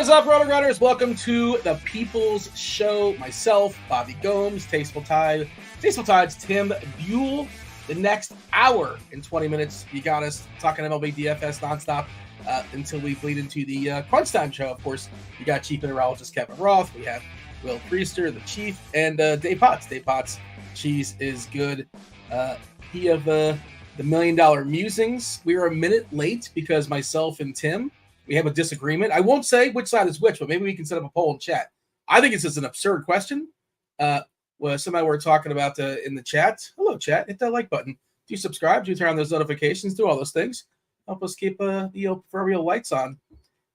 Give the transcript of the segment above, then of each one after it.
What is up, RotoGrinders? Welcome to the People's Show. Myself, Bobby Gomes, Tasteful Tides, Tim Buell. The next hour and 20 minutes, you got us talking MLB DFS nonstop until we bleed into the Crunch Time show. Of course, you got Chief Meteorologist Kevin Roth. We have Will Priester, the Chief, and Dave Potts. Dave Potts, Cheese is Good. He of the $1 Million Musings. We are a minute late because myself and Tim, we have a disagreement. I won't say which side is which, but maybe we can set up a poll in chat. I think it's just an absurd question. Somebody we're talking about in the chat. Hello, chat. Hit that like button. Do you subscribe? Do you turn on those notifications? Do all those things. Help us keep the proverbial lights on.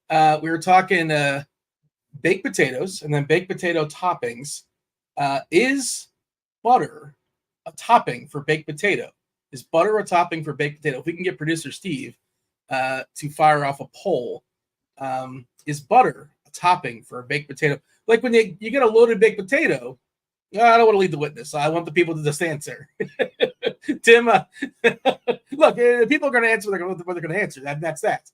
We were talking baked potatoes and then baked potato toppings. Is butter a topping for baked potato? Is butter a topping for baked potato? If we can get producer Steve to fire off a poll. Is butter a topping for a baked potato? Like when you get a loaded baked potato, I don't want to lead the witness. I want the people to just answer. Tim, look, people are going to answer what they're going to answer. That's that.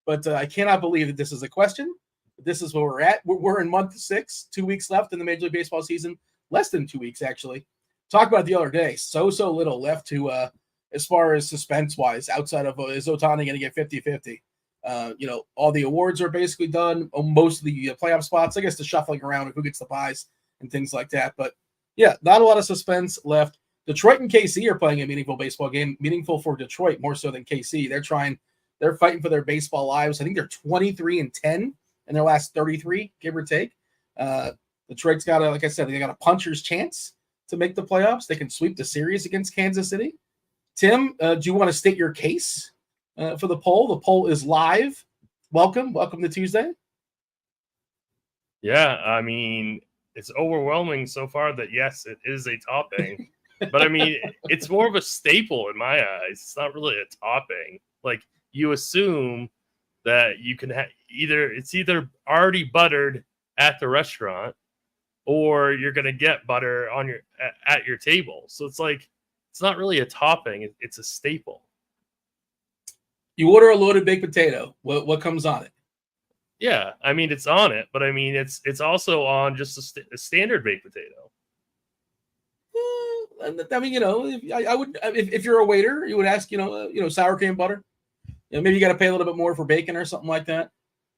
But I cannot believe that this is a question. This is where we're at. We're in month 6, 2 weeks left in the Major League Baseball season. Less than 2 weeks, actually. Talked about it the other day. So little left to as far as suspense-wise, outside of is Ohtani going to get 50-50? All the awards are basically done. Most of the playoff spots, I guess the shuffling around of who gets the buys and things like that. But, yeah, not a lot of suspense left. Detroit and KC are playing a meaningful baseball game, meaningful for Detroit more so than KC. They're fighting for their baseball lives. I think they're 23-10 in their last 33, give or take. Detroit's got like I said, they got a puncher's chance to make the playoffs. They can sweep the series against Kansas City. Tim, do you want to state your case for the poll? The poll is live. Welcome to Tuesday. Yeah, I mean, it's overwhelming so far that, yes, it is a topping. But, I mean, it's more of a staple in my eyes. It's not really a topping. Like, you assume that you can it's either already buttered at the restaurant or you're going to get butter on at your table. So it's like, it's not really a topping. It's a staple. You order a loaded baked potato. What comes on it? Yeah, I mean, it's on it, but I mean, it's also on just a standard baked potato. I mean, I would if you're a waiter, you would ask, sour cream butter. Maybe you got to pay a little bit more for bacon or something like that.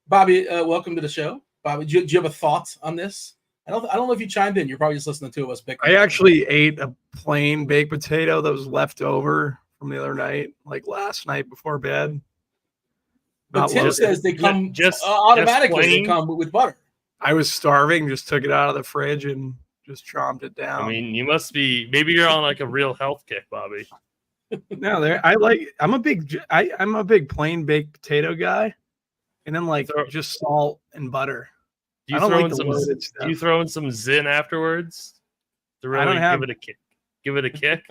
Bobby, welcome to the show. Bobby, do you have a thought on this? I don't know if you chimed in. You're probably just listening to the two of us. I actually ate a plain baked potato that was left over from the other night, like last night before bed. But Tim says they come automatically. They come with butter. I was starving, just took it out of the fridge and just chomped it down. I mean, you must be. Maybe you're on like a real health kick, Bobby. No, I'm a big plain baked potato guy, and then just salt and butter. Do you throw in some Zin afterwards to really give it a kick?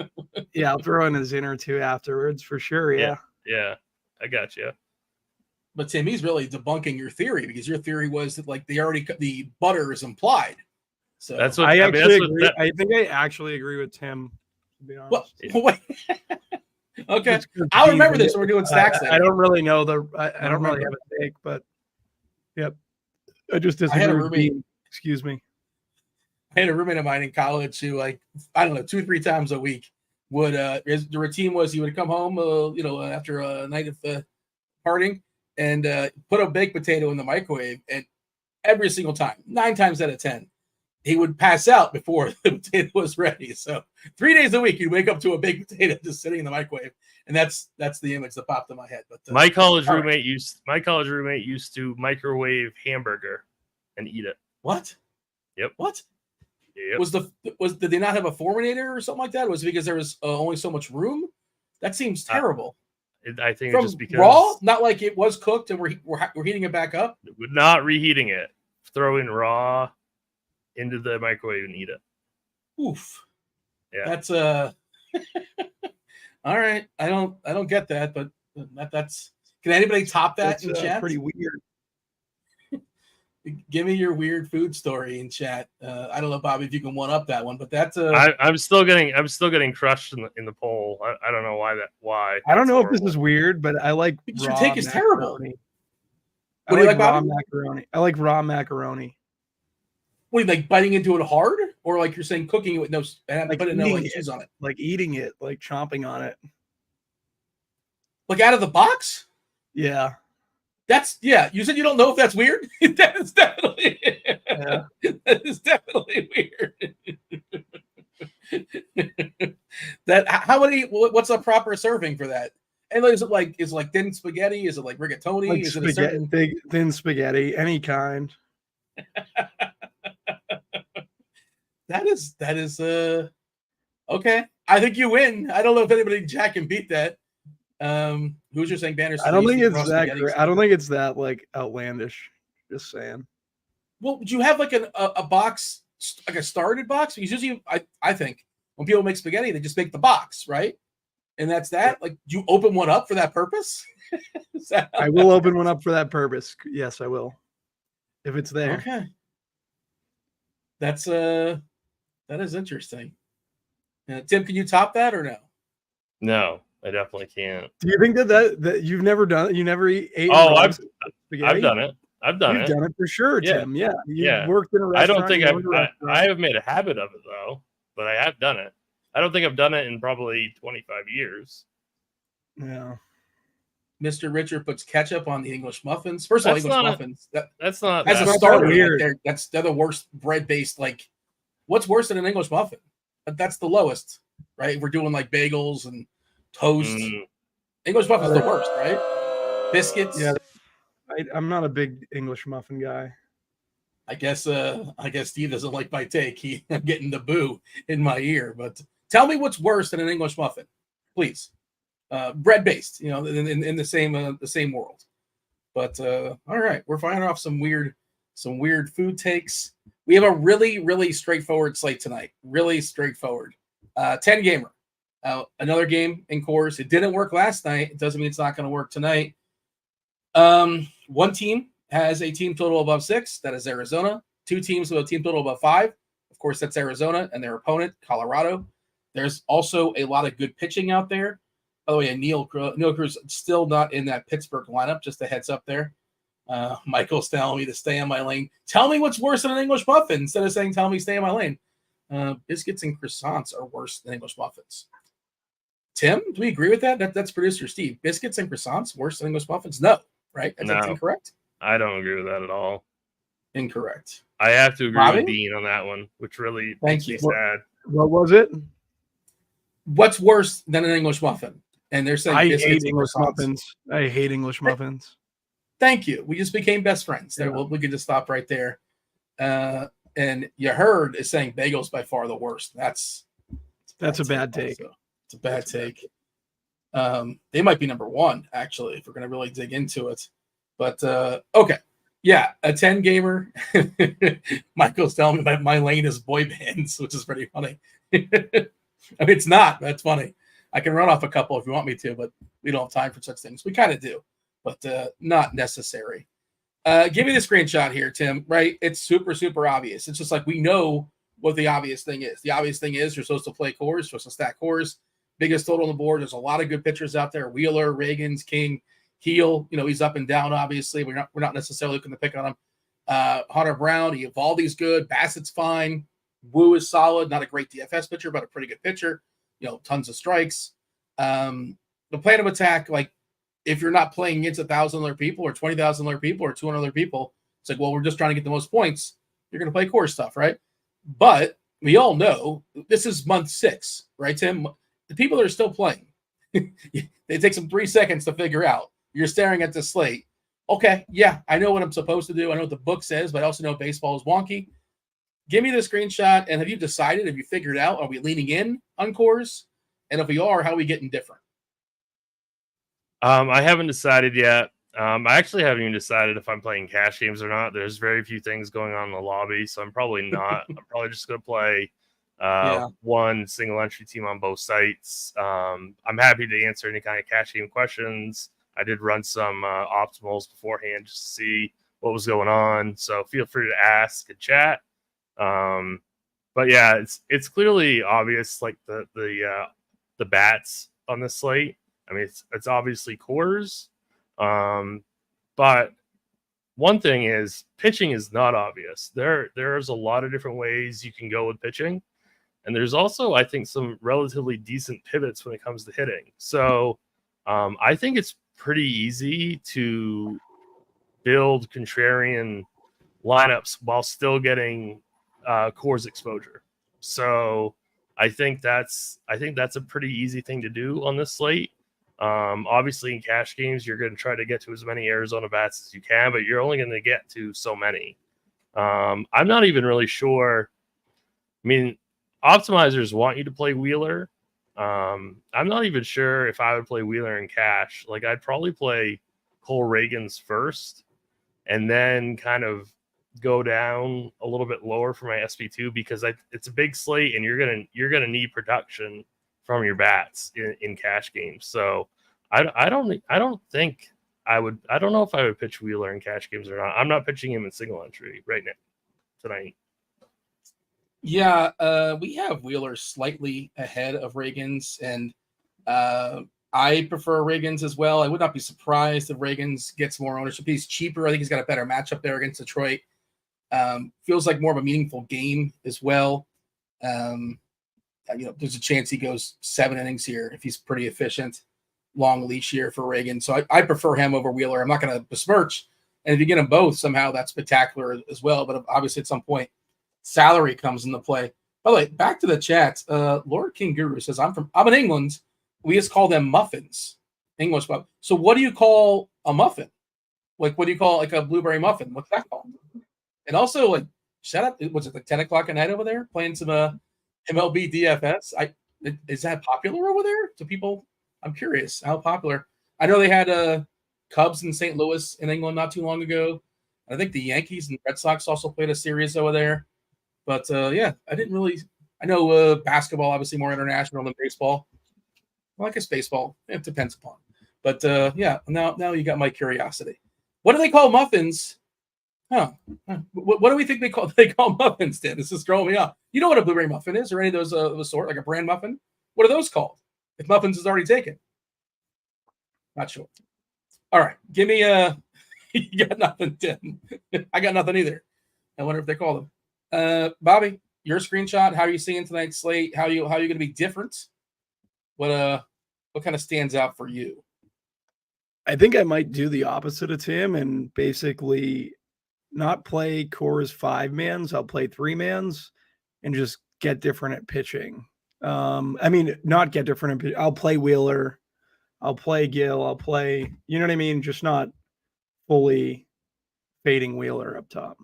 Yeah, I'll throw in a Zin or two afterwards for sure. Yeah, I got you. But Tim, he's really debunking your theory because your theory was that the butter is implied. So that's what I actually agree. I think I actually agree with Tim. To be honest. Well, wait. Okay, I'll remember this when we're doing stacks. I don't really know I don't really have a take, but yep. I just disagree. I had a roommate. Excuse me. I had a roommate of mine in college who, 2-3 times a week would. The routine was he would come home, after a night of partying, and put a baked potato in the microwave, and every single time, 9 times out of 10, he would pass out before the potato was ready. So 3 days a week, he'd wake up to a baked potato just sitting in the microwave, and that's the image that popped in my head. But my college roommate used to microwave hamburger and eat it. What? Yep. What? Yep. Did they not have a Forminator or something like that? Was it because there was only so much room? That seems terrible. I think From it's just because raw, not like it was cooked and we're heating it back up. Not reheating it, throw in raw into the microwave and eat it. Oof. Yeah. That's all right. I don't get that, but that's can anybody top that in chat? Pretty weird. Give me your weird food story in chat. I don't know, Bobby, if you can one up that one, but that's I'm still getting crushed in the poll. I don't know why. I don't know if this is weird, but I like your take is terrible. What do you like, raw Bobby? macaroni. I like raw macaroni. What, like biting into it hard, or like you're saying cooking it with no, and Like putting no eating like cheese on it, like eating it, like chomping on it. like out of the box? Yeah. You said you don't know if that's weird. That is definitely Yeah. that is definitely weird. That how many? What's a proper serving for that? And is it like thin spaghetti? Is it like rigatoni? Like Is it spaghetti, a certain big thin spaghetti, any kind. That is okay. I think you win. I don't know if anybody Jack can beat that. Who's your saying banners? I don't think it's that great. I don't think it's that like outlandish. Just saying. Well, would you have like a box, like a started box? Because usually, I think when people make spaghetti, they just make the box, right? And that's that. Like, do you open one up for that purpose? I will open one up for that purpose. Yes, I will. If it's there. Okay. That is interesting. Tim, can you top that or no? No, I definitely can't. Do you think that you've never done it? You never ate? Oh, I've done it. I've done You've it. done it for sure, Yeah. Tim. Yeah. You Yeah. worked in a I restaurant. don't think I have made a habit of it though, but I have done it. I don't think I've done it in probably 25 years. Yeah. Mr. Richard puts ketchup on the English muffins. First of all, English muffins. That's not as that a starter. Weird. Like they're the worst bread based. Like, what's worse than an English muffin? But that's the lowest, right? We're doing like bagels and toast. English muffin's the worst, right? Biscuits. Yeah. I'm not a big English muffin guy. I guess Steve doesn't like my take. I'm getting the boo in my ear. But tell me what's worse than an English muffin, please. Bread based, in the same world. But all right, we're firing off some weird food takes. We have a really, really straightforward slate tonight. Really straightforward. 10 gamer. Another game in course. It didn't work last night. It doesn't mean it's not going to work tonight. One team has a team total above 6. That is Arizona. Two teams with a team total above 5. Of course, that's Arizona and their opponent, Colorado. There's also a lot of good pitching out there. By the way, Neil Cruz still not in that Pittsburgh lineup. Just a heads up there. Michael's telling me to stay in my lane. Tell me what's worse than an English muffin instead of saying, tell me stay in my lane. Biscuits and croissants are worse than English muffins. Tim, do we agree with that? That's producer Steve. Biscuits and croissants worse than English muffins? No, right? That's incorrect. I don't agree with that at all. Incorrect. I have to agree Bobby? with Dean on that one, which really makes me sad. What was it? What's worse than an English muffin? And they're saying I biscuits hate and English croissants. muffins. I hate English muffins. Thank you. We just became best friends. There, we could just stop right there. And you heard is saying bagels by far the worst. That's a bad take. Also. It's a bad take. They might be number one, actually, if we're going to really dig into it. But, okay. Yeah, a 10 gamer. Michael's telling me my lane is boy bands, which is pretty funny. I mean, it's not. That's funny. I can run off a couple if you want me to, but we don't have time for such things. We kind of do, but not necessary. Give me the screenshot here, Tim, right? It's super, super obvious. It's just like we know what the obvious thing is. The obvious thing is you're supposed to play cores, you're supposed to stack cores. Biggest total on the board. There's a lot of good pitchers out there. Wheeler, Reagans, King, Heel. He's up and down, obviously. We're not necessarily looking to pick on him. Hunter Brown, Eovaldi's good. Bassett's fine. Wu is solid. Not a great DFS pitcher, but a pretty good pitcher. Tons of strikes. The plan of attack, like, if you're not playing against 1,000 other people or 20,000 other people or 200 other people, it's like, well, we're just trying to get the most points. You're going to play core stuff, right? But we all know this is month 6, right, Tim? The people that are still playing, it takes them 3 seconds to figure out. You're staring at the slate. Okay, yeah, I know what I'm supposed to do. I know what the book says, but I also know baseball is wonky. Give me the screenshot, and have you decided? Have you figured out? Are we leaning in on cores? And if we are, how are we getting different? I haven't decided yet. I actually haven't even decided if I'm playing cash games or not. There's very few things going on in the lobby, so I'm probably not. I'm probably just going to play one single entry team on both sites. I'm happy to answer any kind of cash game questions. I did run some optimals beforehand just to see what was going on, so feel free to ask and chat. But yeah, it's clearly obvious, like the bats on the slate. I mean, it's obviously cores, but one thing is pitching is not obvious. There's a lot of different ways you can go with pitching. And there's also, I think, some relatively decent pivots when it comes to hitting. So I think it's pretty easy to build contrarian lineups while still getting Coors exposure. So I think that's a pretty easy thing to do on this slate. Obviously, in cash games, you're going to try to get to as many Arizona bats as you can, but you're only going to get to so many. I'm not even really sure. I mean, optimizers want you to play Wheeler. I'm not even sure if I would play Wheeler in cash. Like, I'd probably play Cole Reagans first and then kind of go down a little bit lower for my SP2 because it's a big slate and you're gonna need production from your bats in cash games. So I don't think I would. I don't know if I would pitch Wheeler in cash games or not. I'm not pitching him in single entry right now tonight. Yeah, we have Wheeler slightly ahead of Reagans, and I prefer Reagans as well. I would not be surprised if Reagans gets more ownership. He's cheaper. I think he's got a better matchup there against Detroit. Feels like more of a meaningful game as well. There's a chance he goes 7 innings here if he's pretty efficient. Long leash here for Reagan. So I prefer him over Wheeler. I'm not going to besmirch. And if you get them both, somehow that's spectacular as well. But obviously at some point, salary comes into play. By the way, back to the chat. Lord King Guru says, I'm in England. We just call them muffins. English muffin. So what do you call a muffin? Like, what do you call like a blueberry muffin? What's that called? And also, like, shout out, was it like 10 o'clock at night over there playing some MLB DFS? Is that popular over there? Do people? I'm curious how popular. I know they had Cubs in St. Louis in England not too long ago. I think the Yankees and Red Sox also played a series over there. But yeah, I didn't really. I know basketball obviously more international than baseball. Well, I guess baseball, it depends upon. But yeah, now you got my curiosity. What do they call muffins? Huh. What do we think they call muffins, Dan? This is throwing me off. You know what a blueberry muffin is, or any of those of a sort, like a bran muffin? What are those called? If muffins is already taken. Not sure. All right. Give me you got nothing, Dan. I got nothing either. I wonder if they call them. Bobby, your screenshot, how are you seeing tonight's slate? How are you gonna be different? What kind of stands out for you? I think I might do the opposite of Tim and basically not play Coors 5-mans. I'll play 3-mans and just get different at pitching. I mean, not get different. I'll play Wheeler. I'll play Gill. I'll play, you know what I mean? Just not fully fading Wheeler up top.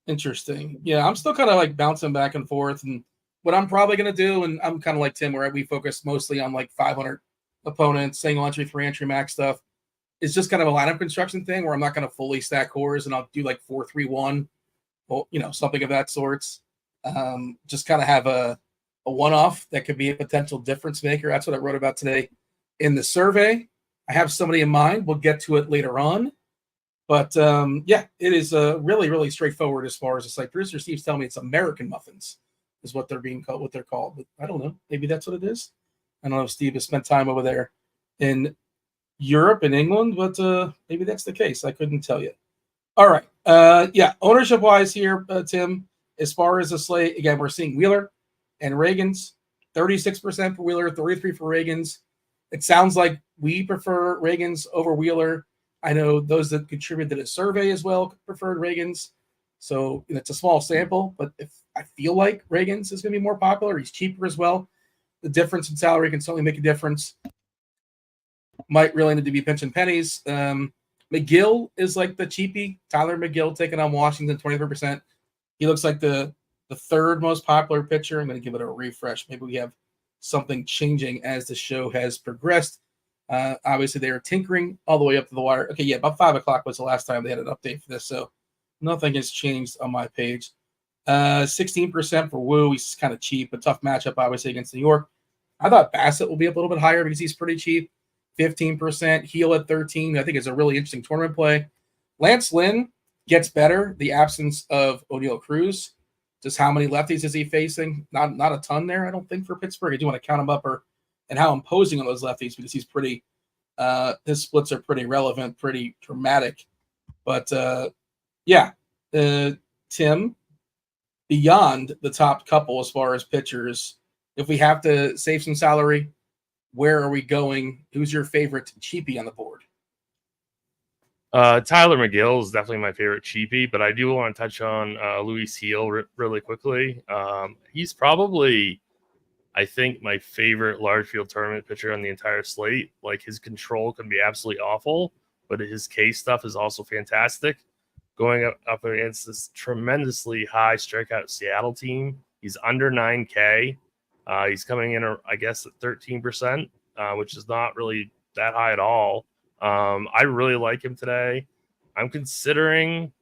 Interesting. Yeah, I'm still kind of like bouncing back and forth. And what I'm probably going to do, and I'm kind of like Tim, where we focus mostly on like 500 opponents, single entry, 3-entry max stuff. It's just kind of a lineup construction thing where I'm not going to fully stack cores and I'll do like 4-3-1, well, something of that sorts. Just kind of have a one-off that could be a potential difference maker. That's what I wrote about today in the survey. I have somebody in mind. We'll get to it later on. But yeah, it is really, really straightforward as far as it's like Producer Steve's telling me it's American muffins is what they're being called, what they're called. But I don't know. Maybe that's what it is. I don't know if Steve has spent time over there in Europe and England, but maybe that's the case. I couldn't tell you. All right. Yeah, ownership-wise here, Tim, as far as the slate, again, we're seeing Wheeler and Reagans, 36% for Wheeler, 33% for Reagans. It sounds like we prefer Reagans over Wheeler. I know those that contributed to the survey as well preferred Reagans. So it's a small sample, but if I feel like Reagans is going to be more popular, he's cheaper as well. The difference in salary can certainly make a difference. Might really need to be pinching pennies. McGill is like the cheapie. Tyler McGill taking on Washington, 23%. He looks like the third most popular pitcher. I'm going to give it a refresh. Maybe we have something changing as the show has progressed. Obviously, they were tinkering all the way up to the wire. Okay, yeah, about 5 o'clock was the last time they had an update for this, so nothing has changed on my page. 16% for Woo. He's kind of cheap, a tough matchup, obviously, against New York. I thought Basset will be a little bit higher because he's pretty cheap. 15%. Heel at 13. I think it's a really interesting tournament play. Lance Lynn gets better. The absence of O'Neal Cruz. Just how many lefties is he facing? Not a ton there, I don't think, for Pittsburgh. I do want to count him up and how imposing on those lefties because he's pretty his splits are pretty relevant, pretty dramatic But yeah, Tim, beyond the top couple as far as pitchers, if we have to save some salary, where are we going? Who's your favorite cheapie on the board? Tyler McGill is definitely my favorite cheapie, but I do want to touch on Luis Heel really quickly. He's probably, I think, my favorite large field tournament pitcher on the entire slate. Like, his control can be absolutely awful, but his K stuff is also fantastic. Going up against this tremendously high strikeout Seattle team, he's under 9K. He's coming in, I guess, at 13%, which is not really that high at all. I really like him today. I'm considering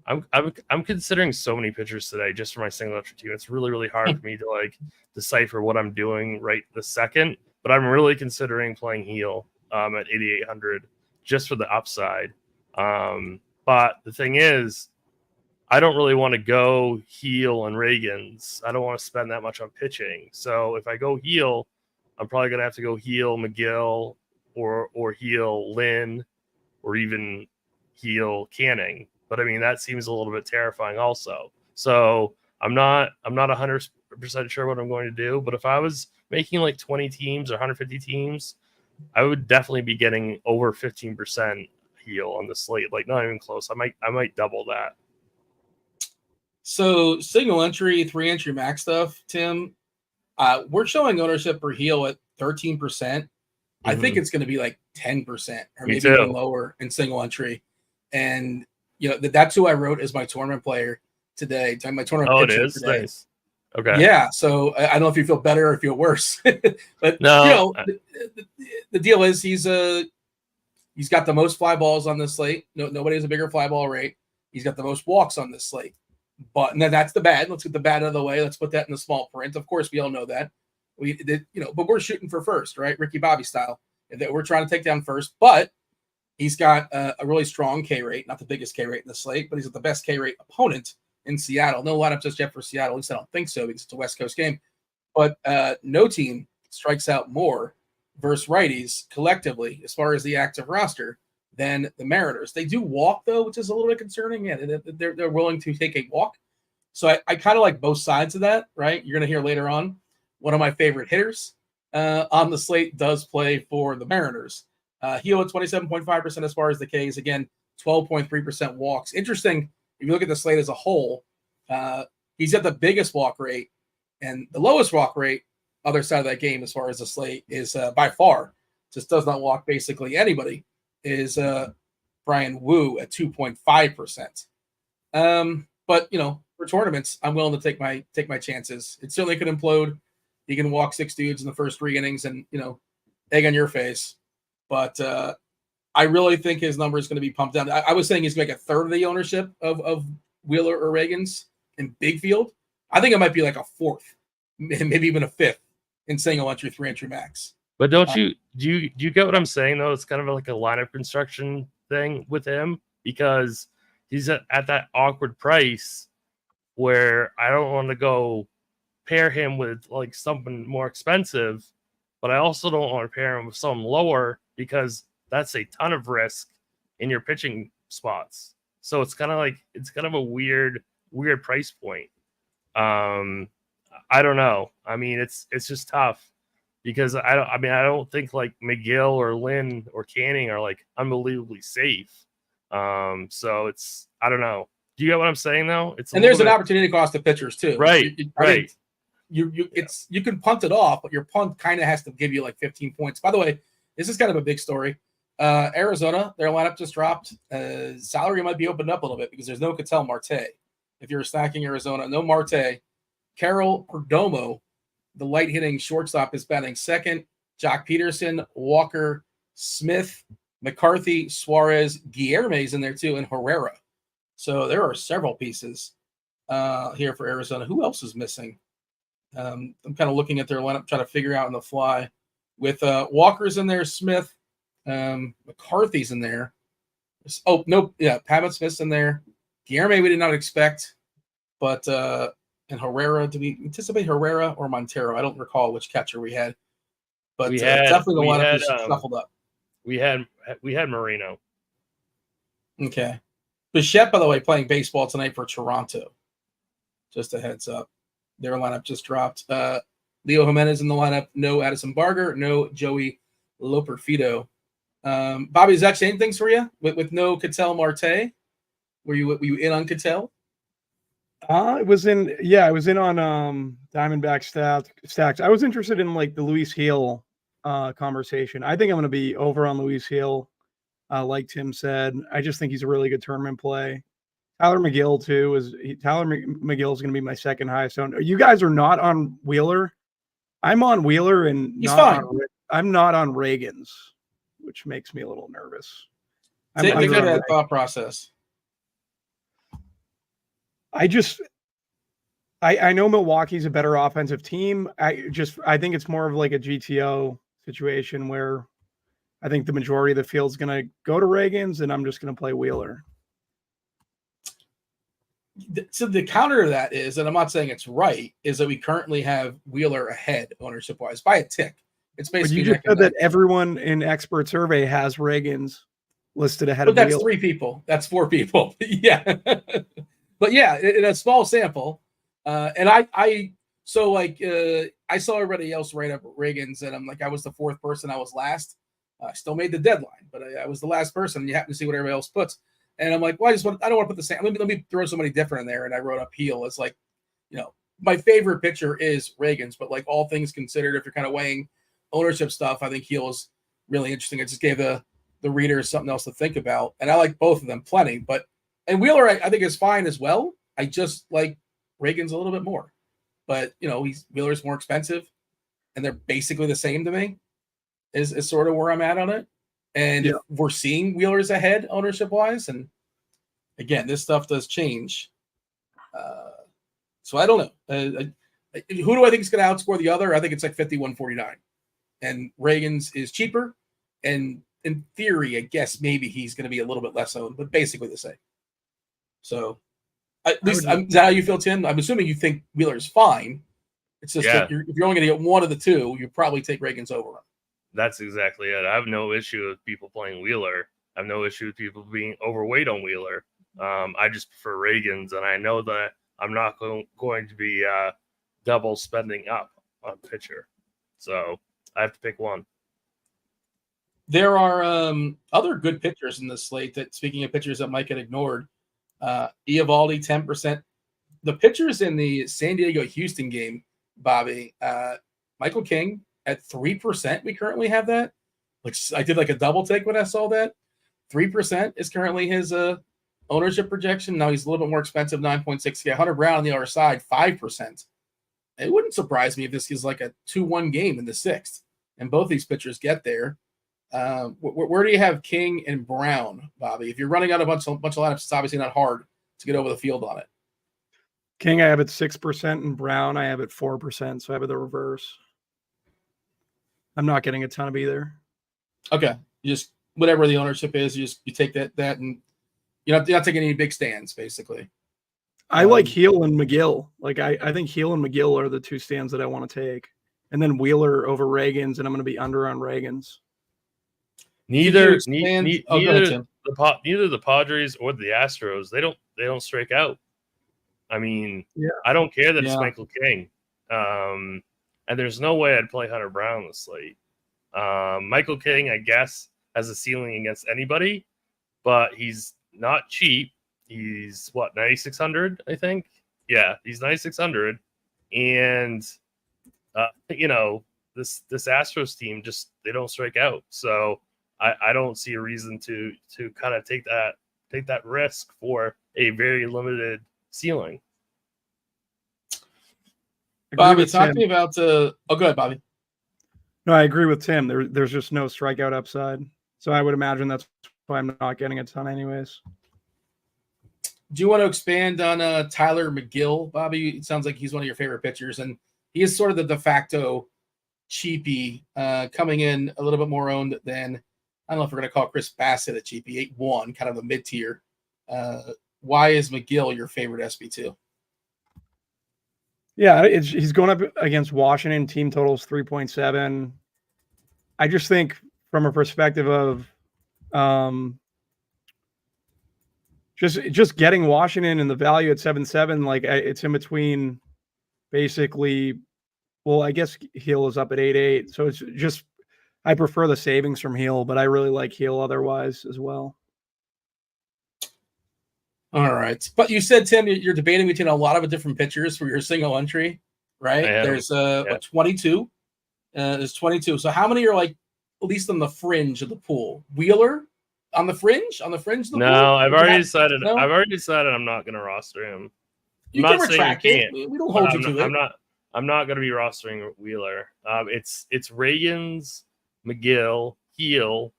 so many pitchers today just for my single entry team. It's really, really hard for me to like decipher what I'm doing right this second. But I'm really considering playing Heel at 8,800 just for the upside. But the thing is, I don't really want to go Heel and Reagans. I don't want to spend that much on pitching. So if I go Heel, I'm probably gonna have to go Heel McGill or Heel Lynn or even Heel Canning. But I mean, that seems a little bit terrifying also. So I'm not 100% sure what I'm going to do. But if I was making like 20 teams or 150 teams, I would definitely be getting over 15% Heel on the slate. Like, not even close. I might double that. So single entry, 3-entry max stuff, Tim. We're showing ownership for Heel at 13%. I think it's going to be like 10% or maybe even lower in single entry. And that's who I wrote as my tournament player today. My tournament pitcher today. Nice. Okay. Yeah. So I don't know if you feel better or feel worse, but no. The deal is he's got the most fly balls on this slate. Nobody has a bigger fly ball rate. He's got the most walks on this slate. But and then that's the bad. Let's get the bad out of the way. Let's put that in the small print. Of course, we all know that. But we're shooting for first, right? Ricky Bobby style. That we're trying to take down first. But he's got a really strong K rate, not the biggest K rate in the slate, but he's got the best K rate opponent in Seattle. No lineup just yet for Seattle. At least I don't think so because it's a West Coast game. But no team strikes out more versus righties collectively as far as the active roster than the Mariners. They do walk, though, which is a little bit concerning. Yeah, they're willing to take a walk. So I kind of like both sides of that, right? You're going to hear later on one of my favorite hitters on the slate does play for the Mariners. Heel at 27.5% as far as the Ks. Again, 12.3% walks. Interesting, if you look at the slate as a whole, he's got the biggest walk rate and the lowest walk rate other side of that game as far as the slate is by far, just does not walk basically anybody, is Brian Wu at 2.5%. But for tournaments, I'm willing to take my chances. It certainly could implode. He can walk 6 dudes in the first 3 innings and egg on your face. But I really think his number is going to be pumped down. I was saying he's going to make a third of the ownership of Wheeler or Reagans in big field. I think it might be like a fourth, maybe even a fifth in single entry, 3-entry max. But don't do you get what I'm saying though? It's kind of like a lineup construction thing with him because he's at that awkward price where I don't want to go pair him with like something more expensive, but I also don't want to pair him with something lower because that's a ton of risk in your pitching spots. So it's kind of a weird price point. I don't know. I mean, it's just tough because I don't think like McGill or Lynn or Canning are like unbelievably safe. So it's, I don't know. Do you get what I'm saying though? There's an opportunity cost of pitchers too. Right. Right. You can punt it off, but your punt kind of has to give you like 15 points. By the way, this is kind of a big story. Arizona, their lineup just dropped. Salary might be opened up a little bit because there's no Ketel Marte. If you're stacking Arizona, no Marte. Carol Perdomo, the light hitting shortstop, is batting second. Jock Peterson, Walker, Smith, McCarthy, Suarez, Guillerme's in there too, and Herrera. So there are several pieces here for Arizona. Who else is missing? I'm kind of looking at their lineup, trying to figure out on the fly. With Walker's in there, Smith, McCarthy's in there. Oh, no, yeah, Pavin Smith's in there. Guillerme we did not expect, but and Herrera, did we anticipate Herrera or Montero? I don't recall which catcher we had, but definitely the lineup is shuffled up. We had Marino. Okay. Bichette, by the way, playing baseball tonight for Toronto. Just a heads up. Their lineup just dropped. Leo Jimenez in the lineup. No Addison Barger. No Joey Loperfido. Bobby, is that change things for you with no Ketel Marte? Were you in on Ketel? I was in on Diamondback stacks. I was interested in like the Luis Hill conversation. I think I'm going to be over on Luis Hill. Like Tim said, I just think he's a really good tournament play. Tyler McGill too Tyler McGill is going to be my second highest owned. You guys are not on Wheeler. I'm on Wheeler and I'm not on Reagan's, which makes me a little nervous. Take me through that thought process. I know Milwaukee's a better offensive team. I think it's more of like a GTO situation where I think the majority of the field's going to go to Reagan's and I'm just going to play Wheeler. So the counter to that is, and I'm not saying it's right, is that we currently have Wheeler ahead ownership-wise by a tick. It's basically but you just said that everyone in expert survey has Reagan's listed ahead of Wheeler. But that's 3 people. That's 4 people. Yeah. But yeah, in a small sample. And I saw everybody else write up Reagan's, and I'm like, I was the 4th person. I was last. I still made the deadline, but I was the last person. You happen to see what everybody else puts. And I'm like, well, I don't want to put the same. Let me throw somebody different in there. And I wrote up Heel. It's like, my favorite pitcher is Reagan's, but like all things considered, if you're kind of weighing ownership stuff, I think Heel is really interesting. It just gave the readers something else to think about. And I like both of them plenty. And Wheeler, I think is fine as well. I just like Reagan's a little bit more. But Wheeler's more expensive, and they're basically the same to me. Is sort of where I'm at on it. And if we're seeing Wheeler's ahead ownership wise, and again, this stuff does change. So I don't know. Who do I think is going to outscore the other? I think it's like 51-49. And Reagan's is cheaper. And in theory, I guess maybe he's going to be a little bit less owned, but basically the same. So at least is that how you feel, Tim? I'm assuming you think Wheeler's fine. It's just that if you're only going to get one of the two, you probably take Reagan's over him. That's exactly it. I have no issue with people playing Wheeler. I have no issue with people being overweight on Wheeler. I just prefer Reagan's, and I know that I'm not going to be double spending up on pitcher. So I have to pick one. There are other good pitchers in this slate that, speaking of pitchers that might get ignored, Eovaldi, 10%. The pitchers in the San Diego-Houston game, Bobby, Michael King, at 3%, we currently have that. Which I did like a double take when I saw that. 3% is currently his ownership projection. Now he's a little bit more expensive, 9.6K. Hunter Brown on the other side, 5%. It wouldn't surprise me if this is like a 2-1 game in the 6th, and both these pitchers get there. Where do you have King and Brown, Bobby? If you're running out a bunch of lineups, it's obviously not hard to get over the field on it. King, I have it 6%, and Brown, I have it 4%. So I have it the reverse. I'm not getting a ton of either. Okay, you just whatever the ownership is, you take that and you're not taking any big stands, basically. I like Heel and McGill. Like I think Heel and McGill are the 2 stands that I want to take, and then Wheeler over Reagan's, and I'm going to be under on Reagan's. Neither the Padres or the Astros, they don't strike out. I mean, I don't care that it's Michael King. And there's no way I'd play Hunter Brown this slate. Michael King, I guess, has a ceiling against anybody, but he's not cheap. He's 9,600, I think. Yeah, he's 9,600, and this Astros team they don't strike out. So I don't see a reason to kind of take that risk for a very limited ceiling. Bobby, talk to me about go ahead, Bobby. No, I agree with Tim. There's just no strikeout upside. So I would imagine that's why I'm not getting a ton anyways. Do you want to expand on Tyler McGill, Bobby? It sounds like he's one of your favorite pitchers, and he is sort of the de facto cheapie, coming in a little bit more owned than, I don't know if we're going to call Chris Basset a cheapie, 8-1, kind of a mid-tier. Why is McGill your favorite SB2? Yeah, he's going up against Washington. Team totals 3.7. I just think from a perspective of just getting Washington and the value at 7.7, like it's in between basically. Well, I guess Heel is up at 8.8, so it's just I prefer the savings from Heel, but I really like Heel otherwise as well. All right, but you said, Tim, you're debating between a lot of different pitchers for your single entry, right? There's 22. There's 22. So how many are like at least on the fringe of the pool? Wheeler on the fringe? On the fringe of the pool? No, I've already decided. No? I've already decided I'm not going to roster him. You can retract it. We don't hold you to it. I'm not going to be rostering Wheeler. It's Reagans, McGill, Heel,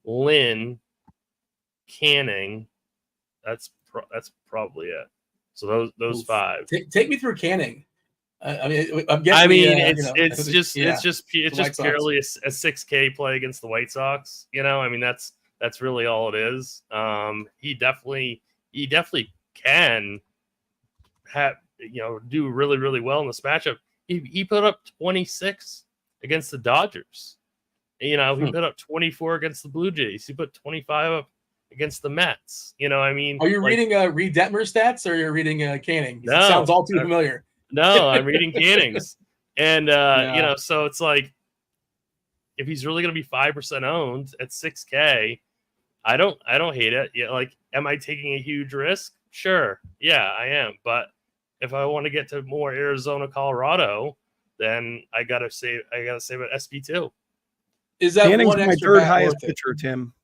Lynn, Canning. That's probably it. So those five. Take me through Canning. It's just purely a 6K play against the White Sox. I mean that's really all it is. He definitely can have do really, really well in this matchup. He put up 26 against the Dodgers. He put up 24 against the Blue Jays. He put 25 up against the Mets. Are you reading Reed Detmer's stats or you're reading Canning? No, it sounds all too familiar. No, I'm reading Canning's. And so it's like if he's really going to be 5% owned at 6K, I don't hate it. Yeah, like am I taking a huge risk? Sure. Yeah, I am. But if I want to get to more Arizona, Colorado, then I gotta save it SP2. Is that Canning's one my extra third highest pitcher, Tim?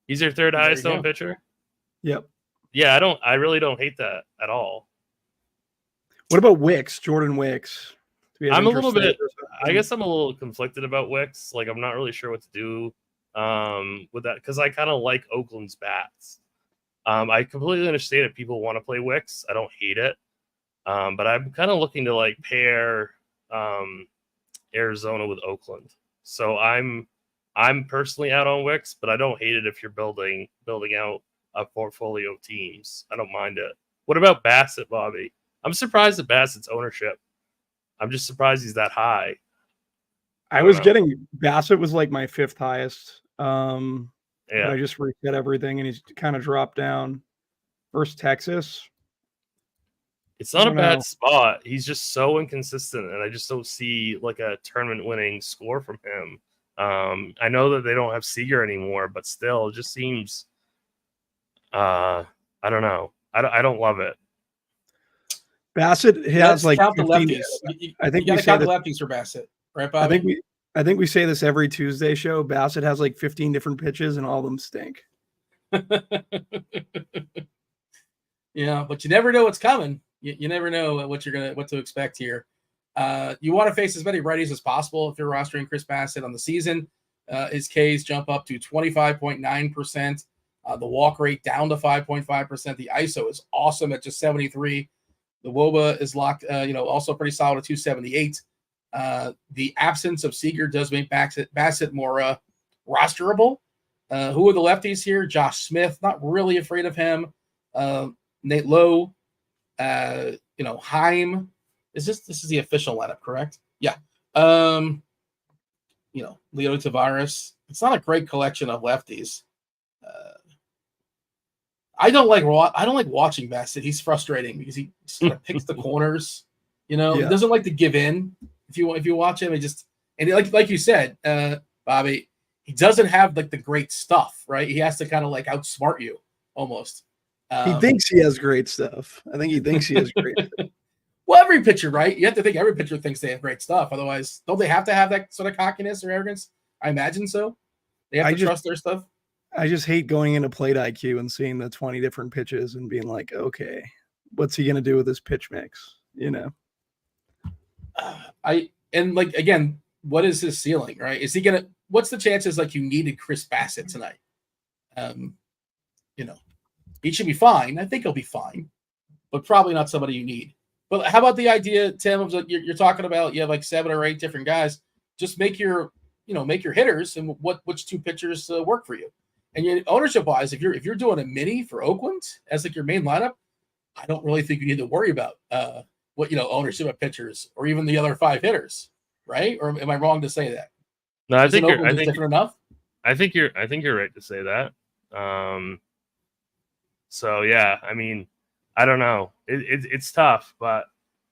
He's your third highest owned pitcher? Yep. Yeah, I really don't hate that at all. What about Wicks, Jordan Wicks? I'm a little bit. I guess I'm a little conflicted about Wicks. Like I'm not really sure what to do with that because I kind of like Oakland's bats. I completely understand if people want to play Wicks. I don't hate it, but I'm kind of looking to like pair Arizona with Oakland. So I'm personally out on Wicks, but I don't hate it if you're building out a portfolio of teams. I don't mind it. What about Basset, Bobby? I'm surprised at Bassett's ownership. I'm just surprised he's that high. Bassett was like my fifth highest. Yeah. I just reset everything and he's kind of dropped down. Versus Texas. It's not a bad spot. He's just so inconsistent, and I just don't see like a tournament-winning score from him. I know that they don't have Seager anymore, but still, it just seems. I don't know. I don't love it. Bassett has like count 15, the lefties. I think you we gotta count the lefties for Bassett, right, Bobby? I think we say this every Tuesday show. Bassett has like 15 different pitches, and all of them stink. Yeah, but you never know what's coming. You never know what to expect here. You want to face as many righties as possible if you're rostering Chris Bassett on the season. His Ks jump up to 25.9%. The walk rate down to 5.5%. The ISO is awesome at just 73. The WOBA is locked, also pretty solid at 278. The absence of Seager does make Bassett more rosterable. Who are the lefties here? Josh Smith, not really afraid of him. Nate Lowe, Heim. This is the official lineup, correct? Yeah. Leo Tavares. It's not a great collection of lefties. I don't like watching Bassett. He's frustrating because he just kind of picks the corners. He doesn't like to give in. If you watch him, like you said, Bobby, he doesn't have like the great stuff, right? He has to kind of like outsmart you almost. He thinks he has great stuff. I think he thinks he has great stuff. Well, every pitcher, right? You have to think every pitcher thinks they have great stuff. Otherwise, don't they have to have that sort of cockiness or arrogance? I imagine so. They have to trust their stuff. I just hate going into plate IQ and seeing the 20 different pitches and being like, okay, what's he going to do with this pitch mix? Again, what is his ceiling, right? Is he going to, what's the chances like you needed Chris Bassett tonight? He should be fine. I think he'll be fine, but probably not somebody you need. But how about the idea, Tim, of like you're talking about? You have like 7 or 8 different guys. Just make your hitters and which 2 pitchers work for you. And ownership wise, if you're doing a mini for Oakland as like your main lineup, I don't really think you need to worry about ownership of pitchers or even the other 5 hitters, right? Or am I wrong to say that? No, I think different enough. I think you're right to say that. So yeah, I mean, I don't know. It's tough, but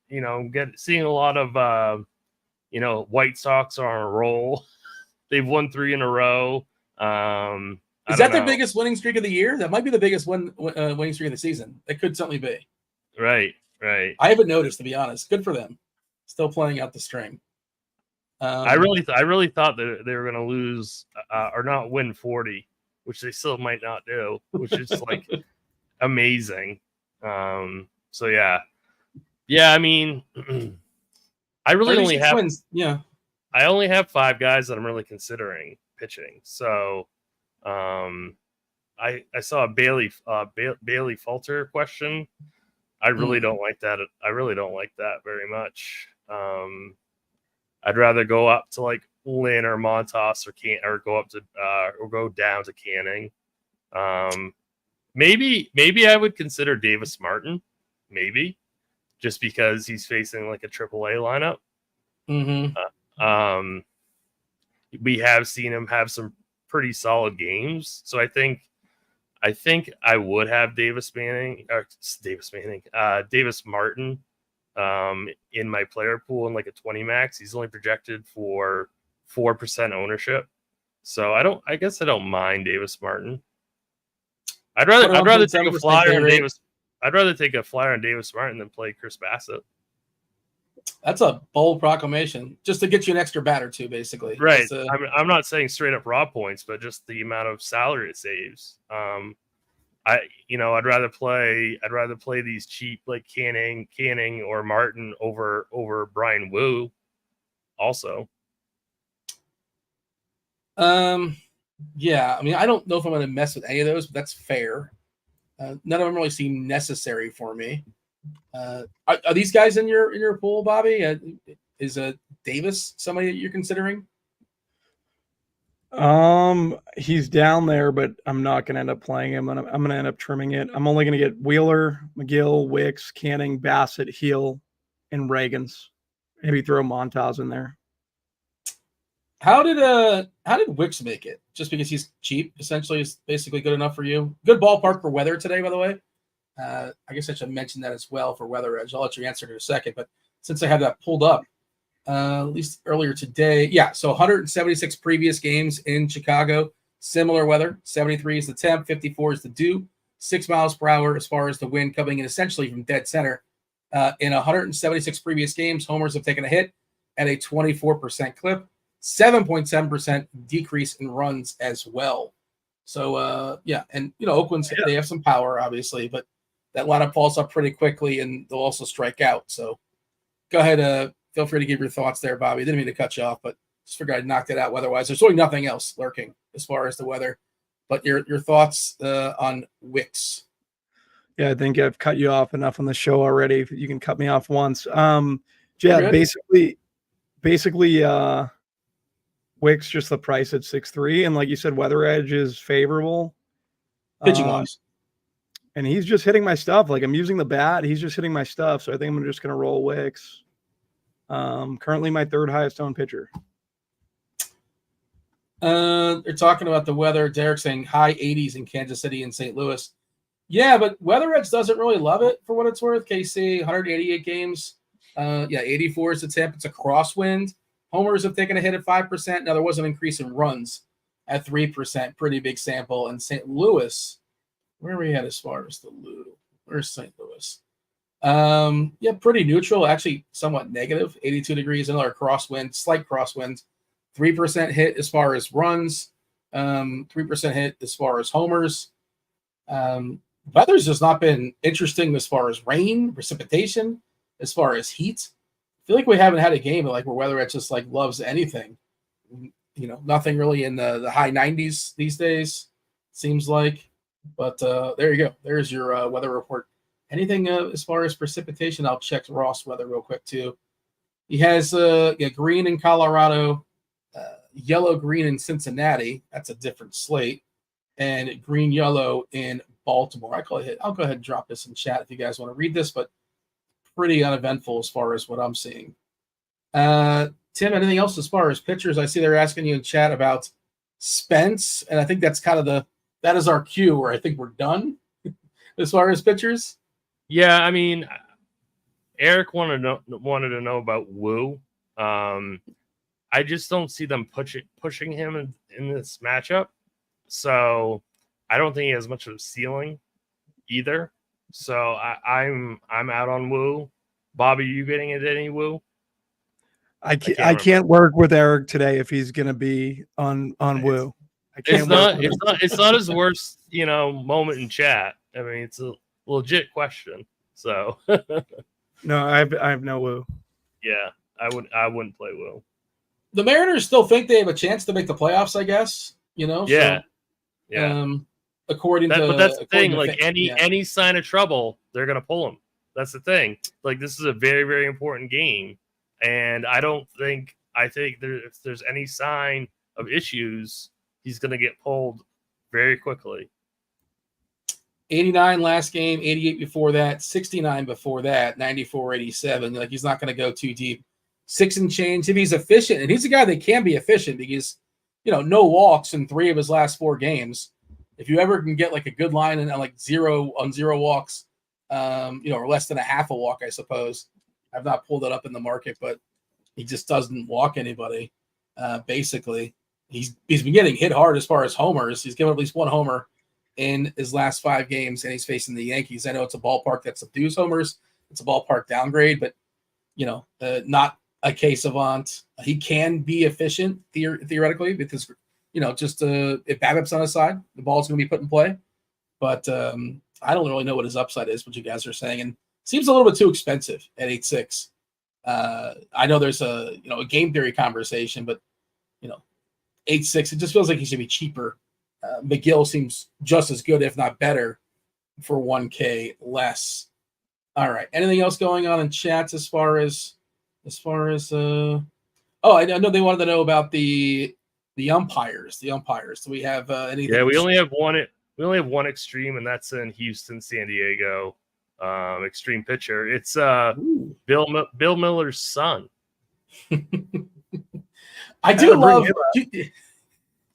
seeing a lot of White Sox are on a roll. They've won 3 in a row. Is that their biggest winning streak of the year? That might be the biggest winning streak of the season. It could certainly be. Right. I haven't noticed, to be honest. Good for them. Still playing out the string. I really thought that they were going to lose or not win 40, which they still might not do, which is like amazing. So yeah. I mean, I really only have wins. Yeah. I only have 5 guys that I'm really considering pitching. So, I saw a Bailey Falter question. I really don't like that. I really don't like that very much. I'd rather go up to like Lynn or Montas or go up to or go down to Canning. Maybe I would consider Davis Martin. Maybe just because he's facing like a AAA lineup. Mm-hmm. We have seen him have some pretty solid games, so I think I would have Davis Martin in my player pool in like a 20 max. He's only projected for 4% ownership, so I guess I don't mind Davis Martin. I'd rather take a flyer on Davis. I'd rather take a flyer on Davis Martin than play Chris Bassett. That's a bold proclamation, just to get you an extra bat or two, basically. Right. I'm not saying straight up raw points, but just the amount of salary it saves. I'd rather play these cheap like Canning or Martin over Brian Wu. Also. Yeah. I mean, I don't know if I'm going to mess with any of those, but that's fair. None of them really seem necessary for me. Are these guys in your pool, Bobby? Is Davis somebody that you're considering? He's down there, but I'm not going to end up playing him. I'm going to end up trimming it. I'm only going to get Wheeler, McGill, Wicks, Canning, Bassett, Heel, and Reagans. Maybe throw Montas in there. How did Wicks make it? Just because he's cheap, essentially, is basically good enough for you. Good ballpark for weather today, by the way. I guess I should mention that as well for Weather Edge. I'll let you answer in a second, but since I have that pulled up, at least earlier today, so 176 previous games in Chicago, similar weather. 73 is the temp, 54 is the dew, 6 miles per hour as far as the wind coming in essentially from dead center. In 176 previous games, homers have taken a hit at a 24% clip, 7.7% decrease in runs as well. So, and Oakland's they have some power, obviously, but that lineup falls up pretty quickly, and they'll also strike out. So go ahead. Feel free to give your thoughts there, Bobby. Didn't mean to cut you off, but just figured I'd knock it out weather-wise. There's really nothing else lurking as far as the weather. But your thoughts on Wicks? Yeah, I think I've cut you off enough on the show already. You can cut me off once. Basically, Wicks just the price at 6.3, and like you said, Weather Edge is favorable. Pitching-wise. And he's just hitting my stuff. Like I'm using the bat. He's just hitting my stuff. So I think I'm just going to roll Wicks. Currently my 3rd highest owned pitcher. They're talking about the weather. Derek saying high 80s in Kansas City and St. Louis. Yeah, but Weather Edge doesn't really love it for what it's worth. KC, 188 games. 84 is the temp. It's a crosswind. Homers have taken a hit at 5%. Now there was an increase in runs at 3%. Pretty big sample. And St. Louis, where are we at as far as the Lou? Where's St. Louis? Pretty neutral, actually somewhat negative. 82 degrees, another crosswind, slight crosswind. 3% hit as far as runs. 3% hit as far as homers. Weather's just not been interesting as far as rain, precipitation, as far as heat. I feel like we haven't had a game where Weather Edge just loves anything. Nothing really in the high 90s these days, seems like. But there you go. There's your weather report. Anything as far as precipitation? I'll check Ross weather real quick too. He has green in Colorado, yellow-green in Cincinnati. That's a different slate. And green-yellow in Baltimore. I'll go ahead and drop this in chat if you guys want to read this, but pretty uneventful as far as what I'm seeing. Tim, anything else as far as pitchers? I see they're asking you in chat about Spence, and I think that's kind of that is our cue where I think we're done. as far as pitchers? Yeah, I mean, Eric wanted to know about Wu. I just don't see them pushing him in this matchup. So I don't think he has much of a ceiling either. So I'm out on Wu. Bobby, you getting into any Wu? I can't work with Eric today if he's going to be on Wu. It's not his worst, moment in chat. I mean, it's a legit question. So no, I have no Wu. Yeah, I wouldn't play Wu. The Mariners still think they have a chance to make the playoffs, I guess. Yeah. So, yeah. But that's the thing. Like any sign of trouble, they're gonna pull him. That's the thing. Like this is a very, very important game, and I think if there's any sign of issues, he's gonna get pulled very quickly. 89 last game, 88 before that, 69 before that, 94, 87. Like he's not going to go too deep. 6 and change if he's efficient, and he's a guy that can be efficient because no walks in 3 of his last 4 games. If you ever can get like a good line and like 0 walks, or less than a half a walk, I suppose. I've not pulled it up in the market, but he just doesn't walk anybody. Basically, he's been getting hit hard as far as homers. He's given at least 1 homer in his last 5 games, and he's facing the Yankees. I know it's a ballpark that subdues homers. It's a ballpark downgrade, but not a K savant. He can be efficient theoretically because just if BABIP's on his side, the ball's going to be put in play. But I don't really know what his upside is. What you guys are saying, and seems a little bit too expensive at 8.6. I know there's a game theory conversation, but 8.6, it just feels like he should be cheaper. McGill seems just as good, if not better, for 1K less. All right. Anything else going on in chats as far as I know they wanted to know about the umpires. The umpires. Do we have anything? Yeah, we only have one extreme, and that's in Houston, San Diego. Extreme pitcher. It's Bill Miller's son. I do love.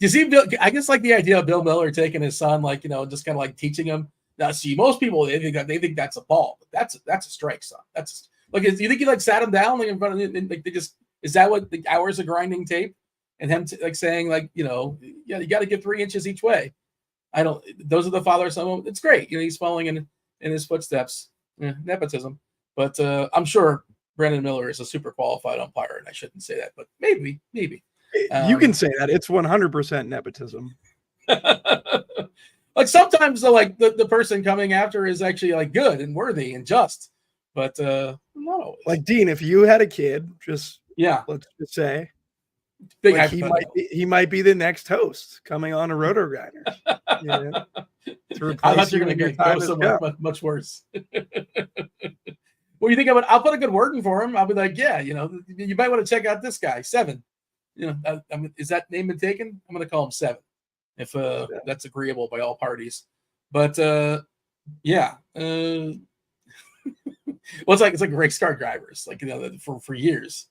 You see, Bill, I just like the idea of Bill Miller taking his son, just kind of like teaching him. Now, see, most people they think that's a ball, but that's a strike, son. That's like, you think he sat him down in front of him, and they just is that what the hours of grinding tape and him saying you got to give 3 inches each way. I don't. Those are the father son. It's great. He's following in his footsteps. Yeah, nepotism, but I'm sure Brandon Miller is a super qualified umpire, and I shouldn't say that, but maybe. You can say that. It's 100% nepotism. Sometimes the person coming after is actually good and worthy and just, but not always. Like Dean, if you had a kid, let's just say he might be the next host coming on a RotoGrinders. I thought you were going to go somewhere much worse. Well, you think I'll put a good word in for him. I'll be like, you might want to check out this guy, 7. Is that name been taken? I'm going to call him 7 if that's agreeable by all parties. But well, it's like race car drivers, for years.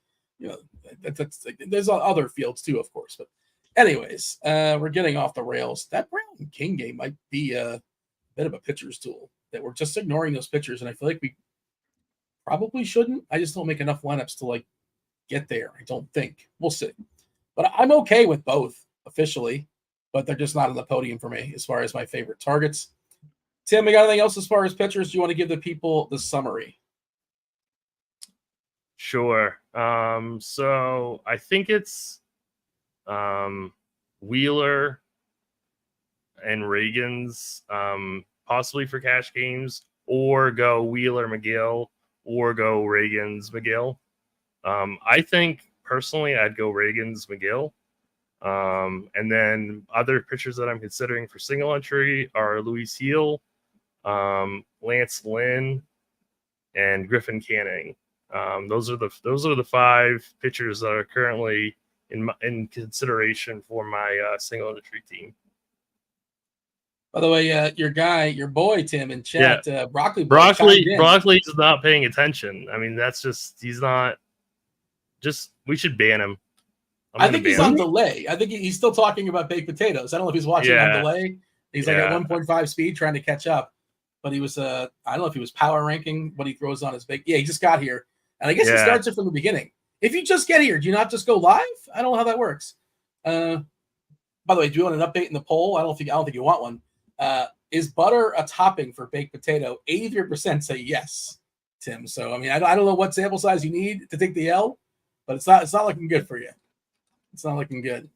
That's there's other fields too, of course. But anyways, we're getting off the rails. That Brown King game might be a bit of a pitcher's tool that we're just ignoring those pitchers, and I feel like we probably shouldn't. I just don't make enough lineups to get there. I don't think. We'll see. But I'm okay with both officially, but they're just not on the podium for me as far as my favorite targets. Tim, we got anything else as far as pitchers? Do you want to give the people the summary? Sure. So I think it's Wheeler and Reagan's possibly for cash games, or go Wheeler McGill, or go Reagan's McGill. I think personally I'd go Reagan's McGill. And then other pitchers that I'm considering for single entry are Luis Heel, Lance Lynn, and Griffin Canning. Those are the 5 pitchers that are currently in consideration for my single entry team. By the way, your boy Tim in chat, Broccoli's not paying attention. I mean, that's just he's not. Just we should ban him. I think he's on delay. I think he's still talking about baked potatoes. I don't know if he's watching on delay. He's at 1.5 speed trying to catch up. but he was I don't know if he was power ranking what he throws on his big. Yeah, he just got here, and I guess he starts it from the beginning. If you just get here, do you not just go live? I don't know how that works. By the way, do you want an update in the poll? I don't think you want one. Is butter a topping for baked potato? 83% say yes, Tim. So I mean, I don't know what sample size you need to take the L, but it's not looking good for you. It's not looking good.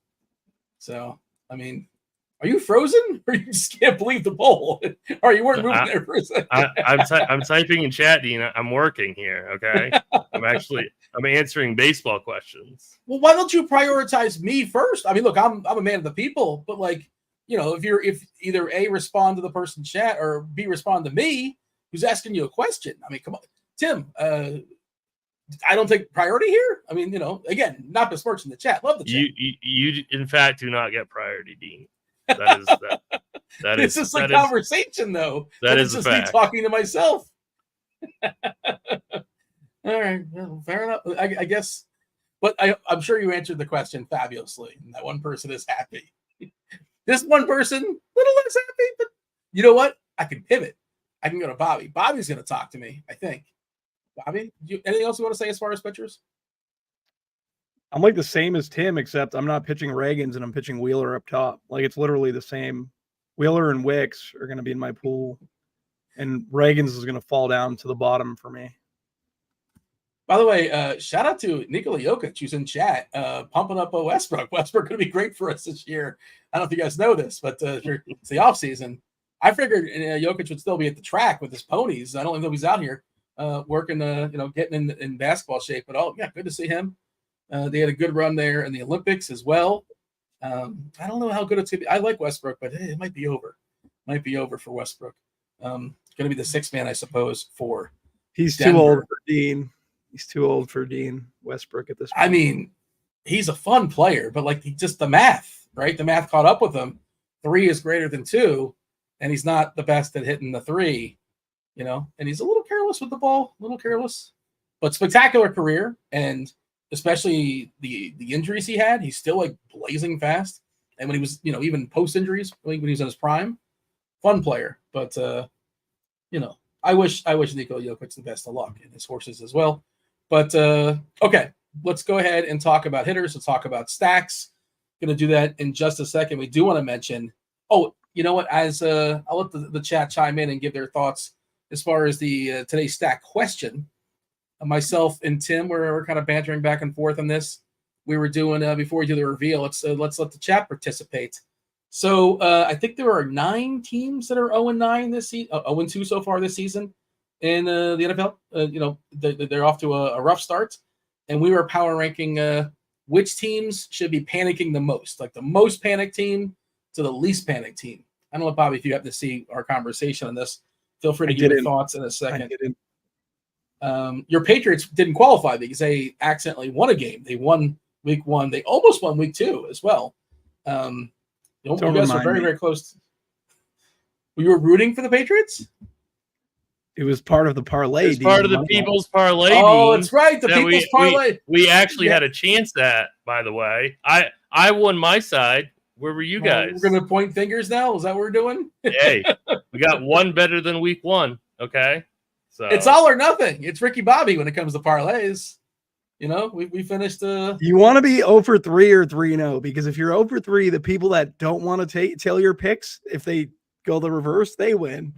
So I mean, are you frozen, or you just can't believe the poll? Or you weren't moving there for a second? I'm typing in chat, Dean. I'm working here. Okay, I'm answering baseball questions. Well, why don't you prioritize me first? I mean, look, I'm a man of the people, but like, you know, if either A, respond to the person in chat, or B, respond to me who's asking you a question. I mean, come on, Tim. I don't take priority here. I mean, you know, again, not besmirching the chat. Love the chat. You in fact do not get priority, Dean. That is this is a conversation, though. That is just me talking to myself. All right, well, fair enough. I guess, but I'm sure you answered the question fabulously. And that one person is happy. This one person, a little less happy, but you know what? I can pivot. I can go to Bobby. Bobby's going to talk to me, I think. Bobby, anything else you want to say as far as pitchers? I'm like the same as Tim, except I'm not pitching Reagans and I'm pitching Wheeler up top. Like it's literally the same. Wheeler and Wicks are going to be in my pool, and Reagans is going to fall down to the bottom for me. By the way, shout out to Nikola Jokic, who's in chat, pumping up Westbrook. Westbrook going to be great for us this year. I don't know if you guys know this, but it's the offseason. I figured Jokic would still be at the track with his ponies. I don't know if he's out here working, getting in basketball shape. But, good to see him. They had a good run there in the Olympics as well. I don't know how good it's going to be. I like Westbrook, but it might be over. Might be over for Westbrook. Going to be the sixth man, I suppose, for He's Denver. Too old for Dean. He's too old for Dean Westbrook at this point. I mean, he's a fun player, but like just the math, right? The math caught up with him. 3 is greater than 2, and he's not the best at hitting the 3, and he's a little careless with the ball, but spectacular career. And especially the injuries he had, he's still like blazing fast. And when he was, even post injuries, when he was in his prime, fun player. But, I wish Nikola Jokic the best of luck and his horses as well. But, okay, let's go ahead and talk about hitters. Let's talk about stacks. Going to do that in just a second. We do want to mention, you know what? As I'll let the chat chime in and give their thoughts as far as the today's stack question. Myself and Tim, we're kind of bantering back and forth on this. We were doing before we do the reveal. Let's let the chat participate. So I think there are 9 teams that are 0-9 this season, 0-2 so far this season in the NFL. They're off to a rough start, and we were power ranking which teams should be panicking the most, like the most panicked team to the least panicked team. I don't know, Bobby, if you have to see our conversation on this. Feel free to give your thoughts in a second. Your Patriots didn't qualify because they accidentally won a game. They won week 1. They almost won week 2 as well. You guys were very, very close. You were rooting for the Patriots? It was part of the parlay. It's part of the people's parlay. Oh, that's right. The people's parlay. We actually had a chance at, by the way. I won my side. Where were you guys? We're going to point fingers now? Is that what we're doing? Hey, we got one better than week 1. Okay. So it's all or nothing. It's Ricky Bobby when it comes to parlays. We finished. You want to be 0 for 3 or 3-0, because if you're 0 for 3, the people that don't want to tail your picks, if they go the reverse, they win.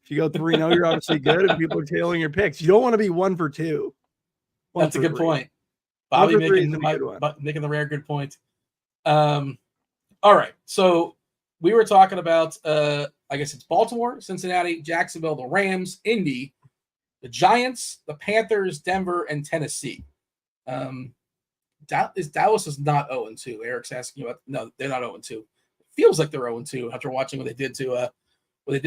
If you go 3-0, you're obviously good. If people are tailing your picks, you don't want to be 1 for 2. That's a good point. Bobby making the rare good point. All right. So we were talking about, I guess it's Baltimore, Cincinnati, Jacksonville, the Rams, Indy, the Giants, the Panthers, Denver, and Tennessee. Dallas is not 0-2. Eric's asking about. No, they're not 0-2. It feels like they're 0-2 after watching what they did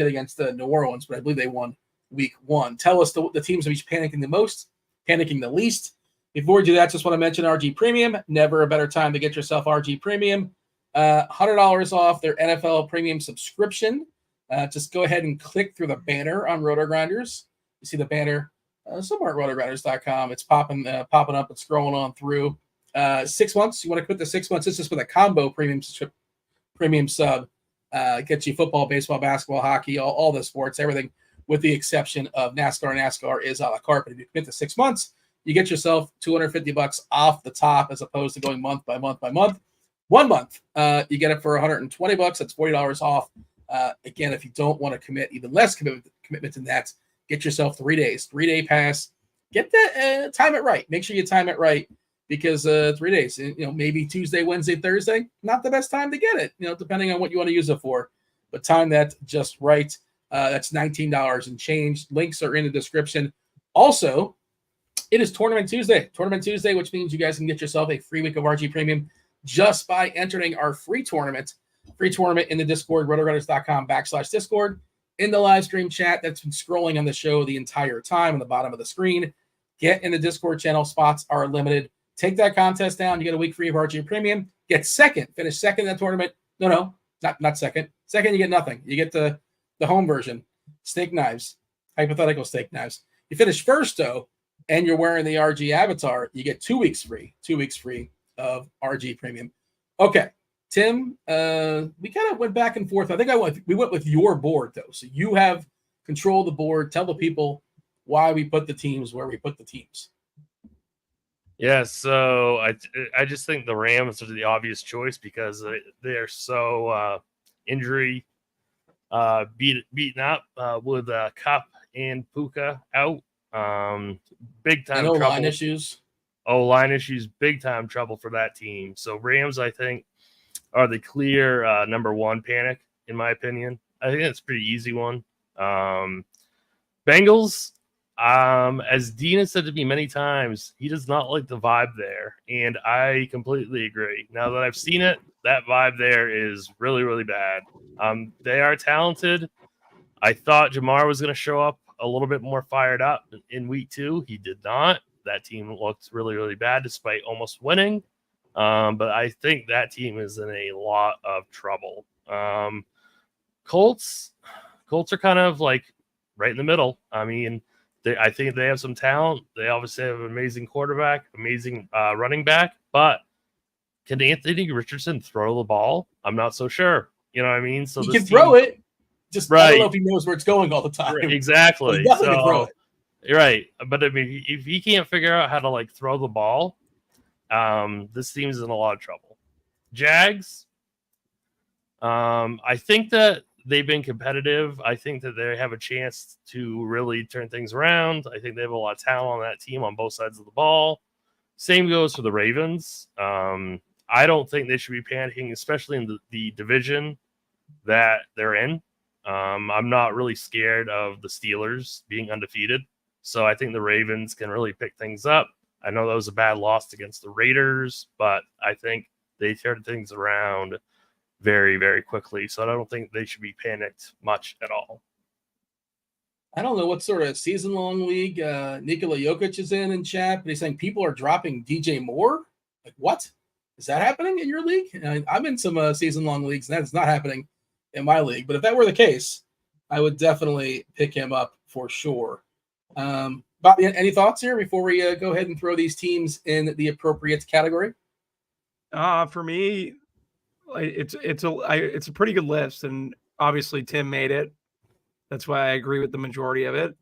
against New Orleans, but I believe they won week 1. Tell us the teams of each panicking the most, panicking the least. Before we do that, just want to mention RG Premium. Never a better time to get yourself RG Premium. $100 off their NFL Premium subscription. Just go ahead and click through the banner on RotoGrinders. You see the banner somewhere at RotoGrinders.com. It's popping up and scrolling on through. 6 months. You want to quit the 6 months. This is with a combo premium sub. Gets you football, baseball, basketball, hockey, all the sports, everything with the exception of NASCAR. NASCAR is a la carte, but if you commit to 6 months, you get yourself $250 off the top as opposed to going month by month by month. 1 month, you get it for $120. That's $40 off. Again, if you don't want to commit even less commitment than that, get yourself 3 days, 3-day pass. Get that, time it right. Make sure you time it right because 3 days, maybe Tuesday, Wednesday, Thursday, not the best time to get it, depending on what you want to use it for. But time that just right. That's $19 and change. Links are in the description. Also, it is Tournament Tuesday. Tournament Tuesday, which means you guys can get yourself a free week of RG Premium just by entering our free tournament. Free tournament in the Discord, RotoGrinders.com/Discord. In the live stream chat that's been scrolling on the show the entire time on the bottom of the screen. Get in the Discord channel. Spots are limited. Take that contest down. You get a week free of RG Premium. Get second. Finish second in that tournament. No, not second. Second, you get nothing. You get the home version. Steak knives. Hypothetical steak knives. You finish first, though, and you're wearing the RG avatar, you get 2 weeks free. 2 weeks free of RG Premium. Okay. Tim, we kind of went back and forth. I think we went with your board, though. So you have control of the board. Tell the people why we put the teams where we put the teams. Yeah, so I just think the Rams are the obvious choice because they're so injury beaten up with Cup and Puka out. Big time trouble. Line issues. Line issues, big time trouble for that team. So Rams, I think, are the clear number one panic, in my opinion. I think it's a pretty easy one. Bengals, as Dean has said to me many times, he does not like the vibe there, and I completely agree. Now that I've seen it, that vibe there is really, really bad. They are talented. I thought Jamar was going to show up a little bit more fired up in week 2. He did not. That team looked really, really bad despite almost winning. But I think that team is in a lot of trouble. Colts are kind of like right in the middle. I mean, I think they have some talent. They obviously have an amazing quarterback, amazing running back. But can Anthony Richardson throw the ball? I'm not so sure. You know what I mean? So he can throw it. Just right. I don't know if he knows where it's going all the time. Right, exactly. He definitely can throw it. Right. But I mean, if he can't figure out how to like throw the ball, this team's in a lot of trouble. Jags, I think that they've been competitive. I think that they have a chance to really turn things around. I think they have a lot of talent on that team on both sides of the ball. Same goes for the Ravens. I don't think they should be panicking, especially in the division that they're in. I'm not really scared of the Steelers being undefeated. So I think the Ravens can really pick things up. I know that was a bad loss against the Raiders, but I think they turned things around very, very quickly. So I don't think they should be panicked much at all. I don't know what sort of season-long league Nikola Jokic is in chat, but he's saying people are dropping DJ Moore. Like, what? Is that happening in your league? I'm in some season-long leagues, and that's not happening in my league. But if that were the case, I would definitely pick him up for sure. Bobby, any thoughts here before we go ahead and throw these teams in the appropriate category? For me, it's a pretty good list, and obviously Tim made it. That's why I agree with the majority of it.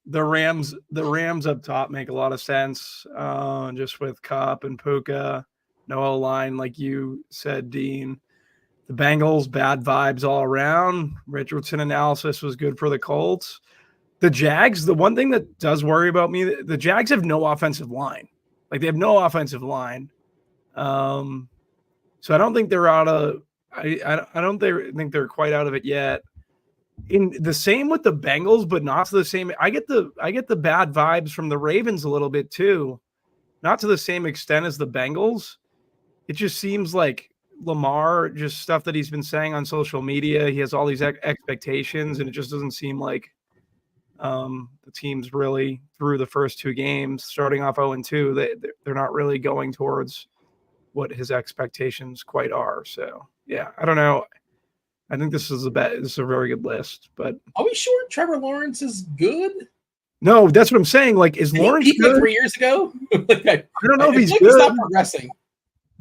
The Rams up top make a lot of sense. Just with Cup and Puka, no O-line, like you said, Dean. The Bengals, bad vibes all around. Richardson analysis was good for the Colts. The Jags, the one thing that does worry about me, the Jags have no offensive line. Like, they have no offensive line. So I don't think they're out of I don't think they're quite out of it yet. In the same with the Bengals, but not to the same. I get the bad vibes from the Ravens a little bit too. Not to the same extent as the Bengals. It just seems like Lamar, just stuff that he's been saying on social media. He has all these expectations, and it just doesn't seem like the team's really through the first 2 games, starting off 0-2. They're not really going towards what his expectations quite are. So yeah, I don't know. I think this is a very good list. But are we sure Trevor Lawrence is good? No, that's what I'm saying. Like, is Lawrence good? 3 years ago? I don't know if he's good. He's not progressing.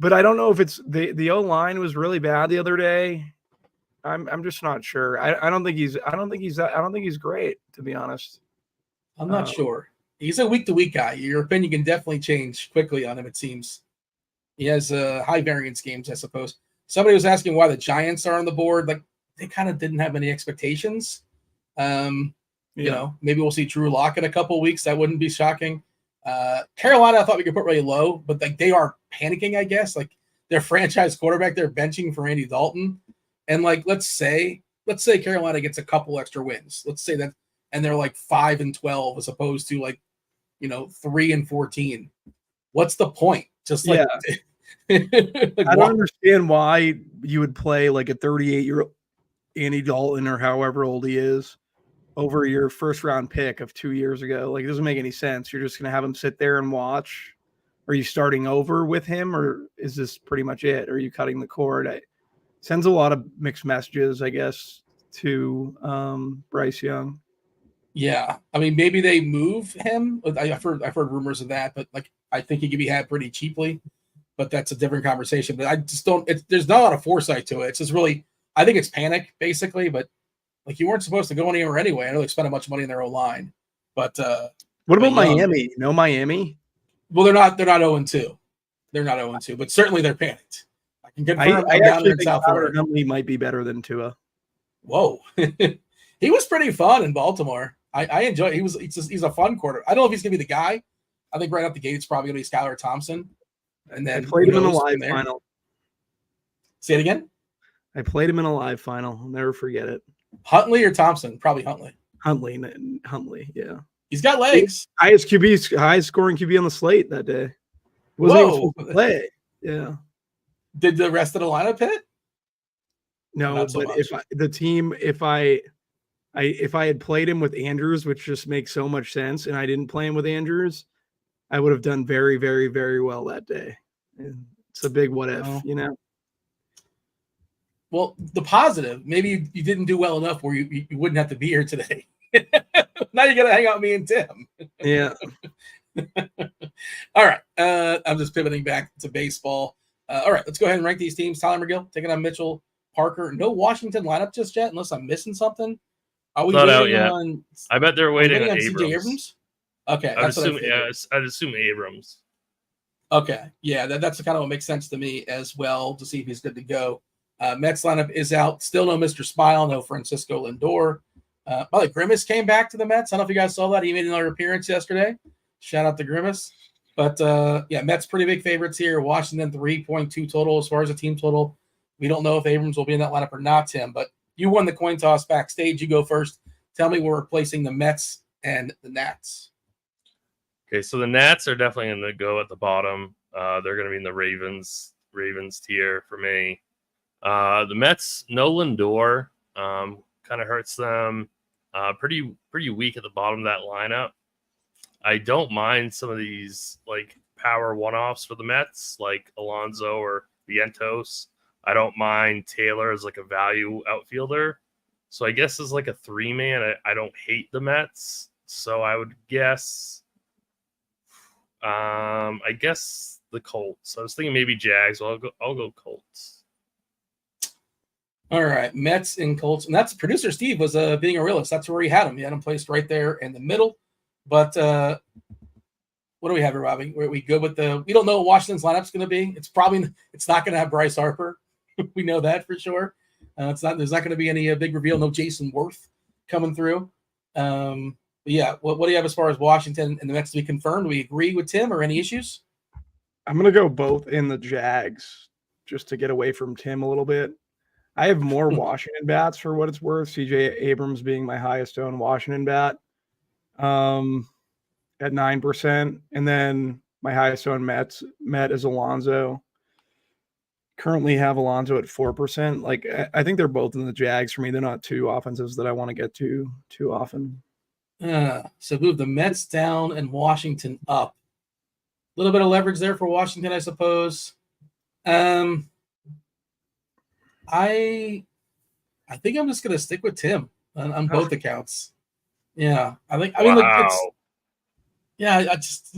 But I don't know if it's the O-line was really bad the other day. I'm just not sure. I don't think he's great, to be honest. I'm not sure. He's a week-to-week guy. Your opinion can definitely change quickly on him, it seems. He has high variance games, I suppose. Somebody was asking why the Giants are on the board. Like, they kind of didn't have any expectations. You know, maybe we'll see Drew Lock in a couple of weeks. That wouldn't be shocking. Carolina, I thought we could put really low, but like they are panicking, I guess. Like their franchise quarterback, they're benching for Andy Dalton. And like, let's say Carolina gets a couple extra wins. Let's say that, and they're like 5-12 as opposed to like, 3-14. What's the point? Just like, I don't understand why you would play like a 38-year-old Andy Dalton or however old he is over your first round pick of 2 years ago. Like, it doesn't make any sense. You're just going to have him sit there and watch. Are you starting over with him, or is this pretty much it? Are you cutting the cord? It sends a lot of mixed messages, I guess, to Bryce Young. Yeah, I mean, maybe they move him. I've heard rumors of that, but like I think he could be had pretty cheaply. But that's a different conversation. But I just don't. There's not a lot of foresight to it. It's just really, I think it's panic basically. But like you weren't supposed to go anywhere anyway. I know they spent a bunch of money in their own line. But what about Miami? No Miami. Well, they're not 0-2. They're not 0-2, but certainly they're panicked. I can confirm. I actually think Howard Huntley might be better than Tua. Whoa, he was pretty fun in Baltimore. I enjoy. He's a fun quarter. I don't know if he's gonna be the guy. I think right out the gate it's probably gonna be Skylar Thompson. And then I played him in a live final. Say it again. I played him in a live final. I'll never forget it. Huntley or Thompson? Probably Huntley. Huntley. Yeah. He's got legs. Highest scoring QB on the slate that day. Wasn't even supposed to play. Yeah. Did the rest of the lineup hit? No, but if I had played him with Andrews, which just makes so much sense, and I didn't play him with Andrews, I would have done very, very, very well that day. It's a big what if, Well, the positive, maybe you didn't do well enough where you wouldn't have to be here today. Now you got to hang out with me and Tim. Yeah. All right. I'm just pivoting back to baseball. All right, let's go ahead and rank these teams. Tyler McGill taking on Mitchell Parker. No Washington lineup just yet, unless I'm missing something. Are we not out yet? I bet they're waiting on Abrams. Okay, I'd assume Abrams. Okay, yeah, that's kind of what makes sense to me as well, to see if he's good to go. Mets lineup is out. Still no Mr. Smile, no Francisco Lindor. By the way, Grimace came back to the Mets. I don't know if you guys saw that. He made another appearance yesterday. Shout out to Grimace. But, yeah, Mets pretty big favorites here. Washington 3.2 total as far as a team total. We don't know if Abrams will be in that lineup or not, Tim. But you won the coin toss backstage. You go first. Tell me we're replacing the Mets and the Nats. Okay, so the Nats are definitely going to go at the bottom. They're going to be in the Ravens tier for me. The Mets, no Lindor, kind of hurts them. Pretty weak at the bottom of that lineup. I don't mind some of these like power one-offs for the Mets, like Alonso or Vientos. I don't mind Taylor as like a value outfielder. So I guess as like a 3-man, I don't hate the Mets. So I would guess, I guess the Colts. I was thinking maybe Jags. Well, I'll go Colts. All right, Mets and Colts. And that's producer Steve was being a realist. That's where he had him. He had him placed right there in the middle. But what do we have here, Robbie? We good with we don't know what Washington's lineup's going to be. It's not going to have Bryce Harper. We know that for sure. There's not going to be any big reveal. No Jason Worth coming through. Yeah, what do you have as far as Washington and the Mets to be confirmed? Do we agree with Tim or any issues? I'm going to go both in the Jags just to get away from Tim a little bit. I have more Washington bats for what it's worth. CJ Abrams being my highest owned Washington bat at 9%. And then my highest owned Met is Alonso. Currently have Alonso at 4%. Like, I think they're both in the Jags for me. They're not two offenses that I want to get to too often. So move the Mets down and Washington up. A little bit of leverage there for Washington, I suppose. I think I'm just going to stick with Tim on both accounts. Yeah, I mean, like, it's, yeah, I just,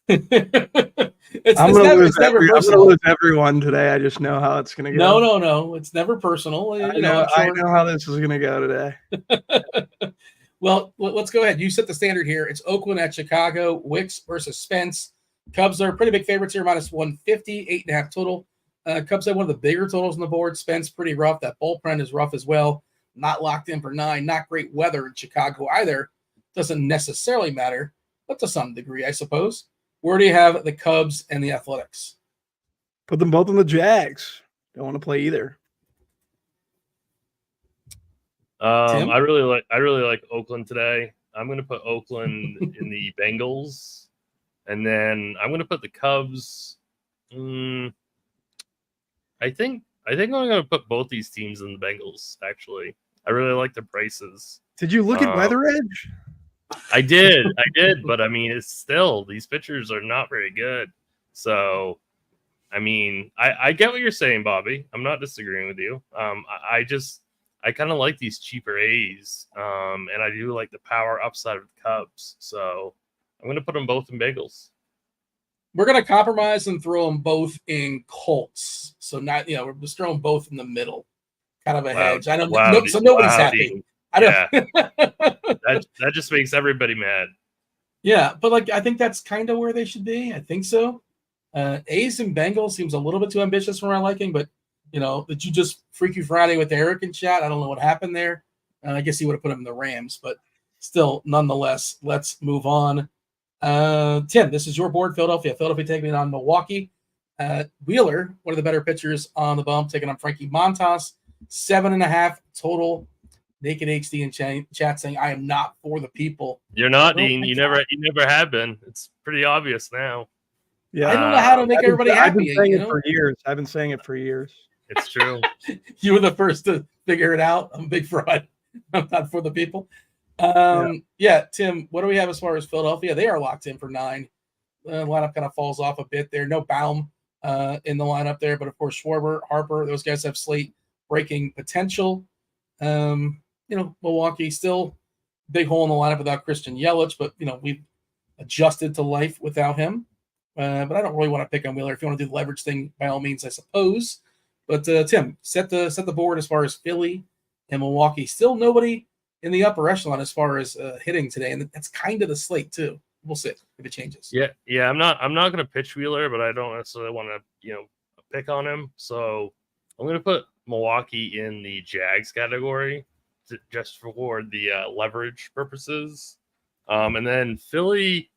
I'm gonna lose everyone today. I just know how it's gonna go. No. It's never personal. I know how this is gonna go today. Well, let's go ahead. You set the standard here. It's Oakland at Chicago. Wicks versus Spence. Cubs are pretty big favorites here, minus 150, 8.5 total. Cubs have one of the bigger totals on the board. Spence pretty rough. That bullpen is rough as well. Not locked in for 9. Not great weather in Chicago either. Doesn't necessarily matter, but to some degree, I suppose. Where do you have the Cubs and the Athletics? Put them both on the Jags. Don't want to play either. Tim? I really like Oakland today. I'm going to put Oakland in the Bengals, and then I'm going to put the Cubs. I think I'm going to put both these teams in the Bengals. Actually, I really like the prices. Did you look at Weather Edge? I did, but I mean, it's still, these pitchers are not very good. So, I mean, I get what you're saying, Bobby. I'm not disagreeing with you. I kind of like these cheaper A's, and I do like the power upside of the Cubs. So I'm going to put them both in Bengals. We're going to compromise and throw them both in Colts. So not, we're just throwing both in the middle, kind of a hedge. I know, so nobody's happy. I don't. Yeah. that just makes everybody mad. Yeah, but I think that's kind of where they should be. I think so. A's and Bengals seems a little bit too ambitious for my liking, but that you just Freaky Friday with the Eric chat. I don't know what happened there. I guess he would have put him in the Rams, but still, nonetheless, let's move on. Tim, this is your board, Philadelphia. Philadelphia taking on Milwaukee. Wheeler, one of the better pitchers on the bump, taking on Frankie Montas. 7.5 total. Naked HD in chat saying, I am not for the people. You're not, Dean. You never have been. It's pretty obvious now. Yeah, I don't know how to make everybody happy. I've been saying it for years. I've been saying it for years. It's true. You were the first to figure it out. I'm a big fraud. I'm not for the people. Yeah, Tim, what do we have as far as Philadelphia? They are locked in for 9. Lineup kind of falls off a bit there. No Baum in the lineup there, but of course Schwarber, Harper, those guys have slate breaking potential. Milwaukee still big hole in the lineup without Christian Yelich, but we've adjusted to life without him. But I don't really want to pick on Wheeler. If you want to do the leverage thing, by all means, I suppose. But Tim, set the board as far as Philly and Milwaukee. Still nobody in the upper echelon as far as hitting today, and that's kind of the slate too. We'll see if it changes. Yeah. I'm not going to pitch Wheeler, but I don't necessarily want to pick on him. So I'm going to put Milwaukee in the Jags category just for the leverage purposes. And then Philly,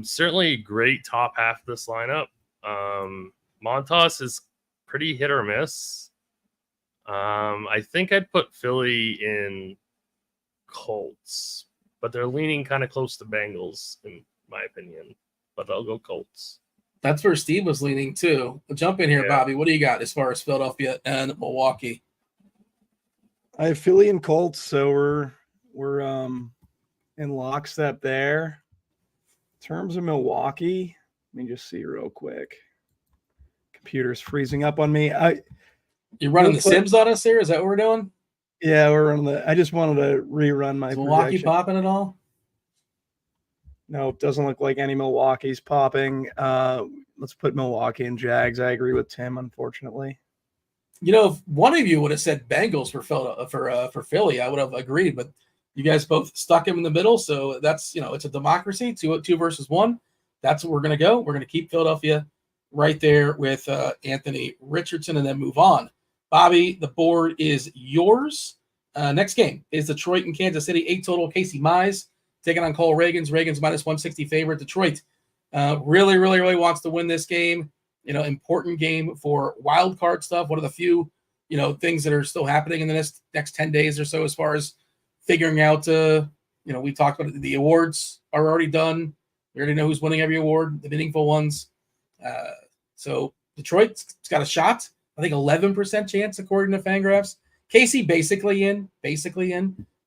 certainly great top half of this lineup. Montas is pretty hit or miss. I think I'd put Philly in Colts, but they're leaning kind of close to Bengals in my opinion. But I'll go Colts. That's where Steve was leaning too. Jump in here, Yeah. Bobby. What do you got as far as Philadelphia and Milwaukee? I have Philly and Colts, so we're in lockstep there. In terms of Milwaukee, let me just see real quick. Computer's freezing up on me. You're running the Sims on us here? Is that what we're doing? Yeah, we're running I just wanted to rerun my Milwaukee projection. popping at all? Nope, doesn't look like any Milwaukee's popping. Let's put Milwaukee and Jags. I agree with Tim, unfortunately. If one of you would have said Bengals for Philly, I would have agreed. But you guys both stuck him in the middle, so that's it's a democracy. Two versus one. That's what we're gonna go. We're gonna keep Philadelphia right there with Anthony Richardson, and then move on. Bobby, the board is yours. Next game is Detroit and Kansas City. 8 total. Casey Mize taking on Cole Reagans. Reagans minus 160 favorite. Detroit really, really, really wants to win this game. Important game for wild card stuff. One of the few, things that are still happening in the next 10 days or so, as far as figuring out, we talked about it. The awards are already done. We already know who's winning every award, the meaningful ones. So Detroit's got a shot. I think 11% chance according to Fangraphs. Casey basically in,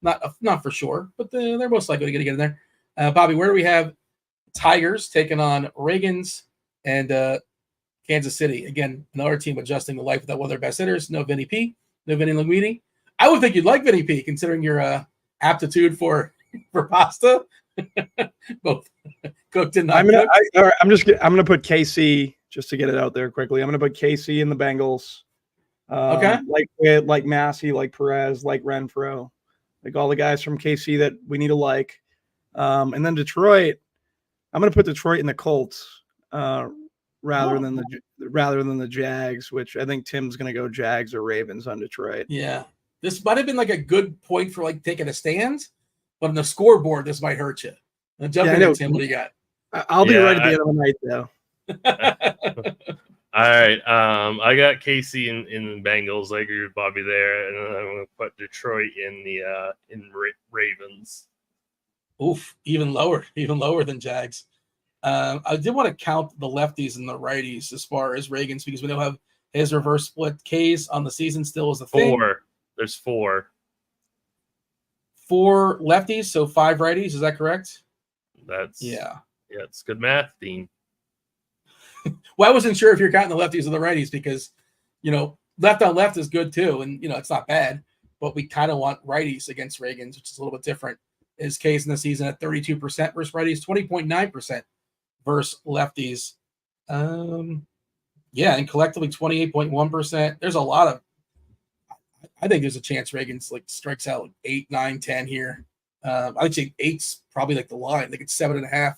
not for sure, but they're most likely going to get in there. Bobby, where do we have Tigers taking on Reagans and Kansas City? Again, another team adjusting to life without one of their best hitters. No Vinny P, no Vinny Linguini. I would think you'd like Vinny P, considering your aptitude for pasta. Both cooked and not I'm gonna cooked. all right, I'm gonna put KC just to get it out there quickly. I'm gonna put KC in the Bengals. Okay. Like Witt, like Massey, like Perez, like Renfro, like all the guys from KC that we need to like. And then Detroit, I'm gonna put Detroit in the Colts rather than the Jags, which I think Tim's gonna go Jags or Ravens on Detroit. Yeah. This might have been like a good point for like taking a stand, but on the scoreboard, this might hurt you. Now jump in, Tim. What do you got? I'll be right at the end of the night, though. All right. I got KC in the Bengals. I agree with Bobby there, and then I'm going to put Detroit in the Ravens. Oof, even lower than Jags. I did want to count the lefties and the righties as far as Reagan's because we don't have his reverse split Ks on the season still is a thing. There's 4. 4 lefties, so 5 righties. Is that correct? Yeah, it's good math, Dean. Well, I wasn't sure if you're counting the lefties or the righties because, left on left is good too. And, it's not bad, but we kind of want righties against Reagan's, which is a little bit different. His case in the season at 32% versus righties, 20.9% versus lefties. And collectively 28.1%. There's a lot of, I think there's a chance Reagan's like strikes out like 8, 9, 10 here. I think 8's probably like the line. I think it's 7.5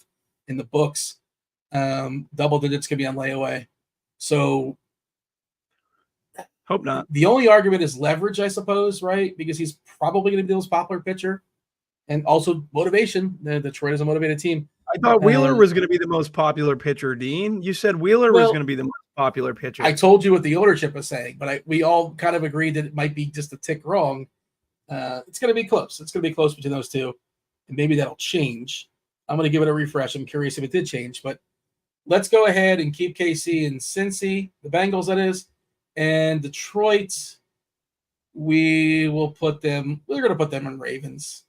in the books. Double digits could be on layaway. So hope not. The only argument is leverage, I suppose, right? Because he's probably going to be the most popular pitcher. And also motivation. Detroit is a motivated team. I thought Wheeler was going to be the most popular pitcher, Dean. You said Wheeler was going to be the most popular pitcher. I told you what the ownership was saying, but we all kind of agreed that it might be just a tick wrong. It's going to be close. It's going to be close between those two. And maybe that'll change. I'm going to give it a refresh. I'm curious if it did change, but let's go ahead and keep KC and Cincy, the Bengals, that is. And Detroit, we're going to put them in Ravens.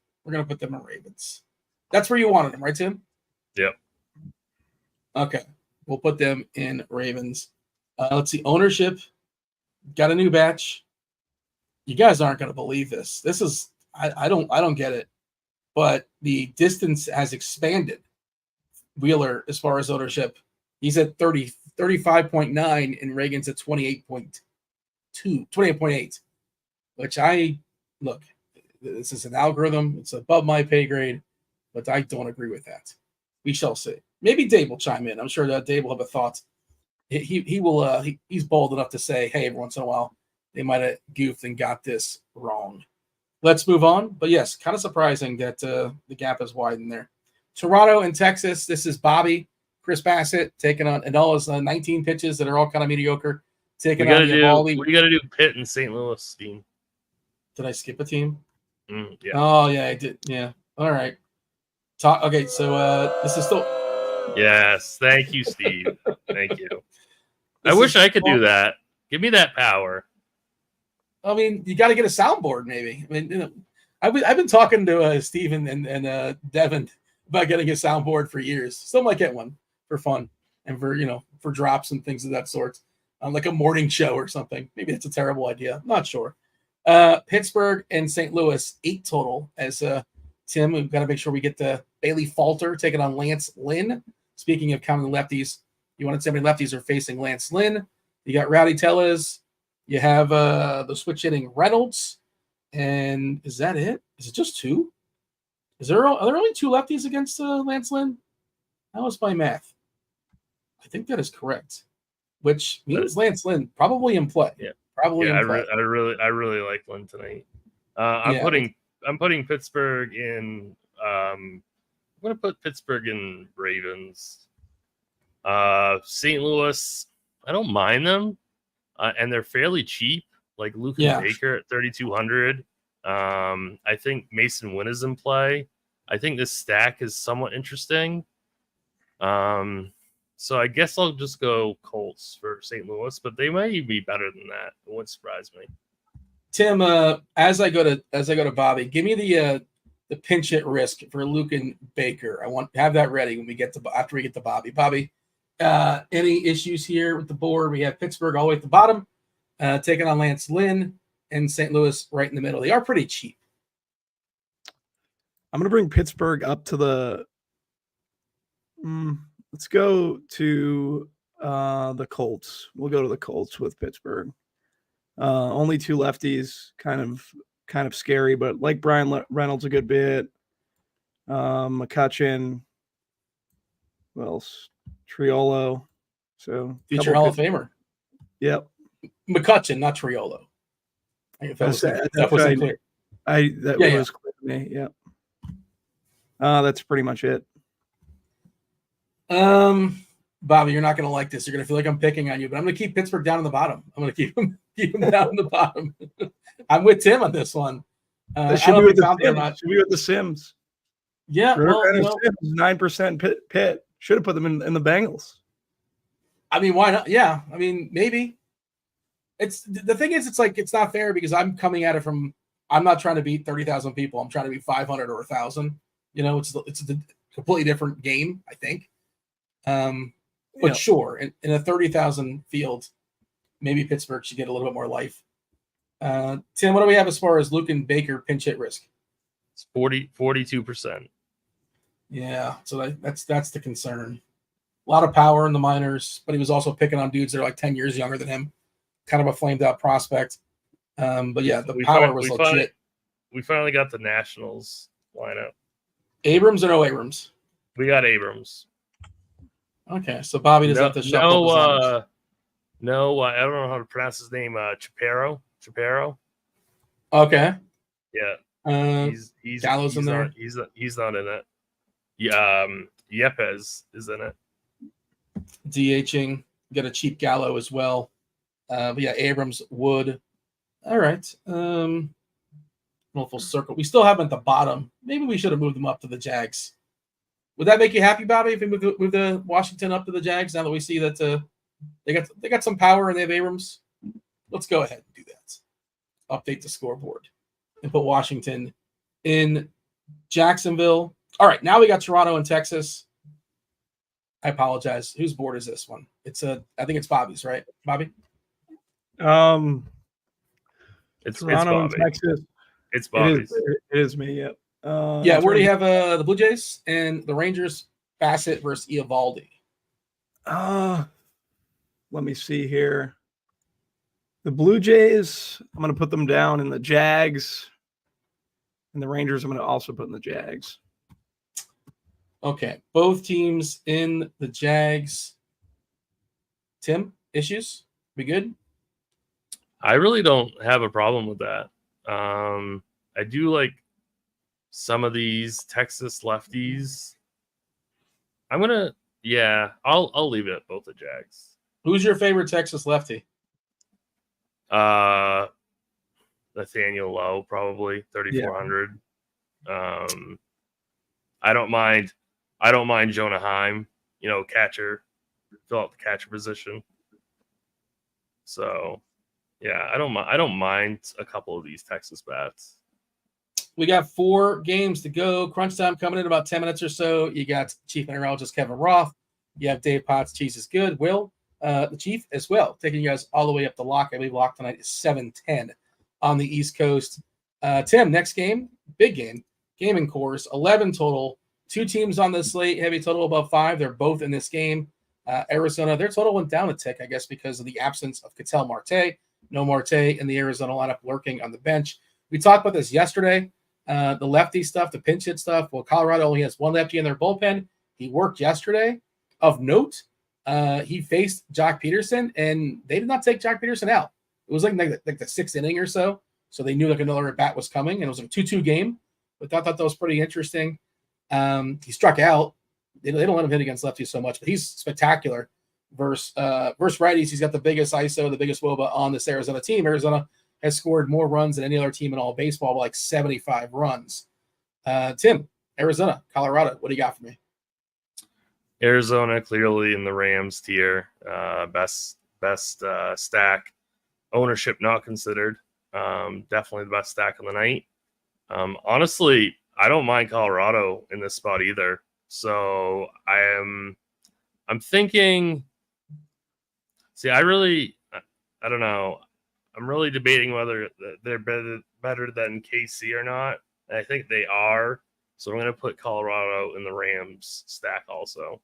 That's where you wanted them, right, Tim? Yep. Okay. We'll put them in Ravens. Let's see. Ownership. Got a new batch. You guys aren't going to believe this. This is, I don't get it. But the distance has expanded. Wheeler, as far as ownership, he's at 35.9 and Reagan's at 28.8, which this is an algorithm. It's above my pay grade, but I don't agree with that. We shall see. Maybe Dave will chime in. I'm sure that Dave will have a thought. He will. He's bold enough to say, hey, every once in a while, they might have goofed and got this wrong. Let's move on. But yes, kind of surprising that the gap is widened there. Toronto and Texas. This is Bobby, Chris Basset taking on Anola's 19 pitches that are all kind of mediocre. Taking on Eovaldi. We got to do Pitt and St. Louis, Dean. Did I skip a team? Yeah. Oh yeah, I did. Yeah. All right. Okay, so this is still. Yes, thank you, Steve. Thank you. I wish I could do that. Give me that power. I mean, you got to get a soundboard, maybe. I mean, I've been talking to Steven and Devin about getting a soundboard for years. Still might get one for fun and for drops and things of that sort, like a morning show or something. Maybe it's a terrible idea. I'm not sure. Pittsburgh and St. Louis, 8 total. As Tim, we've got to make sure we get the Bailey Falter taking on Lance Lynn. Speaking of counting the lefties, you want to see how many lefties are facing Lance Lynn. You got Rowdy Tellez. You have the switch hitting Reynolds. And is that it? Is it just 2? Are there only 2 lefties against Lance Lynn? That was my math. I think that is correct. Which means Lance Lynn probably in play. Yeah. Probably in play. I really like Lynn tonight. I'm putting Pittsburgh in. I'm going to put Pittsburgh in Ravens. St. Louis, I don't mind them, and they're fairly cheap. Like Luke and Baker at 3,200. I think Mason Wynn is in play. I think this stack is somewhat interesting. So I guess I'll just go Colts for St. Louis, but they might even be better than that. It wouldn't surprise me. Tim, as I go to Bobby, give me the pinch hit risk for Luke and Baker. I want to have that ready when after we get to Bobby. Bobby, any issues here with the board? We have Pittsburgh all the way at the bottom, taking on Lance Lynn, and St. Louis right in the middle. They are pretty cheap. I'm going to bring Pittsburgh up to the let's go to the Colts. We'll go to the Colts with Pittsburgh. Only 2 lefties, kind of scary, but like Brian Reynolds a good bit. McCutchen, who else? Triolo. So Future Hall of Famer. Yep. McCutchen, not Triolo. That was clear. Was clear to me. Yep. That's pretty much it. Bobby, you're not going to like this. You're going to feel like I'm picking on you, but I'm going to keep Pittsburgh down in the bottom. I'm going to keep them down in the bottom. I'm with Tim on this one. Should be with the Sims. Yeah, Sims, 9% pit. Should have put them in the Bengals. I mean, why not? Yeah, I mean, maybe. It's the thing is, it's like it's not fair because I'm coming at it from. I'm not trying to beat 30,000 people. I'm trying to beat 500 or 1,000. You know, it's a completely different game, I think. But sure, in a 30,000 field, maybe Pittsburgh should get a little bit more life. Tim, what do we have as far as Luke and Baker pinch hit risk? It's 42%. Yeah, so that's the concern. A lot of power in the minors, but he was also picking on dudes that are like 10 years younger than him. Kind of a flamed out prospect. But yeah, the power was legit. We finally got the Nationals lineup. Abrams or no Abrams? We got Abrams. Okay, so Bobby doesn't have to shuffle I don't know how to pronounce his name. Chaparro. Okay. Yeah. He's Gallows in there. He's not in it. Yeah. Yepes is in it. DHing, get a cheap Gallo as well. But yeah, Abrams, Wood. All right. Full circle. We still have them at the bottom. Maybe we should have moved them up to the Jags. Would that make you happy, Bobby, if we move the Washington up to the Jags now that we see that they got some power and they have Abrams? Let's go ahead and do that. Update the scoreboard and put Washington in Jacksonville. All right, now we got Toronto and Texas. I apologize. Whose board is this one? I think it's Bobby's, right, Bobby? It's Toronto and Texas. It's Bobby's. It is me. Yep. Yeah, where do you have the Blue Jays and the Rangers? Basset versus Eovaldi. Let me see here. The Blue Jays, I'm going to put them down in the Jags, and the Rangers I'm going to also put in the Jags. Okay, both teams in the Jags. Tim, issues? We good? I really don't have a problem with that. I do like some of these Texas lefties. I'll leave it at both the Jags. Who's your favorite Texas lefty? Nathaniel Lowe, probably 3,400. Yeah. I don't mind Jonah Heim, catcher, fill out the catcher position. So yeah, I don't mind a couple of these Texas bats. We got 4 games to go. Crunch time coming in about 10 minutes or so. You got Chief Meteorologist Kevin Roth. You have Dave Potts, Cheese is Good. Will, the Chief as well, taking you guys all the way up to lock. I believe lock tonight is 7:10 on the East Coast. Tim, next game, big game, gaming course, 11 total. 2 teams on the slate, heavy total above 5. They're both in this game. Arizona, their total went down a tick, I guess, because of the absence of Ketel Marte. No Marte in the Arizona lineup lurking on the bench. We talked about this yesterday. The lefty stuff, the pinch hit stuff. Well, Colorado only has 1 lefty in their bullpen. He worked yesterday. Of note, he faced Jock Peterson, and they did not take Jock Peterson out. It was like the 6th inning or so. So they knew like another at bat was coming, and it was like a 2-2 game. But I thought that was pretty interesting. He struck out. They don't let him hit against lefties so much, but he's spectacular. Versus righties, he's got the biggest ISO, the biggest WOBA on this Arizona team. Arizona has scored more runs than any other team in all of baseball, like 75 runs. Tim, Arizona, Colorado, what do you got for me? Arizona clearly in the Rams tier, best stack, ownership not considered. Definitely the best stack of the night. Honestly, I don't mind Colorado in this spot either. So I'm thinking. See, I don't know. I'm really debating whether they're better than KC or not. I think they are. So I'm going to put Colorado in the Rams stack also.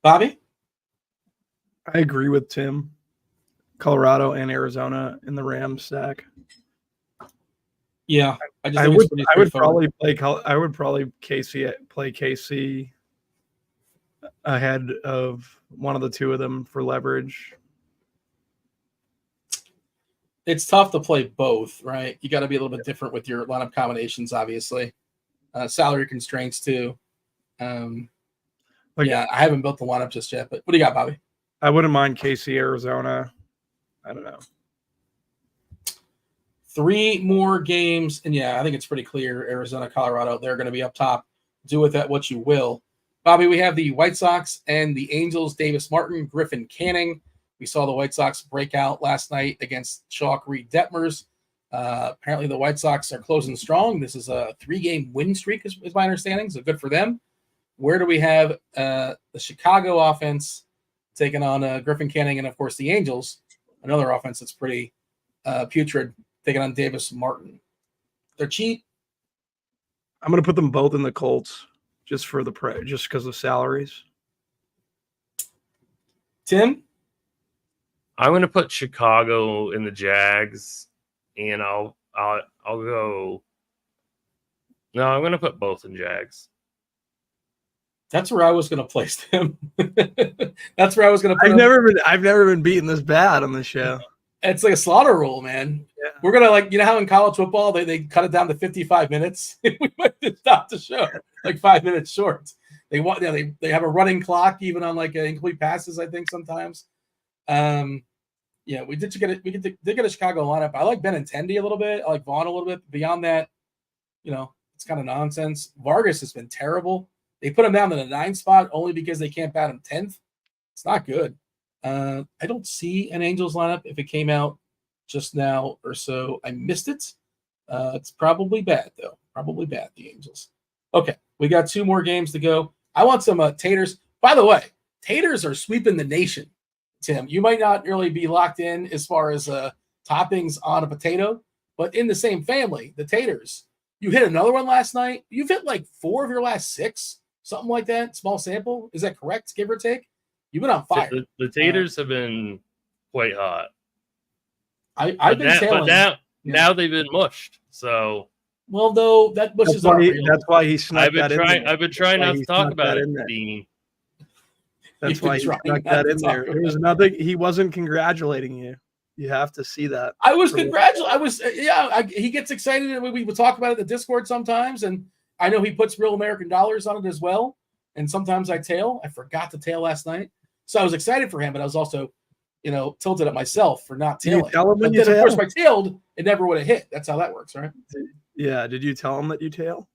Bobby? I agree with Tim. Colorado and Arizona in the Rams stack. Yeah, I would probably play KC ahead of one of the two of them for leverage. It's tough to play both, right? You got to be a little bit different with your lineup combinations, obviously. Salary constraints too. I haven't built the lineup just yet, but what do you got, Bobby? I wouldn't mind KC, Arizona. I don't know. 3 more games, and I think it's pretty clear. Arizona, Colorado, they're going to be up top. Do with that what you will. Bobby, we have the White Sox and the Angels, Davis Martin, Griffin Canning. We saw the White Sox break out last night against Chalk Reed Detmers. Apparently the White Sox are closing strong. This is a 3-game win streak, is my understanding, so good for them. Where do we have the Chicago offense taking on Griffin Canning and, of course, the Angels, another offense that's pretty putrid, taking on Davis Martin. They're cheap. I'm going to put them both in the Colts just because of salaries. Tim? I'm going to put Chicago in the Jags, and I'll go. No, I'm going to put both in Jags. That's where I was going to place them. That's where I was going to put I've never been beaten this bad on the show. It's like a slaughter rule, man. Yeah. We're going to, how in college football, they cut it down to 55 minutes. We might just stop the show like 5 minutes short. They want, they have a running clock even on like incomplete passes, I think sometimes. We did get a Chicago lineup. I like Benintendi a little bit. I like Vaughn a little bit. Beyond that, it's kind of nonsense. Vargas has been terrible. They put him down to the 9th spot only because they can't bat him 10th. It's not good. I don't see an Angels lineup. If it came out just now or so, I missed it. It's probably bad, though. Probably bad, the Angels. Okay, we got 2 more games to go. I want some taters. By the way, taters are sweeping the nation, Tim. You might not really be locked in as far as toppings on a potato, but in the same family, the taters. You hit another one last night. You've hit like 4 of your last 6, something like that. Small sample. Is that correct, give or take? You've been on fire. The taters have been quite hot. I've been tailing. But now they've been mushed. So though that mush is not real. That's why he snuck that in there. I've been trying not to talk about it, Dean. That's why he snuck that in there. There was nothing. He wasn't congratulating you. You have to see that. I was congratulating. He gets excited, and we would talk about it in the Discord sometimes, and I know he puts real American dollars on it as well. And sometimes I tail. I forgot to tail last night, so I was excited for him, but I was also, tilted at myself for not tailing. Did you tell him when but you then, tailed? of course, if I tailed, it never would have hit. That's how that works, right? Yeah. Did you tell him that you tail,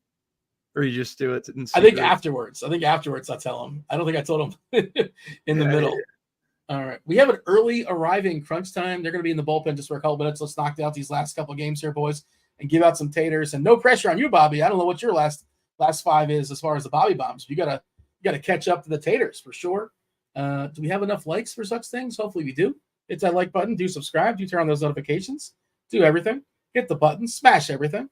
or you just do it in secret? I think afterwards. I tell him. I don't think I told him in the middle. Yeah. All right. We have an early arriving crunch time. They're going to be in the bullpen just for a couple minutes. Let's knock out these last couple games here, boys, and give out some taters. And no pressure on you, Bobby. I don't know what your last 5 is as far as the Bobby bombs. You gotta catch up to the taters for sure. Do we have enough likes for such things? Hopefully we do. Hit that like button. Do subscribe. Do turn on those notifications. Do everything. Hit the button. Smash everything.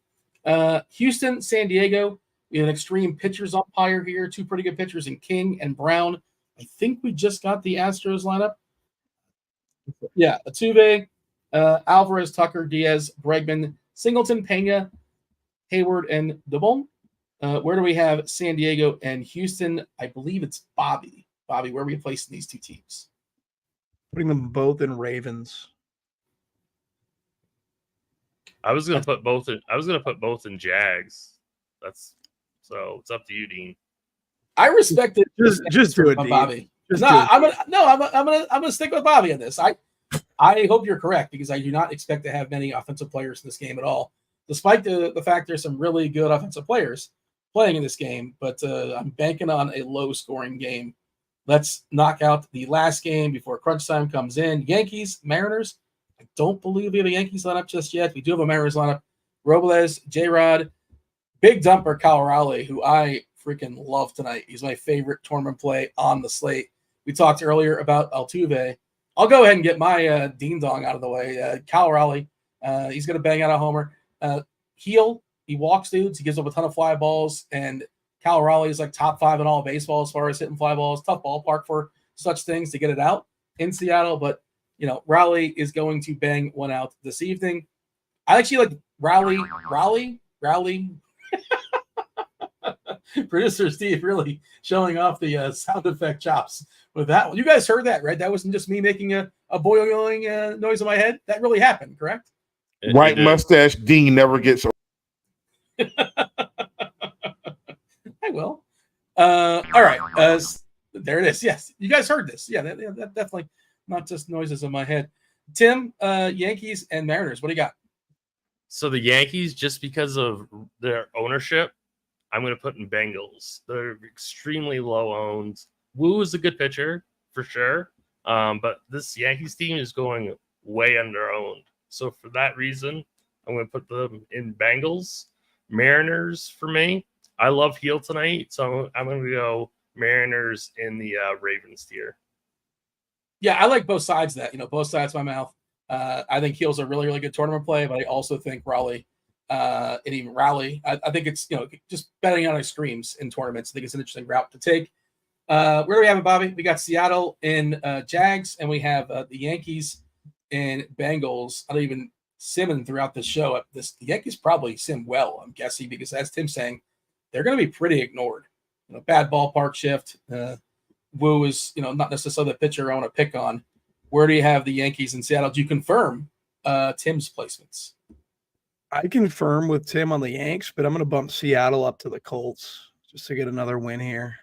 Houston, San Diego. We have an extreme pitchers umpire here. 2 pretty good pitchers in King and Brown. I think we just got the Astros lineup. Yeah, Altuve, Alvarez, Tucker, Diaz, Bregman, Singleton, Pena, Hayward, and Dubon. Where do we have San Diego and Houston? I believe it's Bobby. Bobby, where are we placing these 2 teams? Putting them both in Ravens. I was gonna put both in Jags. So it's up to you, Dean. I respect it. Just do it, Dean. Bobby. I'm gonna stick with Bobby on this. I hope you're correct, because I do not expect to have many offensive players in this game at all, despite the fact there's some really good offensive players playing in this game. But I'm banking on a low-scoring game. Let's knock out the last game before crunch time comes in. Yankees, Mariners. I don't believe we have a Yankees lineup just yet. We do have a Mariners lineup. Robles, J-Rod, big dumper Kyle Raleigh, who I freaking love tonight. He's my favorite tournament play on the slate. We talked earlier about Altuve. I'll go ahead and get my Dean Dong out of the way. Kyle Raleigh, he's going to bang out a homer. Heel, He walks dudes. He gives up a ton of fly balls. And Cal Raleigh is like top 5 in all baseball as far as hitting fly balls. Tough ballpark for such things to get it out in Seattle. But, Raleigh is going to bang one out this evening. I actually like Raleigh. Producer Steve really showing off the sound effect chops with that one. You guys heard that, right? That wasn't just me making a boiling noise in my head. That really happened, correct? White mustache Dean never gets. I will. All right. There it is. Yes. You guys heard this. Yeah, that definitely not just noises in my head. Tim, Yankees and Mariners. What do you got? So the Yankees, just because of their ownership, I'm going to put in Bengals. They're extremely low owned. Wu is a good pitcher for sure. But this Yankees team is going way under owned. So for that reason, I'm going to put them in Bengals. Mariners for me. I love Heel tonight. So I'm going to go Mariners in the Ravens tier. Yeah, I like both sides of that. Both sides of my mouth. I think Heel's a really, really good tournament play, but I also think Raleigh and even Raleigh. I think it's, just betting on extremes in tournaments. I think it's an interesting route to take. Where do we have it, Bobby? We got Seattle in Jags, and we have the Yankees and Bengals. I don't even simming throughout the show. The Yankees probably sim well, I'm guessing, because as Tim's saying, they're going to be pretty ignored. Bad ballpark shift. Wu is, not necessarily the pitcher I want to pick on. Where do you have the Yankees in Seattle? Do you confirm Tim's placements? I confirm with Tim on the Yanks, but I'm going to bump Seattle up to the Colts just to get another win here.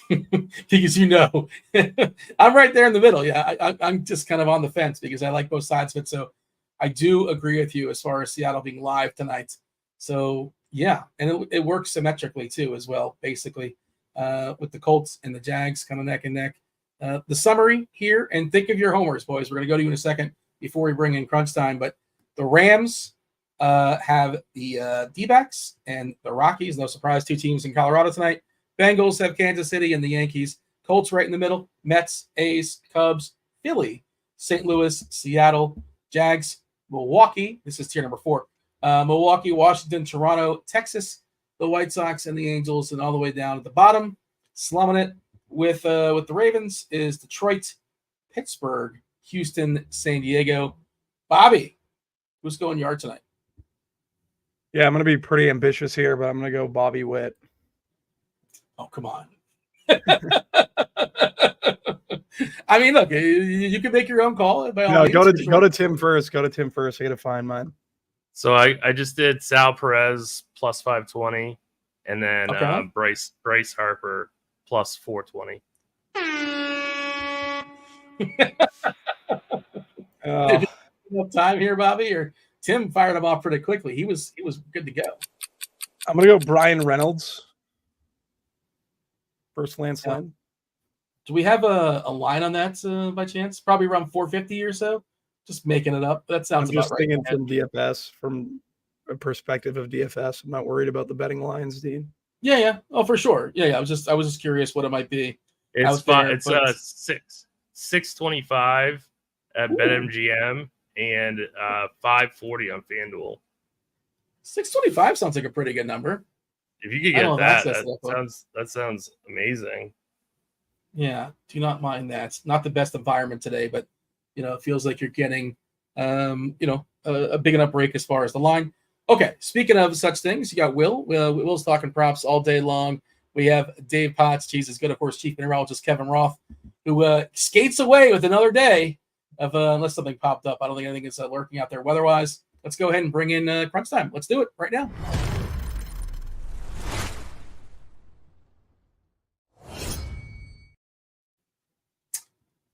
Because I'm right there in the middle. Yeah, I'm just kind of on the fence because I like both sides of it. So I do agree with you as far as Seattle being live tonight. So yeah, and it works symmetrically too as well, basically, with the Colts and the Jags kind of neck and neck. The summary here, and think of your homers, boys. We're going to go to you in a second before we bring in crunch time. But the Rams have the D-backs and the Rockies. No surprise, 2 teams in Colorado tonight. Bengals have Kansas City and the Yankees. Colts right in the middle. Mets, A's, Cubs, Philly, St. Louis, Seattle, Jags, Milwaukee. This is tier number 4. Milwaukee, Washington, Toronto, Texas, the White Sox, and the Angels, and all the way down at the bottom, slumming it with the Ravens is Detroit, Pittsburgh, Houston, San Diego. Bobby, who's going yard tonight? Yeah, I'm going to be pretty ambitious here, but I'm going to go Bobby Witt. Oh, come on. I mean, look, you can make your own call. No, go to Tim first. Go to Tim first. I got to find mine. So I just did Sal Perez plus 520, and then Bryce Harper plus 420. Enough time here, Bobby, or Tim fired him off pretty quickly. He was good to go. I'm gonna go Brian Reynolds. First Lance Lynn. Do we have a line on that by chance? Probably around 450 or so. Just making it up. That sounds I'm just about thinking right. from DFS, from a perspective of DFS. I'm not worried about the betting lines, Dean. Yeah. Oh, for sure. Yeah. I was just curious what it might be. It's fun. It's 625 at BetMGM and 540 on FanDuel. 625 sounds like a pretty good number. If you could get that sounds amazing. Yeah, do not mind that. It's not the best environment today, but it feels like you're getting a big enough break as far as the line. Okay, speaking of such things, you got Will. Will's talking props all day long. We have Dave Potts, CheeseIsGood, of course, chief meteorologist Kevin Roth, who skates away with another day of unless something popped up. I don't think anything is lurking out there weather-wise. Let's go ahead and bring in crunch time. Let's do it right now.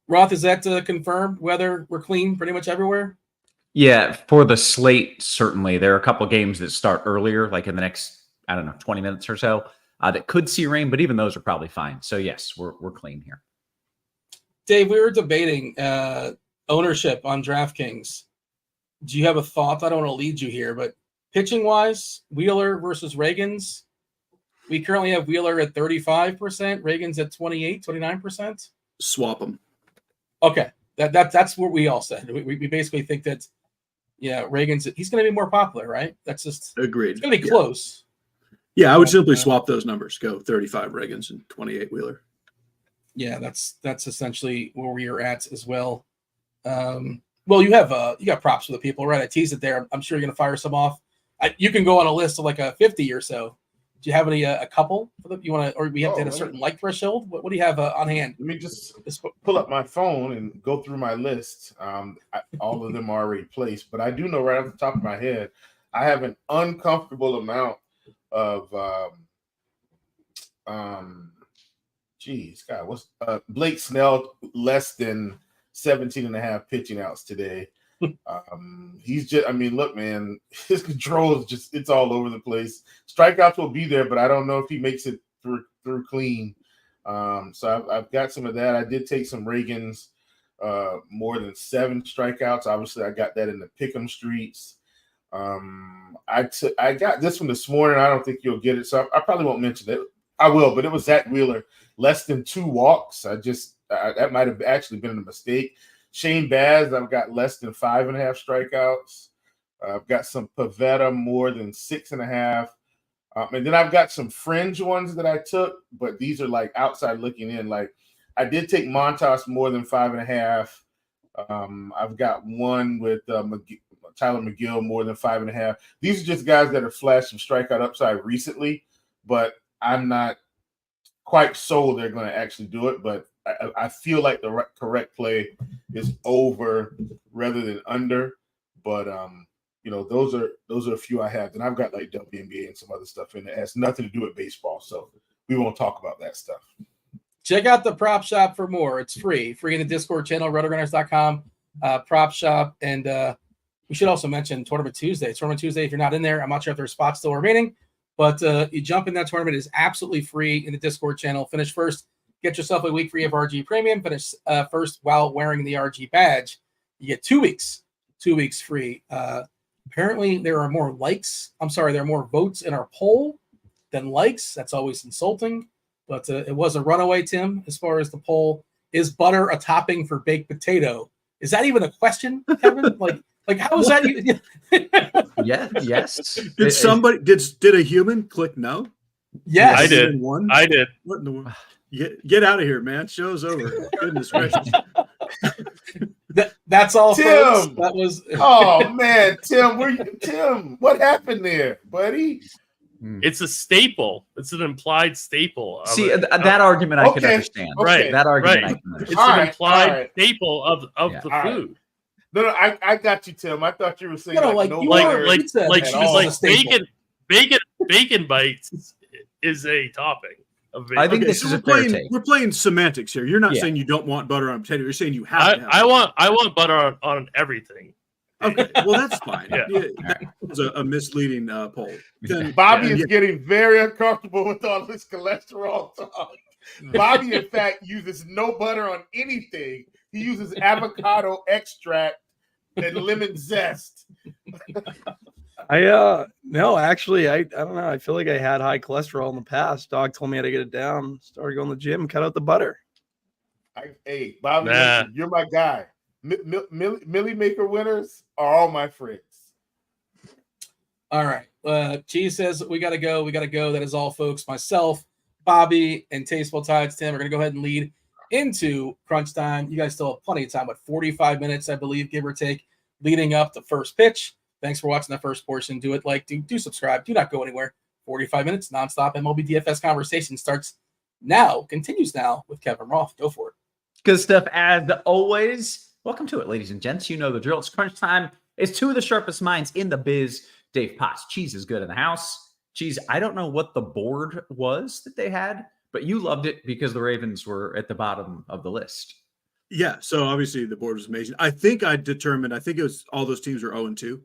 Roth, is that confirmed? Weather, we're clean pretty much everywhere? Yeah, for the slate, certainly. There are a couple of games that start earlier, like in the next, 20 minutes or so, that could see rain, but even those are probably fine. So, yes, we're clean here. Dave, we were debating ownership on DraftKings. Do you have a thought? I don't want to lead you here, but pitching-wise, Wheeler versus Reagans, we currently have Wheeler at 35%, Reagans at 28, 29%. Swap them. Okay, that's what we all said. We basically think that Yeah, Reagan's he's going to be more popular, right? That's just Agreed. It's going to be close. Yeah, I would simply swap those numbers. Go 35 Reagans and 28 Wheeler. Yeah, that's essentially where we are at as well. Well, you got props for the people, right? I teased it there. I'm sure you're going to fire some off. You can go on a list of like a 50 or so. Do you have any a couple for them? You want to, or we have to hit a certain like threshold? What do you have on hand? Let me just pull up my phone and go through my list. All of them are already placed, but I do know right off the top of my head, I have an uncomfortable amount of Blake Snell less than 17.5 pitching outs today. He's just, I mean, look, man, his control is just, it's all over the place. Strikeouts will be there, but I don't know if he makes it through clean. So I've got some of that. I did take some Reagans, more than 7 strikeouts. Obviously, I got that in the Pick'em streets. I got this one this morning. I don't think you'll get it, so I probably won't mention it. I will, but it was Zach Wheeler, less than 2 walks. That might have actually been a mistake. Shane Baz, I've got less than 5.5 strikeouts. I've got some Pavetta more than 6.5. And then I've got some fringe ones that I took, but these are like outside looking in. Like I did take Montas more than 5.5. I've got one with Tyler McGill more than 5.5. These are just guys that have flashed some strikeout upside recently, but I'm not quite sold they're going to actually do it. But I feel like the correct play is over rather than under. But those are a few I have. And I've got like WNBA and some other stuff in there. It has nothing to do with baseball, so we won't talk about that stuff. Check out the prop shop for more. It's free in the Discord channel, RotoGrinders.com, prop shop. And we should also mention Tournament Tuesday. Tournament Tuesday, if you're not in there, I'm not sure if there's spots still remaining, but you jump in that tournament. It is absolutely free in the Discord channel. Finish first. Get yourself a week free of RG Premium. Finish first while wearing the RG badge. You get 2 weeks. 2 weeks free. Apparently, there are more there are more votes in our poll than likes. That's always insulting. But it was a runaway, Tim, as far as the poll. Is butter a topping for baked potato? Is that even a question, Kevin? like how is that? Yes. Did a human click no? Yes. I did. I did. What in the world? Get out of here, man. Show's over. Goodness gracious. That's all, Tim. folks. That was. Oh man, Tim, what happened there, buddy? It's a staple. It's an implied staple. See, that argument I can understand. Right. That argument right. I can understand. It's an implied staple of the food. No, I got you, Tim. I thought you were saying bacon bites is a topping. I think this is a fair take. We're playing semantics here. You're not saying you don't want butter on potato. You're saying you have to have I want butter on everything. Okay, well that's fine. Yeah. That was a misleading poll. Then, Bobby is getting very uncomfortable with all this cholesterol talk. Bobby, in fact, uses no butter on anything. He uses avocado extract and lemon zest. No, actually, I don't know. I feel like I had high cholesterol in the past. Dog told me how to get it down. Started going to the gym, cut out the butter. Hey, Bobby, listen, you're my guy. Millie Maker winners are all my friends. All right. Cheese says we got to go. We got to go. That is all, folks. Myself, Bobby, and Tasteful Tides Tim are going to go ahead and lead into crunch time. You guys still have plenty of time. 45 minutes, I believe, give or take, leading up to first pitch. Thanks for watching the first portion. Do subscribe. Do not go anywhere. 45 minutes, nonstop MLB DFS conversation continues now with Kevin Roth. Go for it. Good stuff as always. Welcome to it, ladies and gents. You know the drill. It's crunch time. It's two of the sharpest minds in the biz. Dave Potts. Cheese is good in the house. Cheese, I don't know what the board was that they had, but you loved it because the Ravens were at the bottom of the list. Yeah, so obviously the board was amazing. I think it was all those teams are 0-2.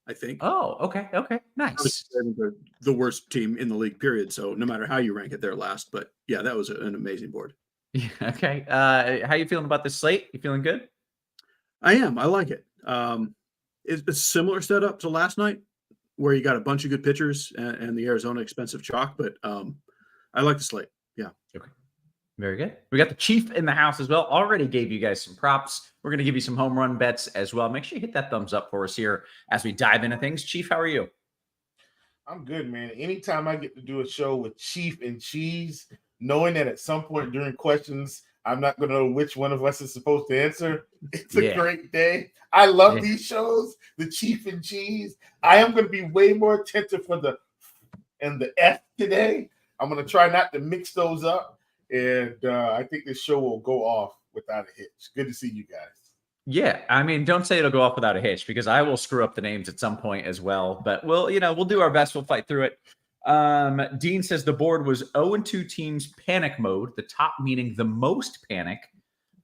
I think. Oh, okay. Nice. They're the worst team in the league, period. So no matter how you rank it, they're last. But yeah, that was an amazing board. Yeah, okay. How you feeling about this slate? You feeling good? I am. I like it. It's a similar setup to last night, where you got a bunch of good pitchers and the Arizona expensive chalk. But I like the slate. Yeah. Okay. Very good. We got the Chief in the house as well. Already gave you guys some props. We're going to give you some home run bets as well. Make sure you hit that thumbs up for us here as we dive into things. Chief, how are you? I'm good, man. Anytime I get to do a show with Chief and Cheese, knowing that at some point during questions, I'm not going to know which one of us is supposed to answer, it's a great day. I love these shows, the Chief and Cheese. I am going to be way more attentive for the and the F today. I'm going to try not to mix those up. And I think this show will go off without a hitch. Good to see you guys. Yeah, I mean, don't say it'll go off without a hitch because I will screw up the names at some point as well. But we'll do our best. We'll fight through it. Dean says the board was 0-2 teams panic mode. The top meaning the most panic,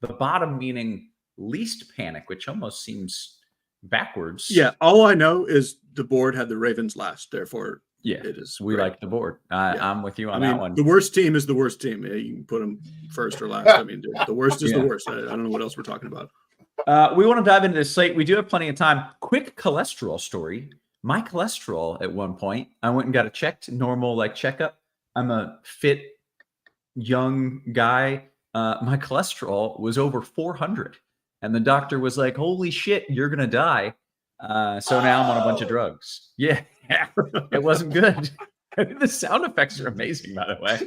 the bottom meaning least panic, which almost seems backwards. Yeah, all I know is the board had the Ravens last. Therefore, it is. We like the board. I'm with you on that one. The worst team is the worst team. You can put them first or last. I mean, the worst is the worst. I don't know what else we're talking about. We want to dive into this slate. We do have plenty of time. Quick cholesterol story. My cholesterol at one point, I went and got it checked, normal checkup. I'm a fit young guy. My cholesterol was over 400. And the doctor was like, holy shit, you're going to die. So now I'm on a bunch of drugs. Yeah, it wasn't good. The sound effects are amazing, by the way.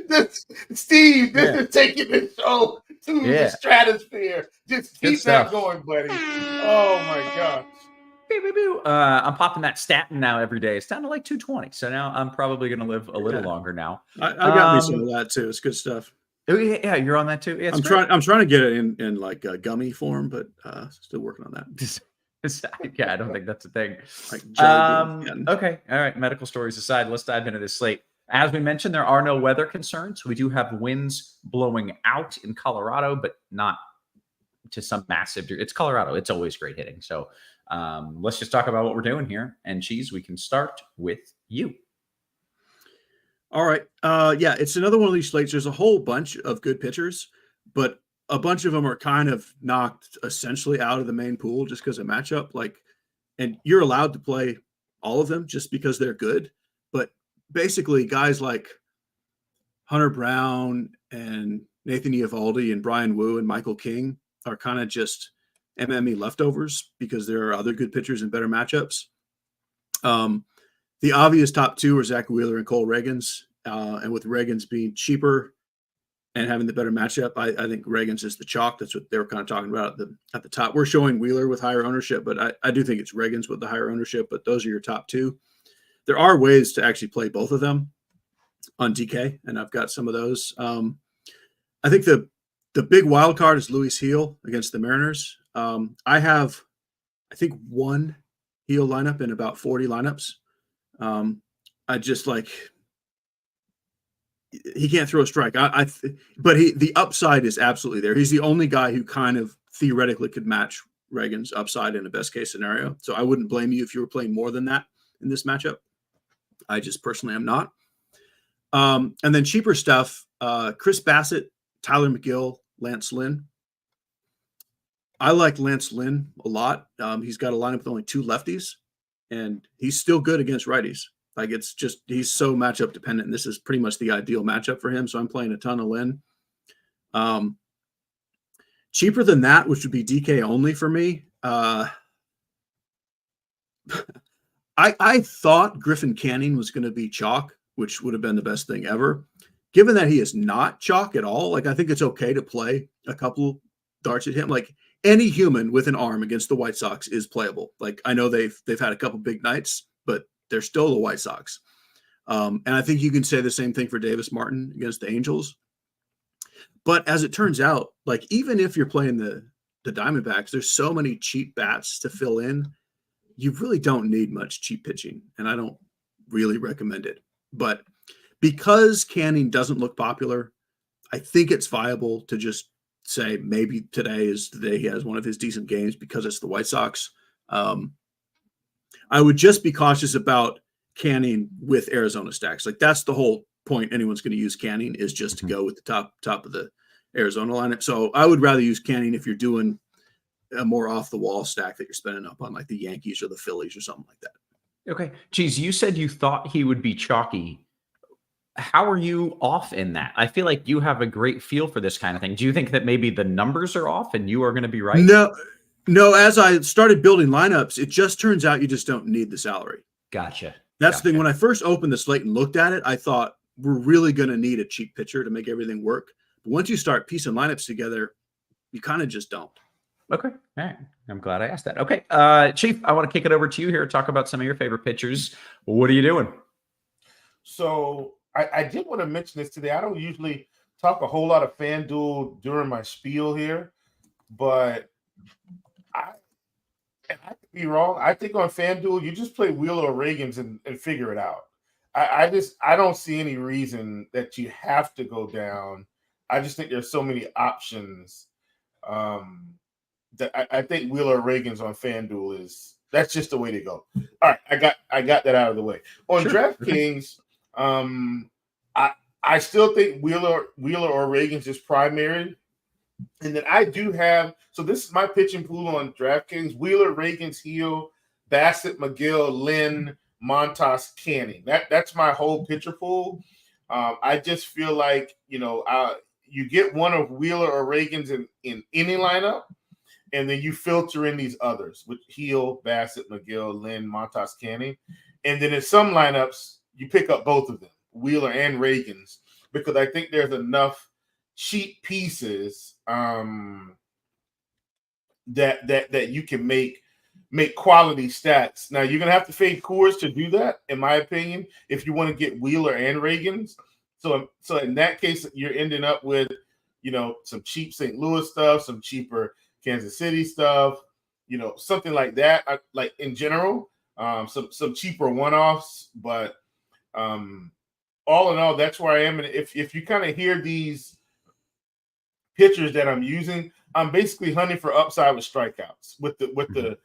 Steve, this is taking the show to the stratosphere. Just keep that going, buddy. Oh, my gosh. I'm popping that statin now every day. It's down to 220. So now I'm probably going to live a little longer now. I got me some of that, too. It's good stuff. Yeah, you're on that, too? Yeah, I'm trying to get it in a gummy form, but still working on that. Yeah, I don't think that's a thing. Okay. All right. Medical stories aside, let's dive into this slate. As we mentioned, there are no weather concerns. We do have winds blowing out in Colorado, but not to some massive degree. It's Colorado. It's always great hitting. So let's just talk about what we're doing here. And Cheese, we can start with you. All right. It's another one of these slates. There's a whole bunch of good pitchers, but a bunch of them are kind of knocked essentially out of the main pool just because of matchup. And you're allowed to play all of them just because they're good. But basically, guys like Hunter Brown and Nathan Eovaldi and Brian Wu and Michael King are kind of just MME leftovers because there are other good pitchers and better matchups. The obvious top two are Zach Wheeler and Cole Reagans. And with Reagans being cheaper and having the better matchup, I think Reagans is the chalk. That's what they were kind of talking about at the top. We're showing Wheeler with higher ownership, but I do think it's Reagans with the higher ownership, but those are your top two. There are ways to actually play both of them on DK, and I've got some of those. I think the big wild card is Luis Heel against the Mariners. I have, I think, one Heel lineup in about 40 lineups. I just he can't throw a strike. But the upside is absolutely there. He's the only guy who kind of theoretically could match Reagan's upside in a best case scenario. So I wouldn't blame you if you were playing more than that in this matchup. I just personally am not. And then cheaper stuff, Chris Basset, Tyler McGill, Lance Lynn. I like Lance Lynn a lot. He's got a lineup with only two lefties, and he's still good against righties. It's just, he's so matchup dependent, and this is pretty much the ideal matchup for him. So I'm playing a ton of Lynn. Cheaper than that, which would be DK only for me. I thought Griffin Canning was going to be chalk, which would have been the best thing ever. Given that he is not chalk at all, I think it's okay to play a couple darts at him. Any human with an arm against the White Sox is playable. I know they've had a couple big nights, but they're still the White Sox. And I think you can say the same thing for Davis Martin against the Angels. But as it turns out, even if you're playing the Diamondbacks, there's so many cheap bats to fill in. You really don't need much cheap pitching, and I don't really recommend it. But because Canning doesn't look popular, I think it's viable to just say maybe today is the day he has one of his decent games because it's the White Sox. I would just be cautious about Canning with Arizona stacks. That's the whole point anyone's going to use Canning is just to go with the top of the Arizona lineup. So I would rather use Canning if you're doing a more off the wall stack that you're spending up on the Yankees or the Phillies or something like that. Okay. Geez, you said you thought he would be chalky. how are you off in that? I feel like you have a great feel for this kind of thing. Do you think that maybe the numbers are off and you are going to be right? No. As I started building lineups, it just turns out you just don't need the salary. Gotcha. That's the thing. When I first opened the slate and looked at it, I thought we're really going to need a cheap pitcher to make everything work. But once you start piecing lineups together, you kind of just don't. Okay. All right. I'm glad I asked that. Okay. Chief, I want to kick it over to you here to talk about some of your favorite pitchers. What are you doing? So I did want to mention this today. I don't usually talk a whole lot of FanDuel during my spiel here, but I could be wrong. I think on FanDuel, you just play Wheeler or Reagans and figure it out. I don't see any reason that you have to go down. I just think there's so many options that I think Wheeler or Reagans on FanDuel that's just the way to go. All right, I got that out of the way. On DraftKings, I still think Wheeler or Reagans is primary. And then I do have, so this is my pitching pool on DraftKings: Wheeler, Reagans, Heel, Basset, McGill, Lynn, Montas, Canning. That's my whole pitcher pool. I just feel like, you get one of Wheeler or Reagans in any lineup, and then you filter in these others with Heel, Basset, McGill, Lynn, Montas, Canning. And then in some lineups, you pick up both of them, Wheeler and Reagans, because I think there's enough cheap pieces that you can make quality stats. Now you're gonna have to fade Coors to do that, in my opinion, if you want to get Wheeler and Reagans. So in that case, you're ending up with some cheap St. Louis stuff, some cheaper Kansas City stuff, something like that. Like in general, some cheaper one-offs, but all in all, that's where I am. And if you kind of hear these pitchers that I'm using, I'm basically hunting for upside with strikeouts with the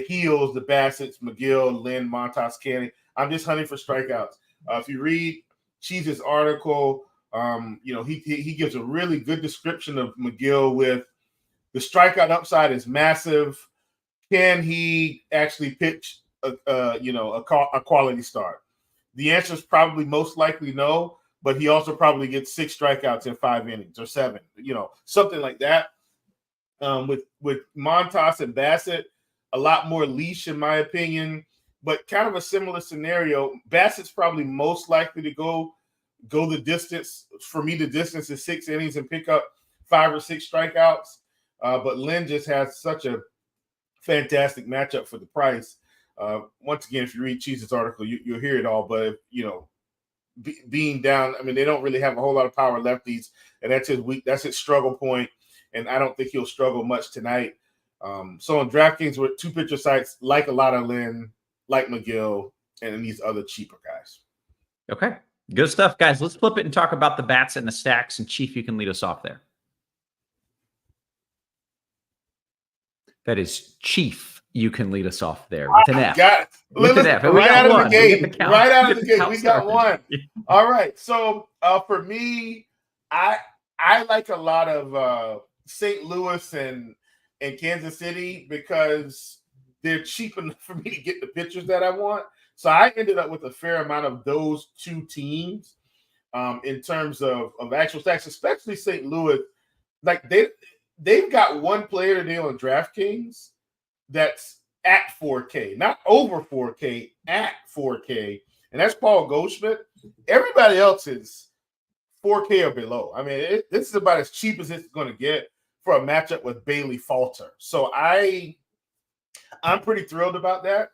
Heels, the Bassets, McGill, Lynn, Montas, Canning. I'm just hunting for strikeouts. If you read Cheese's article, he gives a really good description of McGill with the strikeout upside is massive. Can he actually pitch a quality start? The answer is probably most likely no, but he also probably gets 6 strikeouts in 5 innings or 7, something like that. With Montas and Bassett, a lot more leash in my opinion, but kind of a similar scenario. Bassett's probably most likely to go the distance. For me, the distance is 6 innings and pick up 5 or 6 strikeouts. But Lynn just has such a fantastic matchup for the price. Once again, if you read Cheese's article, you'll hear it all. But being down, I mean, they don't really have a whole lot of power lefties, and that's his struggle point. And I don't think he'll struggle much tonight. So on DraftKings, with 2 pitcher sites, like a lot of Lynn, like McGill, and these other cheaper guys. Okay, good stuff, guys. Let's flip it and talk about the bats and the stacks. And Chief, you can lead us off there. That is Chief. You can lead us off there with an F. Got it. With an F. Right out of the gate. Right out of the gate. We got one. All right. So for me, I like a lot of St. Louis and Kansas City because they're cheap enough for me to get the pitchers that I want. So I ended up with a fair amount of those 2 teams in terms of actual stacks, especially St. Louis. Like they've got one player today on DraftKings that's at 4K, not over 4K, at 4K, and that's Paul Goldschmidt. Everybody else is 4K or below. I mean, this is about as cheap as it's going to get for a matchup with Bailey Falter. So I'm pretty thrilled about that.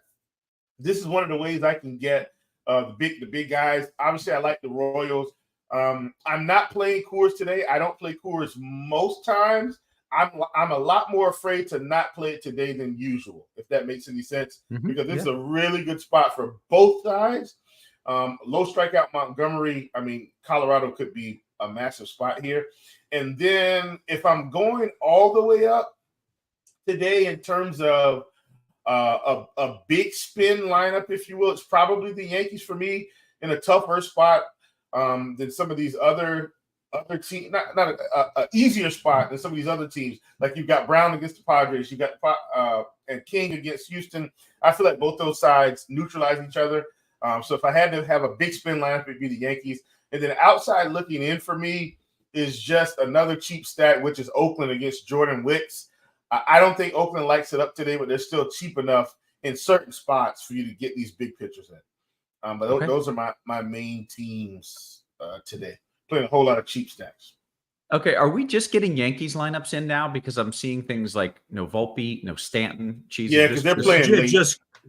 This is one of the ways I can get the big guys. Obviously, I like the Royals. I'm not playing Coors today. I don't play Coors most times. I'm a lot more afraid to not play it today than usual, if that makes any sense, because this is a really good spot for both sides. Low strikeout Montgomery. I mean, Colorado could be a massive spot here. And then if I'm going all the way up today in terms of a big spin lineup, if you will, it's probably the Yankees for me in a tougher spot than some of these other teams, not a easier spot than some of these other teams. Like you've got Brown against the Padres, you got and King against Houston. I feel like both those sides neutralize each other. So if I had to have a big spin lineup, it'd be the Yankees. And then outside looking in for me is just another cheap stack, which is Oakland against Jordan Wicks. I don't think Oakland lights it up today, but they're still cheap enough in certain spots for you to get these big pitchers in. But those are my main teams today. Playing a whole lot of cheap stacks. Okay, are we just getting Yankees lineups in now? Because I'm seeing things like no Volpe, no Stanton, Cheese. Yeah, because they're playing late.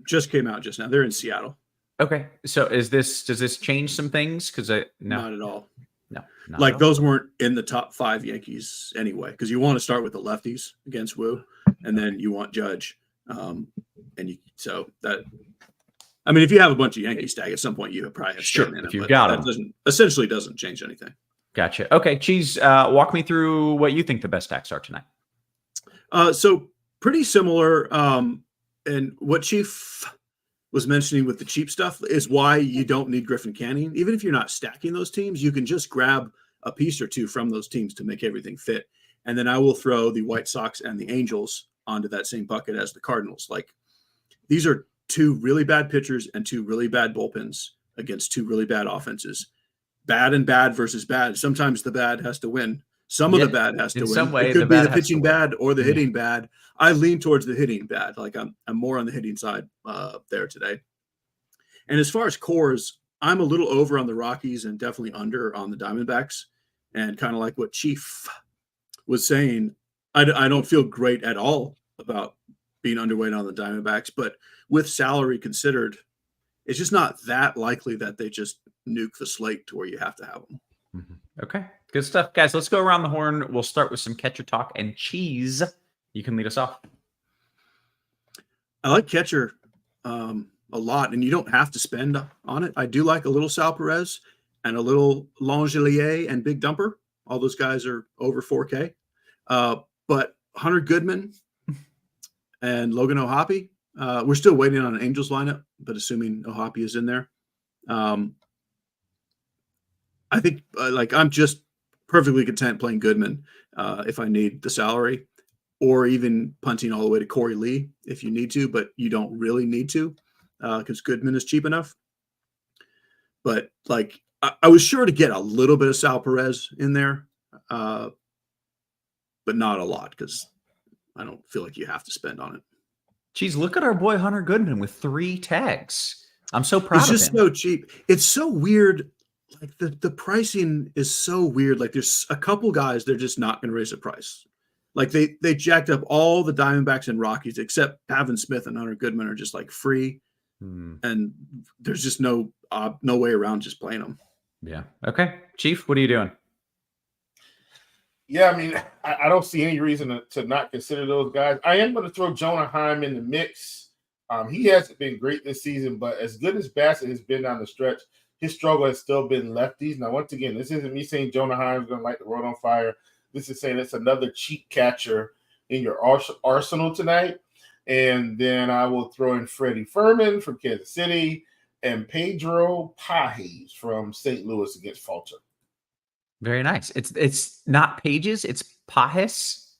Just came out just now. They're in Seattle. Okay, so does this change some things? Because not at all. No, like those weren't in the top 5 Yankees anyway. Because you want to start with the lefties against Wu, and then you want Judge, if you have a bunch of Yankee stack at some point, you probably have sure in if it, you've got them. Doesn't change anything. Gotcha. Okay, Cheese, walk me through what you think the best stacks are tonight. So pretty similar. And what Chief was mentioning with the cheap stuff is why you don't need Griffin Canning. Even if you're not stacking those teams, you can just grab a piece or two from those teams to make everything fit. And then I will throw the White Sox and the Angels onto that same bucket as the Cardinals. Like, these are 2 really bad pitchers and 2 really bad bullpens against 2 really bad offenses. Bad and bad versus bad. Sometimes the bad has to win. Some of the bad has to win. Some way, it could be the pitching bad or the hitting bad. I lean towards the hitting bad. Like, I'm more on the hitting side there today. And as far as cores, I'm a little over on the Rockies and definitely under on the Diamondbacks. And kind of like what Chief was saying, I don't feel great at all about being underweight on the Diamondbacks. But with salary considered, it's just not that likely that they just nuke the slate to where you have to have them. Mm-hmm. Okay, good stuff, guys. Let's go around the horn. We'll start with some catcher talk, and Cheese, you can lead us off. I like catcher a lot, and you don't have to spend on it. I do like a little Sal Perez and a little Langelier and Big Dumper. All those guys are over 4K. But Hunter Goodman and Logan O'Hoppe, we're still waiting on an Angels lineup, but assuming O'Hoppe is in there, I think I'm just perfectly content playing Goodman if I need the salary, or even punting all the way to Corey Lee if you need to, but you don't really need to because Goodman is cheap enough. But I was sure to get a little bit of Sal Perez in there, but not a lot because I don't feel like you have to spend on it. Geez, look at our boy Hunter Goodman with 3 tags. I'm so proud of him. It's just so cheap. It's so weird. Like the pricing is so weird. Like there's a couple guys, they're just not going to raise the price. Like they jacked up all the Diamondbacks and Rockies except Pavin Smith and Hunter Goodman are just like free. And there's just no way around just playing them. Yeah. Okay. Chief, what are you doing? Yeah, I mean, I don't see any reason to not consider those guys. I am going to throw Jonah Heim in the mix. He hasn't been great this season, but as good as Basset has been down the stretch, his struggle has still been lefties. Now, once again, this isn't me saying Jonah Heim is going to light the world on fire. This is saying it's another cheap catcher in your arsenal tonight. And then I will throw in Freddie Furman from Kansas City and Pedro Pages from St. Louis against Falter. Very nice. It's not Pages, it's Pages.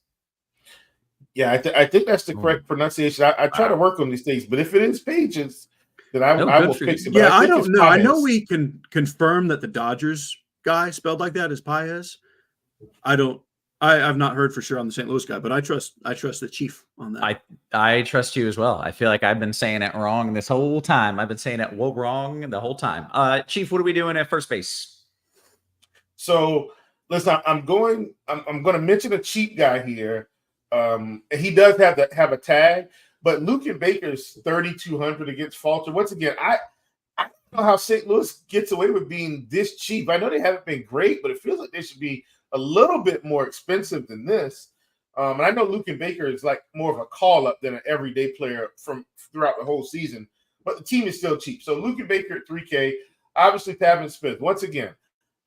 Yeah, I think that's the correct pronunciation. I try to work on these things, but if it is Pages, then I will fix it. Yeah, I don't know. I know we can confirm that the Dodgers guy spelled like that is Pages. I've not heard for sure on the St. Louis guy, but I trust the Chief on that. I trust you as well. I feel like I've been saying it wrong this whole time. I've been saying it wrong the whole time. Chief, what are we doing at first base? So listen, I'm going to mention a cheap guy here. And he does have a tag, but Lucan Baker's 3,200 against Falter. Once again, I don't know how St. Louis gets away with being this cheap. I know they haven't been great, but it feels like they should be a little bit more expensive than this. And I know Lucan Baker is like more of a call-up than an everyday player from throughout the whole season, but the team is still cheap. So Lucan Baker at 3K, obviously Pavin Smith. Once again,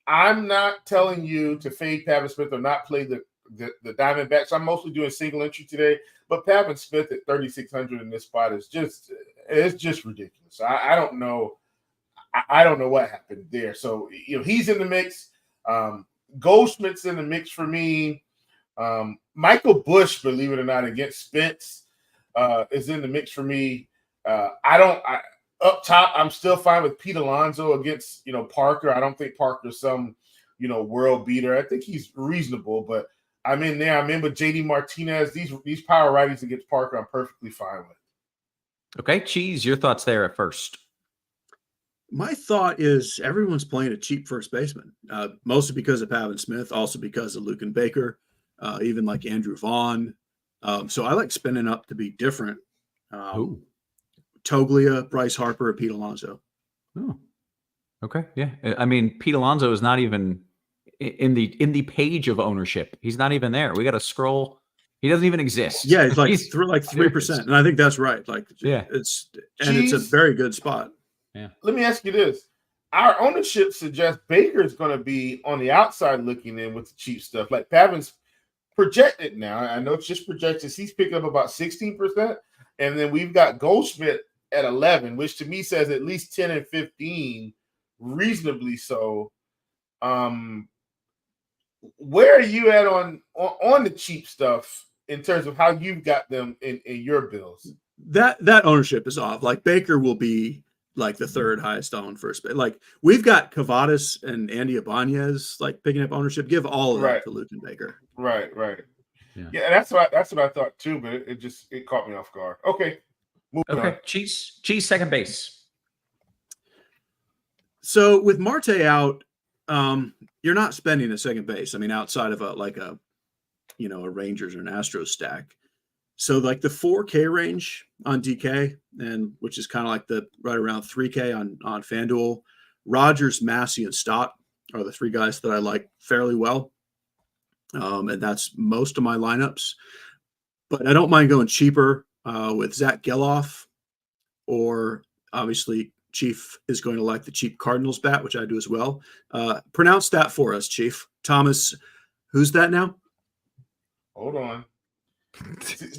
I'm not telling you to fade Pavin Smith or not play the Diamondbacks. I'm mostly doing single entry today, but Pavin Smith at 3,600 in this spot is just ridiculous. I don't know. I don't know what happened there. So, he's in the mix. Goldschmidt's in the mix for me. Michael Busch, believe it or not, against Spence is in the mix for me. Up top, I'm still fine with Pete Alonso against, Parker. I don't think Parker's some, world beater. I think he's reasonable, but I'm in there. I'm in with JD Martinez. These power righties against Parker, I'm perfectly fine with. Okay, Cheese, your thoughts there at first. My thought is everyone's playing a cheap first baseman, mostly because of Pavin Smith, also because of Luke and Baker, even like Andrew Vaughn. So I like spinning up to be different. Toglia, Bryce Harper, Pete Alonso. Oh, okay, yeah. I mean, Pete Alonso is not even in the page of ownership. He's not even there. We got to scroll. He doesn't even exist. Yeah, it's like 3%, and I think that's right. Like, yeah, it's a very good spot. Yeah. Let me ask you this: our ownership suggests Baker's going to be on the outside looking in with the cheap stuff. Like Pavin's projected now. I know it's just projected. He's picking up about 16%, and then we've got Goldschmidt at 11, which to me says at least 10 and 15, reasonably so. Where are you at on the cheap stuff in terms of how you've got them in your bills? That ownership is off. Like Baker will be like the third highest owned first base. Like we've got Cavadas and Andy Ibanez like picking up ownership. Give all of that to Luke and Baker. Right. Yeah, that's what I thought too, but it caught me off guard. Okay. Moving on. Cheese, second base. So with Marte out, you're not spending a second base. I mean, outside of a Rangers or an Astros stack. So like the 4K range on DK, and which is kind of like the right around 3K on FanDuel, Rogers, Massey, and Stott are the three guys that I like fairly well. And that's most of my lineups. But I don't mind going cheaper with Zach Geloff, or obviously Chief is going to like the cheap Cardinals bat, which I do as well. Pronounce that for us, Chief. Thomas, who's that now? Hold on.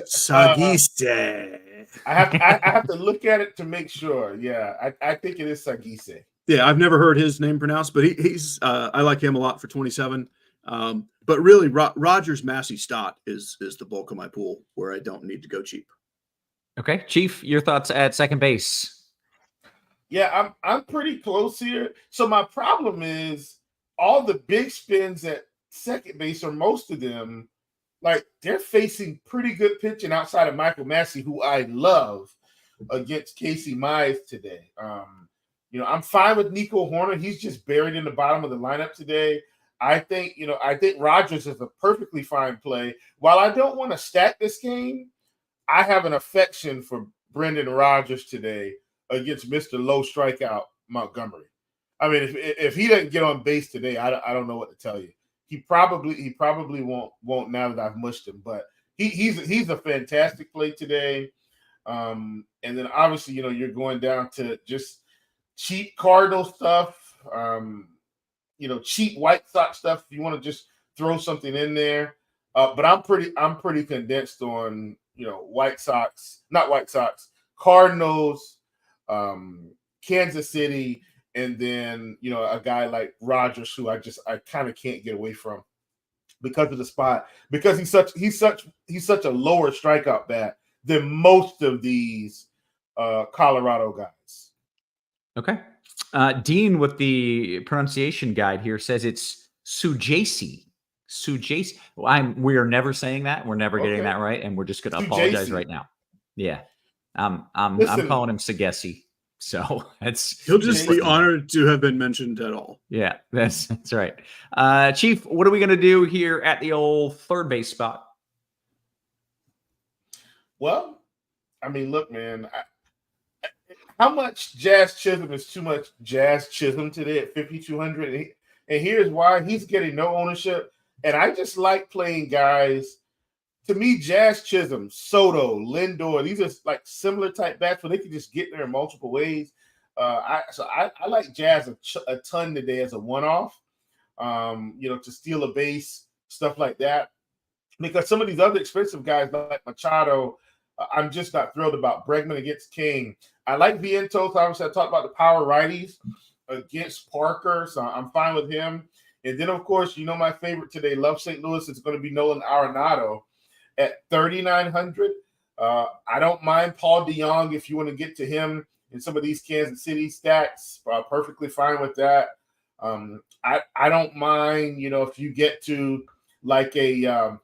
Sagise. I have to look at it to make sure. Yeah, I think it is Sagise. Yeah, I've never heard his name pronounced, but he's I like him a lot for 27. But really, Rogers, Massey, Stott is the bulk of my pool where I don't need to go cheap. Okay, Chief, your thoughts at second base? Yeah, I'm pretty close here. So my problem is all the big spins at second base, or most of them, like they're facing pretty good pitching outside of Michael Massey, who I love, against Casey Mize today. I'm fine with Nico Horner. He's just buried in the bottom of the lineup today. I think Rogers is a perfectly fine play. While I don't want to stack this game, I have an affection for Brendan Rodgers today against Mr. Low Strikeout Montgomery. I mean, if he doesn't get on base today, I don't know what to tell you. He probably won't now that I've mushed him, but he's a fantastic play today. And then obviously, you're going down to just cheap Cardinal stuff, cheap White Sox stuff if you want to just throw something in there. But I'm pretty condensed on Cardinals, Kansas City, and then a guy like Rogers, who I kind of can't get away from because of the spot, because he's such a lower strikeout bat than most of these Colorado guys. Okay. Dean with the pronunciation guide here says it's Sujasi. We are never saying that. We're never getting that right, and we're just going to apologize right now. Yeah. I'm calling him Sagesi. So he'll just be honored to have been mentioned at all. Yeah, that's right. Chief, what are we going to do here at the old third base spot? Well, I mean, look, man, how much Jazz Chisholm is too much Jazz Chisholm today at 5,200? And here's why: he's getting no ownership. And I just like playing guys. To me, Jazz Chisholm, Soto, Lindor, these are like similar type bats where they can just get there in multiple ways. I like Jazz a ton today as a one-off, to steal a base, stuff like that. Because some of these other expensive guys like Machado, I'm just not thrilled about. Bregman against King. I like Vientos. Obviously, I talked about the power righties against Parker, so I'm fine with him. And then, of course, my favorite today, love St. Louis, is going to be Nolan Arenado at 3,900. I don't mind Paul DeJong if you want to get to him in some of these Kansas City stacks. Perfectly fine with that. I don't mind, if you get to like a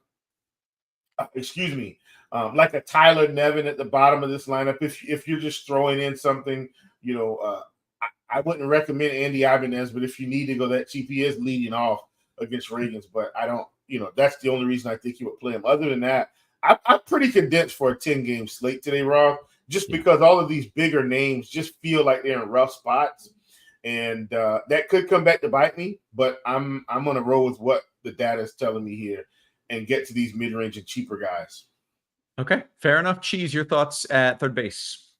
like a Tyler Nevin at the bottom of this lineup. If you're just throwing in something, I wouldn't recommend Andy Ibanez, but if you need to go that cheap, he is leading off against Reagans. But I don't, that's the only reason I think you would play him. Other than that, I'm pretty condensed for a 10-game slate today, Rob, just because all of these bigger names just feel like they're in rough spots. And that could come back to bite me, but I'm going to roll with what the data is telling me here and get to these mid-range and cheaper guys. Okay, fair enough. Cheese, your thoughts at third base?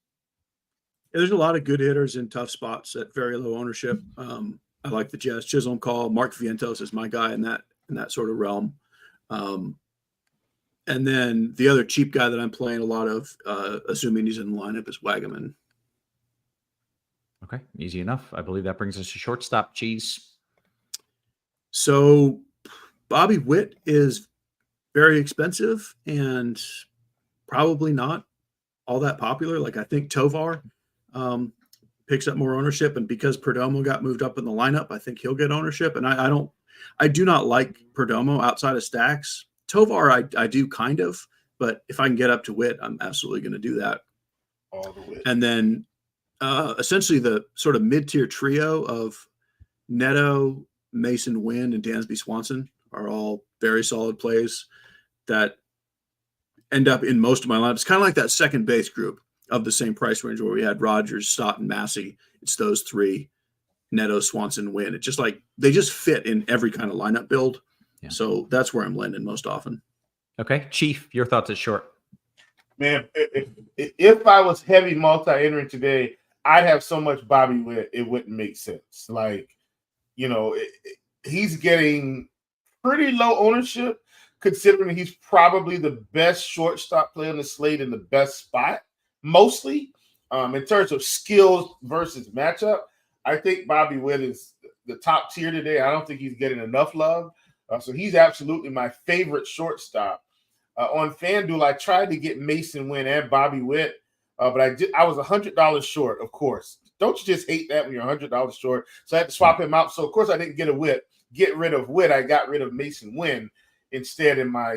Yeah, there's a lot of good hitters in tough spots at very low ownership. I like the Jazz Chisholm call. Mark Vientos is my guy in that sort of realm. And then the other cheap guy that I'm playing a lot of, assuming he's in the lineup, is Wagaman. Okay, easy enough. I believe that brings us to shortstop. Cheese. So Bobby Witt is very expensive and probably not all that popular. Like, I think Tovar picks up more ownership, and because Perdomo got moved up in the lineup, I think he'll get ownership. And I do not like Perdomo outside of stacks. Tovar, I do kind of, but if I can get up to Witt, I'm absolutely going to do that. All the way. And then essentially the sort of mid-tier trio of Neto, Mason Wynn, and Dansby Swanson are all very solid plays that end up in most of my lineups. Kind of like that second base group of the same price range where we had Rogers, Stott, and Massey. It's those three: Neto, Swanson, Wynn. It's just like they just fit in every kind of lineup build. Yeah. So that's where I'm landing most often. Okay, Chief, your thoughts at short? Man, if I was heavy multi-entering today, I'd have so much Bobby Witt, it wouldn't make sense. Like, he's getting pretty low ownership, considering he's probably the best shortstop player on the slate in the best spot, mostly. In terms of skills versus matchup, I think Bobby Witt is the top tier today. I don't think he's getting enough love. So he's absolutely my favorite shortstop. On FanDuel, I tried to get Mason Wynn and Bobby Witt, but I was $100 short, of course. Don't you just hate that when you're $100 short? So I had to swap him out. So, of course, I didn't get rid of Witt. I got rid of Mason Wynn instead in my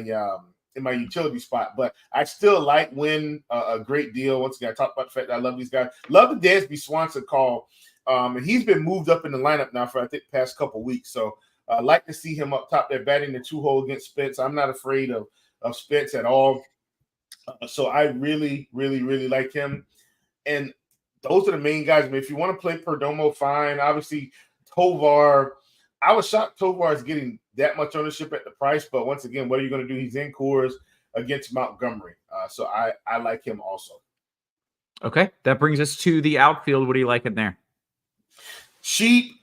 utility spot. But I still like Wynn a great deal. Once again, I talked about the fact that I love these guys. Love the Dansby Swanson call. And he's been moved up in the lineup now for, I think, the past couple weeks. So I like to see him up top there batting the 2-hole against Spence. I'm not afraid of Spence at all. So I really, really, really like him. And those are the main guys. I mean, if you want to play Perdomo, fine. Obviously, Tovar. I was shocked Tovar is getting that much ownership at the price. But once again, what are you going to do? He's in Coors against Montgomery. So I like him also. Okay, that brings us to the outfield. What do you like in there? Cheap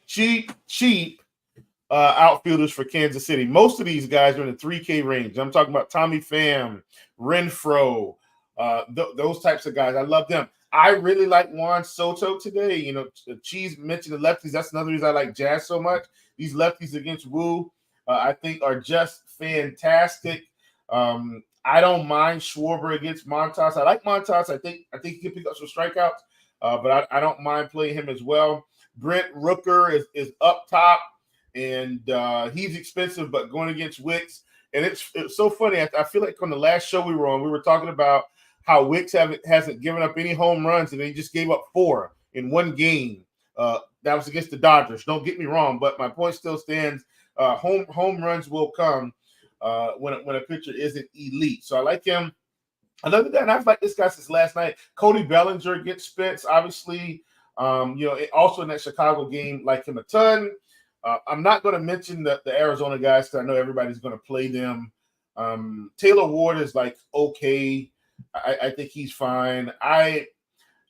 outfielders for Kansas City. Most of these guys are in the 3K range. I'm talking about Tommy Pham, Renfroe, those types of guys. I love them. I really like Juan Soto today. Cheese mentioned the lefties. That's another reason I like Jazz so much. These lefties against Wu, I think, are just fantastic. I don't mind Schwarber against Montas. I like Montas. I think he can pick up some strikeouts, but I don't mind playing him as well. Brent Rooker is up top. And he's expensive, but going against Wicks. And it's so funny. I feel like on the last show we were on, we were talking about how Wicks hasn't given up any home runs, and he just gave up 4 in one game. That was against the Dodgers. Don't get me wrong, but my point still stands. Home runs will come when a pitcher isn't elite. So I like him. Other than that, and I've liked this guy since last night. Cody Bellinger gets Spence, obviously. Also in that Chicago game, like him a ton. I'm not going to mention the Arizona guys because I know everybody's going to play them. Taylor Ward is like okay. I think he's fine.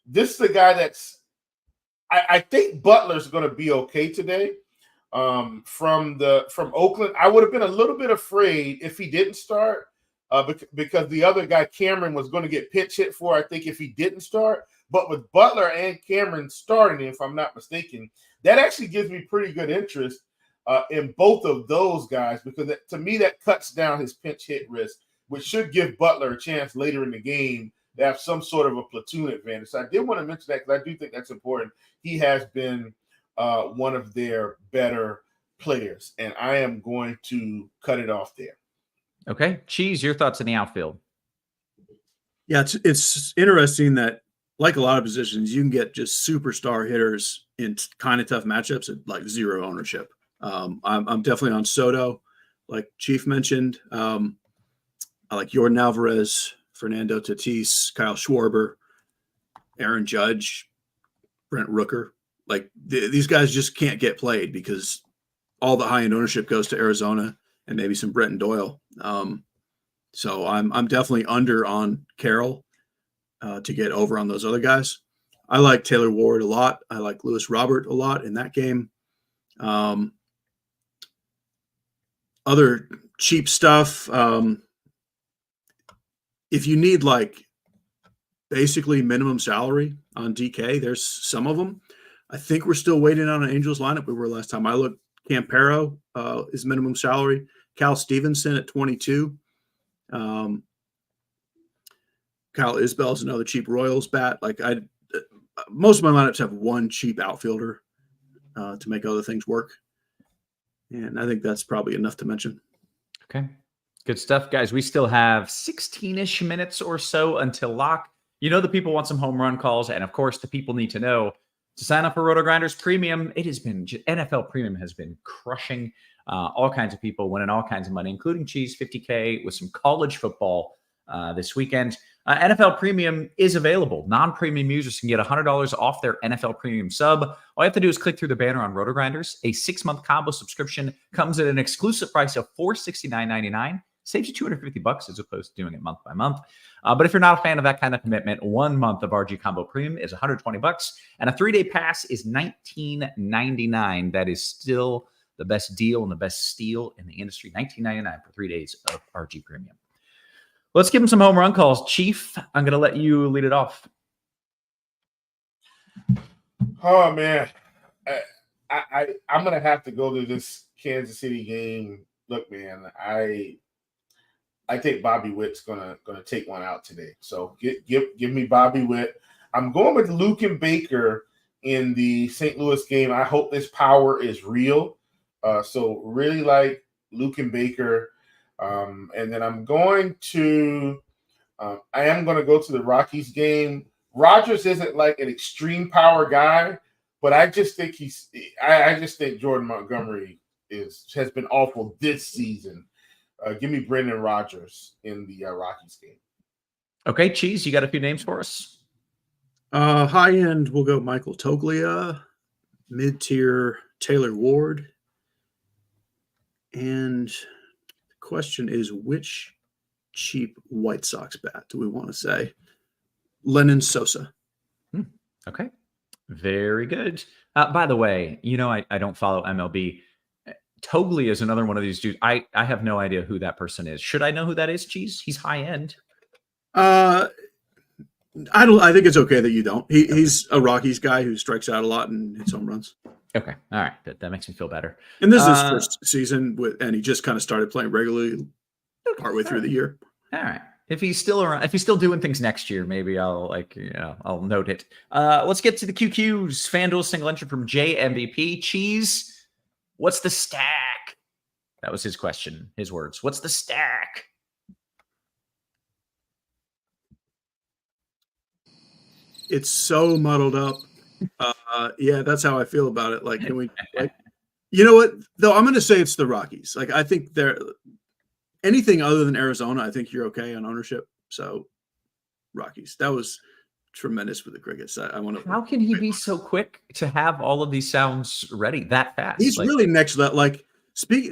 This is the guy I think Butler's going to be okay today. From Oakland, I would have been a little bit afraid if he didn't start because the other guy Cameron was going to get pinch hit for. I think if he didn't start, but with Butler and Cameron starting, if I'm not mistaken. That actually gives me pretty good interest in both of those guys because to me that cuts down his pinch hit risk, which should give Butler a chance later in the game they have some sort of a platoon advantage. So I did want to mention that because I do think that's important. He has been one of their better players, and I am going to cut it off there. Okay. Cheese, your thoughts in the outfield? Yeah, it's interesting that, like a lot of positions, you can get just superstar hitters in kind of tough matchups at like zero ownership. I'm definitely on Soto, like Chief mentioned. I like Jordan Alvarez, Fernando Tatis, Kyle Schwarber, Aaron Judge, Brent Rooker. Like these guys just can't get played because all the high-end ownership goes to Arizona and maybe some Brenton Doyle. So I'm definitely under on Carroll to get over on those other guys. I like Taylor Ward a lot. I like Lewis Robert a lot in that game. Other cheap stuff. If you need like basically minimum salary on DK, there's some of them. I think we're still waiting on an Angels lineup. We were last time I looked. Campero is minimum salary. Cal Stevenson at 22. Kyle Isbell is another cheap Royals bat. Like most of my lineups have one cheap outfielder to make other things work. And I think that's probably enough to mention. Okay. Good stuff, guys. We still have 16-ish minutes or so until lock. You know the people want some home run calls, and of course the people need to know to sign up for RotoGrinders Premium. It has been NFL Premium has been crushing all kinds of people, winning all kinds of money, including Cheese 50K with some college football this weekend. NFL Premium is available. Non-premium users can get $100 off their NFL Premium sub. All you have to do is click through the banner on RotoGrinders. A 6-month combo subscription comes at an exclusive price of $469.99. Saves you $250 as opposed to doing it month by month. But if you're not a fan of that kind of commitment, 1 month of RG Combo Premium is $120, and a 3-day pass is $19.99. That is still the best deal and the best steal in the industry. $19.99 for 3 days of RG Premium. Let's give him some home run calls. Chief, I'm going to let you lead it off. Oh, man. I'm going to have to go to this Kansas City game. Look, man, I think Bobby Witt's gonna take one out today. So give me Bobby Witt. I'm going with Luke and Baker in the St. Louis game. I hope this power is real. So really like Luke and Baker. And then I'm going to I am going to go to the Rockies game. Rodgers isn't like an extreme power guy, but I just think I just think Jordan Montgomery has been awful this season. Give me Brendan Rodgers in the Rockies game. Okay, Cheese, you got a few names for us? High end, we'll go Michael Toglia. Mid-tier, Taylor Ward. And the question is, which cheap White Sox bat do we want to say? Lennon Sosa. Okay, very good. By the way, you know I don't follow MLB. Toglia is another one of these dudes. I have no idea who that person is. Should I know who that is, Cheese? He's high end. I think it's okay that you don't. He's a Rockies guy who strikes out a lot and hits home runs. Okay. All right. That makes me feel better. And this is his first season and he just kind of started playing regularly partway through the year. All right. If he's still around, if he's still doing things next year, maybe I'll note it. Let's get to the QQs. FanDuel single entry from JMVP. Cheese. What's the stack? That was his question, his words. What's the stack? It's so muddled up. Yeah, that's how I feel about it. Like, can we, you know what, though? I'm going to say it's the Rockies. Like, I think anything other than Arizona, I think you're okay on ownership. So Rockies, that was tremendous with the Crickets. I want to. How can he be so quick to have all of these sounds ready that fast? He's really next level. Like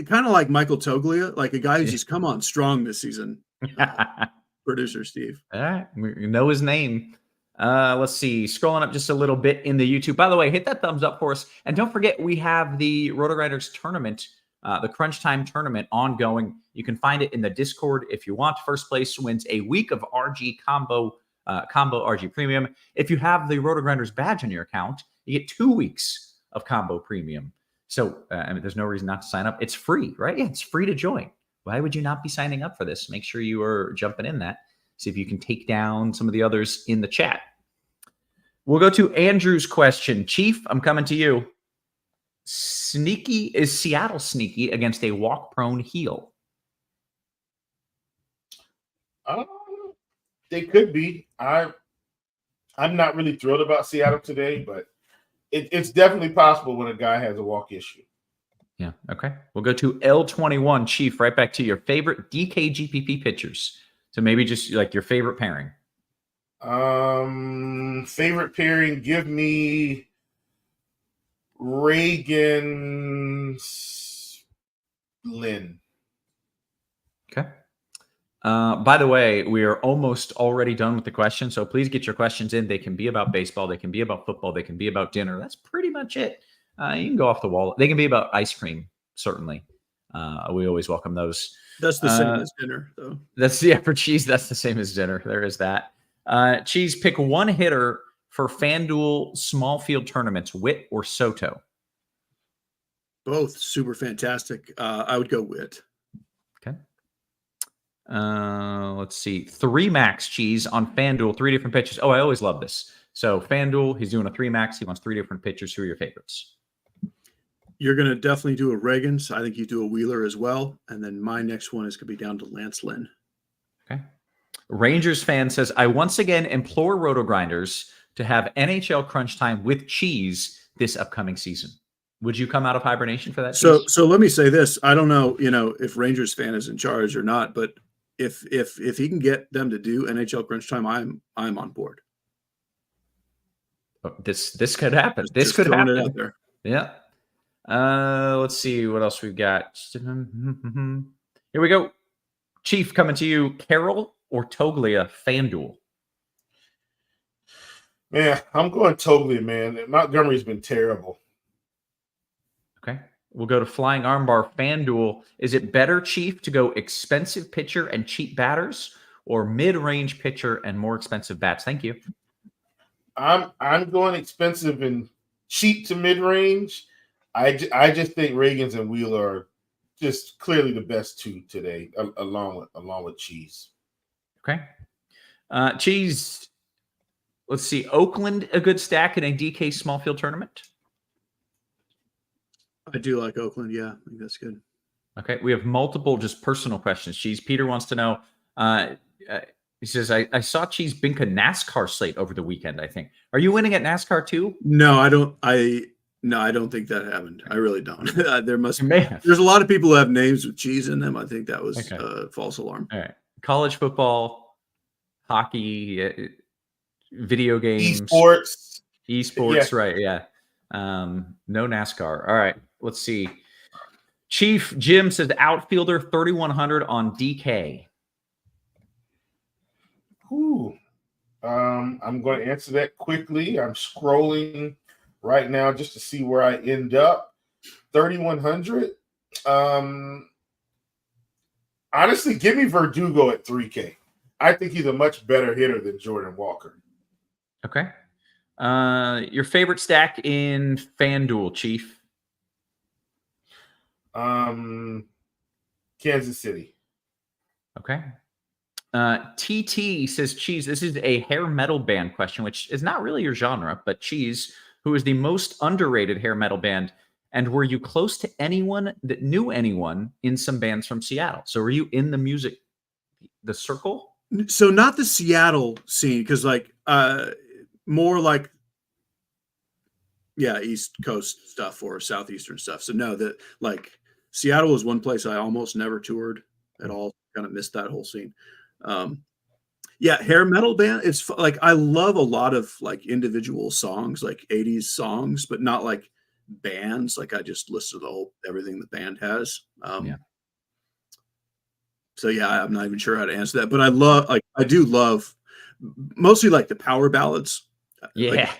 kind of like Michael Toglia, like a guy who's just come on strong this season. Producer Steve. All right, we know his name. Let's see. Scrolling up just a little bit in the YouTube. By the way, hit that thumbs up for us, and don't forget we have the RotoGrinders tournament, the Crunch Time tournament ongoing. You can find it in the Discord if you want. First place wins a week of RG combo RG Premium. If you have the RotoGrinders badge on your account, you get 2 weeks of combo premium. So there's no reason not to sign up. It's free, right? Yeah, it's free to join. Why would you not be signing up for this? Make sure you are jumping in that. See if you can take down some of the others in the chat. We'll go to Andrew's question. Chief, I'm coming to you. Is Seattle sneaky against a walk-prone heel? They could be. I'm not really thrilled about Seattle today, but it's definitely possible when a guy has a walk issue. Yeah. Okay. We'll go to L21. Chief, right back to your favorite DK GPP pitchers. So maybe just like your favorite pairing. Favorite pairing, give me Reagan Lynn. Okay. By the way, we are almost already done with the questions, so please get your questions in. They can be about baseball, they can be about football, they can be about dinner. That's pretty much it. You can go off the wall. They can be about ice cream, certainly. We always welcome those. That's the same as dinner, though. For Cheese, that's the same as dinner. There is that. Cheese, pick one hitter for FanDuel small field tournaments, Witt or Soto. Both super fantastic. I would go Witt. Okay. Let's see. 3 max Cheese on FanDuel, 3 different pitches. Oh, I always love this. So FanDuel, he's doing a 3 max. He wants 3 different pitchers. Who are your favorites? You're going to definitely do a Reagan. So I think you do a Wheeler as well. And then my next one is going to be down to Lance Lynn. Okay. Rangers fan says, I once again implore RotoGrinders to have NHL crunch time with Cheese this upcoming season. Would you come out of hibernation for that? So let me say this. I don't know, if Rangers fan is in charge or not, but if he can get them to do NHL crunch time, I'm on board. This could happen. Just could happen. It out there. Yeah. Let's see what else we've got. Here we go. Chief, coming to you. Carroll or Toglia, FanDuel? Man, I'm going Toglia, man. Montgomery's been terrible. Okay. We'll go to Flying Armbar, FanDuel. Is it better, Chief, to go expensive pitcher and cheap batters, or mid-range pitcher and more expensive bats? Thank you. I'm going expensive and cheap to mid-range. I just think Reagans and Wheeler are just clearly the best 2 today, along with Cheese. Okay. Cheese, let's see. Oakland, a good stack in a DK small field tournament? I do like Oakland. Yeah, I think that's good. Okay. We have multiple just personal questions. Cheese, Peter wants to know, he says, I saw Cheese bink a NASCAR slate over the weekend, I think. Are you winning at NASCAR too? No, I don't. I don't think that happened. I really don't. There's a lot of people who have names with Cheese in them. I think that was a false alarm. All right. College football, hockey, video games. Esports, yeah. Right, yeah. No NASCAR. All right, let's see. Chief Jim says outfielder 3,100 on DK. Ooh. I'm going to answer that quickly. I'm scrolling right now just to see where I end up. 3,100. Honestly, give me Verdugo at 3K. I think he's a much better hitter than Jordan Walker. Okay. Your favorite stack in FanDuel, Chief? Kansas City. Okay. TT says, Cheese, this is a hair metal band question, which is not really your genre, but Cheese, who is the most underrated hair metal band, and were you close to anyone that knew anyone in some bands from Seattle? So were you in the circle? So not the Seattle scene, because more like, East Coast stuff or Southeastern stuff. So no, Seattle was one place I almost never toured at all. Kind of missed that whole scene. Hair metal band. It's I love a lot of individual songs, 80s songs, but not like bands. I just listen to everything the band has. So I'm not even sure how to answer that, but I do love mostly the power ballads. Yeah.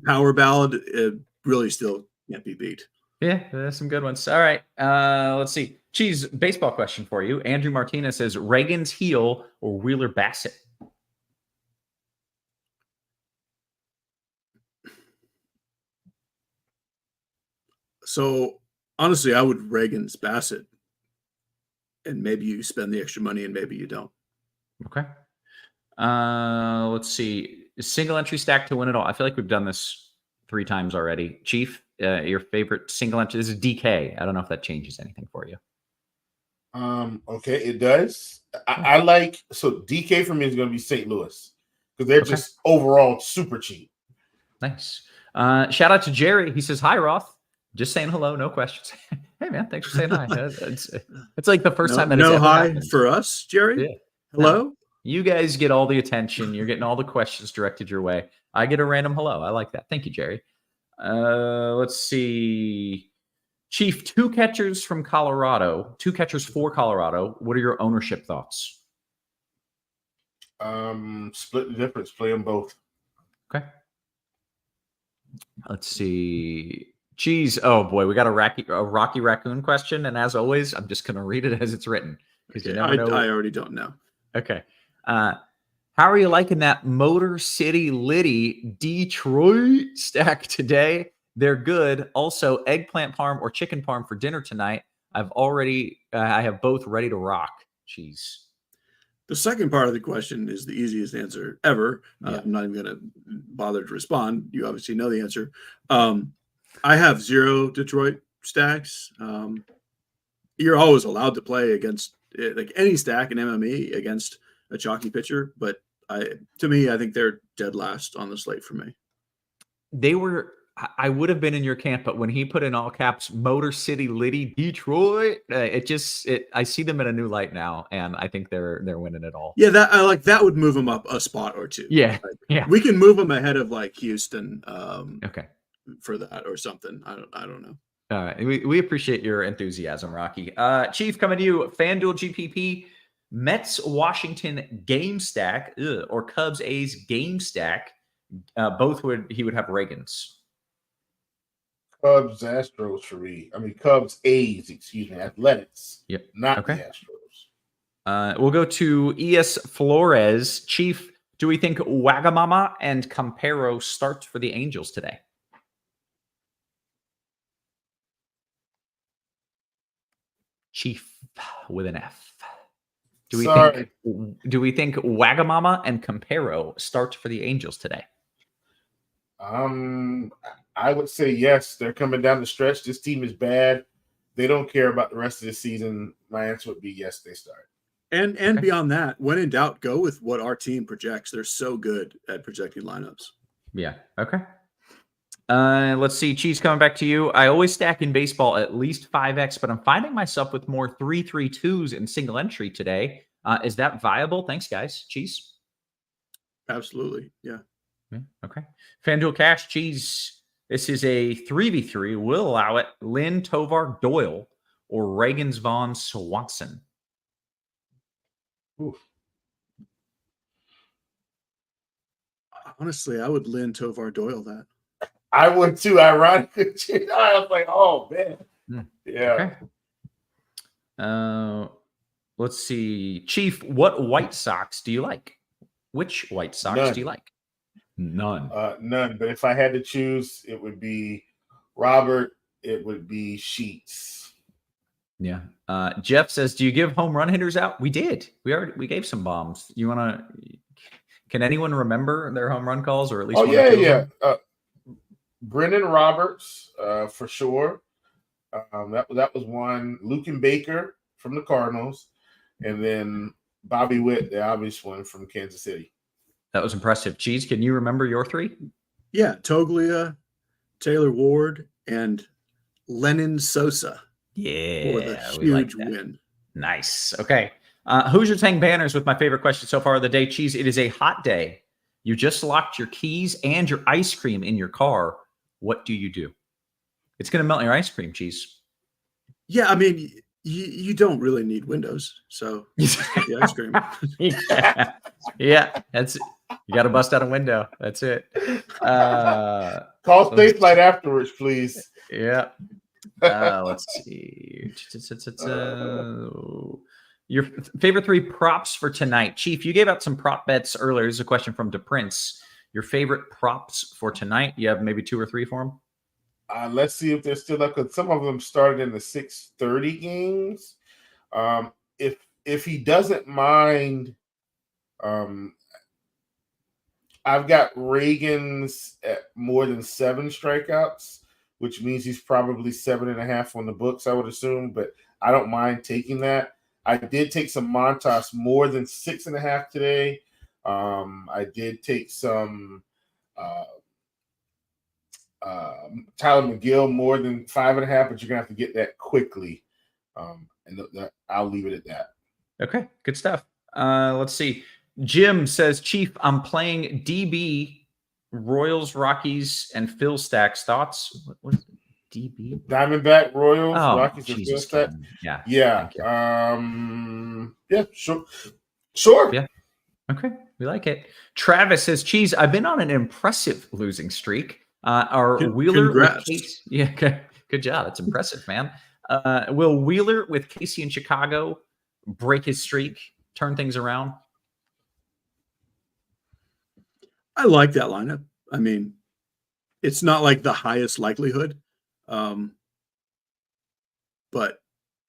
Power ballad, it really still can't be beat. Yeah, there's some good ones. All right. Let's see. Cheese, baseball question for you. Andrew Martinez says Reagan's heel or Wheeler Basset? So honestly, I would Reagan's Basset. And maybe you spend the extra money and maybe you don't. Okay. Let's see. Single entry stack to win it all. I feel like we've done this 3 times already. Chief, your favorite single entry. This is DK. I don't know if that changes anything for you. Okay, it does. I like DK for me is going to be St. Louis because they're just overall super cheap. Nice. Shout out to Jerry. He says, "Hi, Roth. Just saying hello, no questions." Hey, man, thanks for saying hi. It's like the first time that it's ever hi happened. for us, Jerry. Yeah. Hello. No. You guys get all the attention. You're getting all the questions directed your way. I get a random hello. I like that. Thank you, Jerry. Let's see. Chief, 2 catchers from Colorado, 2 catchers for Colorado. What are your ownership thoughts? Split the difference. Play them both. Okay. Let's see. Cheese. Oh boy, we got a Rocky Raccoon question, and as always, I'm just going to read it as it's written because you never know. I already don't know. Okay. How are you liking that Motor City Liddy Detroit stack today? They're good. Also, eggplant parm or chicken parm for dinner tonight. I have both ready to rock. Jeez. The second part of the question is the easiest answer ever. Yeah. I'm not even going to bother to respond. You obviously know the answer. I have 0 Detroit stacks. You're always allowed to play against like any stack in MME against a chalky pitcher, but I think they're dead last on the slate for me. I would have been in your camp, but when he put in all caps Motor City Liddy Detroit, I see them in a new light now, and I think they're winning it all. Yeah, that would move them up a spot or 2. Yeah, yeah. We can move them ahead of like Houston. Okay. For that or something. I don't know. All right. We appreciate your enthusiasm, Rocky. Chief, coming to you. FanDuel GPP, Mets Washington game stack, or Cubs A's game stack. He would have Reagan's. Cubs-Astros for me. I mean, Cubs-A's, Athletics. Yep. Not the Astros. We'll go to ES Flores. Chief, do we think Wagamama and Campero start for the Angels today? Chief with an F. Do we think Wagamama and Campero start for the Angels today? I would say yes. They're coming down the stretch. This team is bad. They don't care about the rest of the season. My answer would be yes, they start. And beyond that, when in doubt, go with what our team projects. They're so good at projecting lineups. Yeah. Okay. Let's see. Cheese, coming back to you. I always stack in baseball at least 5x, but I'm finding myself with more 3-3-2s in single entry today. Is that viable? Thanks, guys. Cheese. Absolutely. Yeah. Okay. FanDuel Cash, Cheese. This is a 3v3. We'll allow it. Lynn, Tovar, Doyle, or Reagan's Vaughn, Swanson. Oof. Honestly, I would Lynn, Tovar, Doyle that. I would too, ironically. I was like, oh, man. Yeah. Okay. Let's see. Chief, what White Sox do you like? Which White Sox do you like? None. None. But if I had to choose, it would be Robert. It would be Sheets. Yeah. Jeff says, do you give home run hitters out? We did. We gave some bombs. You want to? Can anyone remember their home run calls, or at least? Oh, yeah. Brendan Roberts, for sure. That was one. Luken Baker from the Cardinals, and then Bobby Witt, the obvious one from Kansas City. That was impressive. Cheese, can you remember your 3? Yeah, Toglia, Taylor Ward, and Lennon Sosa. Yeah, for the huge win. Nice. Okay. Hoosier Tang banners with my favorite question so far of the day. Cheese, it is a hot day. You just locked your keys and your ice cream in your car. What do you do? It's going to melt your ice cream, Cheese. Yeah, I mean, you don't really need windows, so the ice cream. Yeah, that's it. You got to bust out a window. That's it. Call Statelight afterwards, please. Yeah. Let's see. Your favorite 3 props for tonight. Chief, you gave out some prop bets earlier. This is a question from DePrince. Your favorite props for tonight? You have maybe 2 or 3 for them? Let's see if they're still up, because some of them started in the 6:30 games. If he doesn't mind I've got Reagan's at more than 7 strikeouts, which means he's probably 7.5 on the books, I would assume, but I don't mind taking that. I did take some Montas more than 6.5 today. I did take some Tyler McGill more than 5.5, but you're gonna have to get that quickly. I'll leave it at that. Okay, good stuff. Let's see. Jim says, Chief, I'm playing DB, Royals, Rockies, and Phil Stacks. Thoughts? What is it? DB? Diamondback, Royals, Rockies, and Phil Jesus, Stacks. Yeah. Yeah. Yeah, sure. Yeah. Okay, we like it. Travis says, Cheese, I've been on an impressive losing streak. Our Wheeler congrats. with Casey. Yeah, good job. That's impressive, man. Will Wheeler with Casey in Chicago break his streak, turn things around? I like that lineup. I mean, it's not like the highest likelihood. But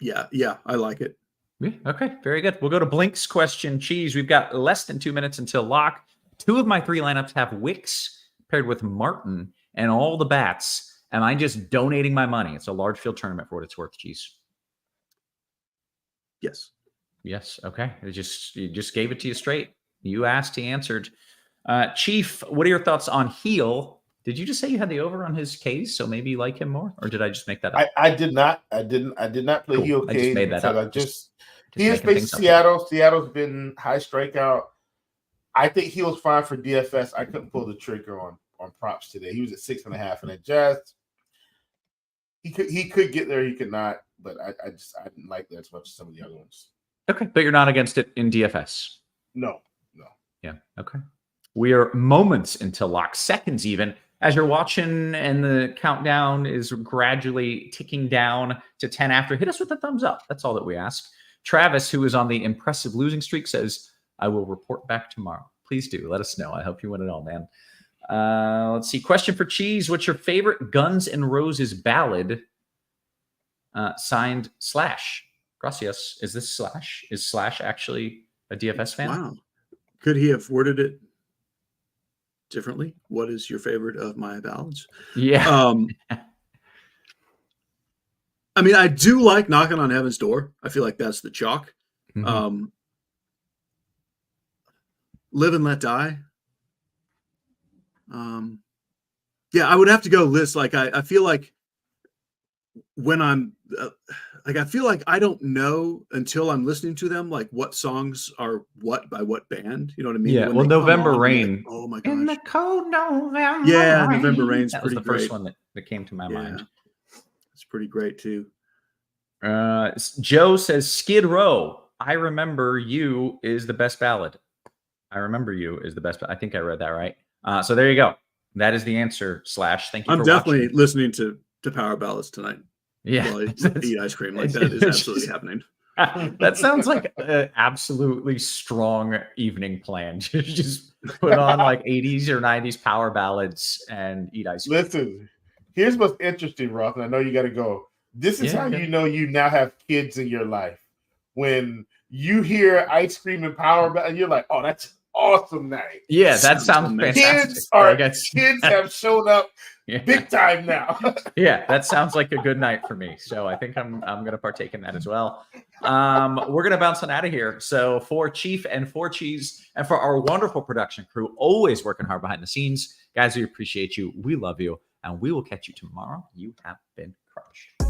yeah, I like it. Yeah, okay, very good. We'll go to Blink's question. Cheese, we've got less than 2 minutes until lock. 2 of my 3 lineups have Wicks paired with Martin and all the bats. Am I just donating my money? It's a large field tournament for what it's worth, Cheese. Yes. Yes, okay. You just gave it to you straight. You asked, he answered. Chief, what are your thoughts on Heel? Did you just say you had the over on his K's, so maybe you like him more, or did I just make that up? I did not. I did not play Cool. Heel I just made that up. He is based in Seattle. Seattle's been high strikeout. I think Heel's fine for DFS. I couldn't pull the trigger on props today. He was at 6.5, and it just he could get there. He could not, but I didn't like that as much as some of the other ones. Okay, but you're not against it in DFS. No. Yeah. Okay. We are moments until lock, seconds even, as you're watching, and the countdown is gradually ticking down to 10 after. Hit us with a thumbs up. That's all that we ask. Travis, who is on the impressive losing streak, says, I will report back tomorrow. Please do. Let us know. I hope you win it all, man. Let's see. Question for Cheese. What's your favorite Guns N' Roses ballad? Signed Slash. Gracias. Is this Slash? Is Slash actually a DFS fan? Wow. Could he have worded it differently? What is your favorite of my ballads? Yeah. I mean, I do like Knocking on Heaven's Door. I feel like that's the chalk. Mm-hmm. Live and Let Die. Yeah, I would have to go list. Like, I feel like when I'm I feel like I don't know until I'm listening to them, like what songs are what by what band. You know what I mean? Yeah. When Well, November Rain. Like, oh my gosh. In the cold November. Yeah, November Rain's that was pretty the first great. one that came to my mind. It's pretty great too. Joe says Skid Row. I Remember You is the best ballad. I Remember You is the best. I think I read that right. So there you go. That is the answer. Slash. Thank you. I'm for definitely watching. listening to Power Ballads tonight. Yeah. While I eat ice cream. Like, that is absolutely happening. That sounds like an absolutely strong evening plan. Just put on like 80s or 90s power ballads and eat ice cream. Listen, here's what's interesting, Roth, and I know you got to go. This is how you know you now have kids in your life. When you hear ice cream and power ballad, you're like, oh, that's awesome night. Yeah, that sounds fantastic. Kids have shown up big time now. Yeah, that sounds like a good night for me. So I think I'm going to partake in that as well. We're going to bounce on out of here. So for Chief and for Cheese and for our wonderful production crew, always working hard behind the scenes, guys, we appreciate you. We love you. And we will catch you tomorrow. You have been crushed.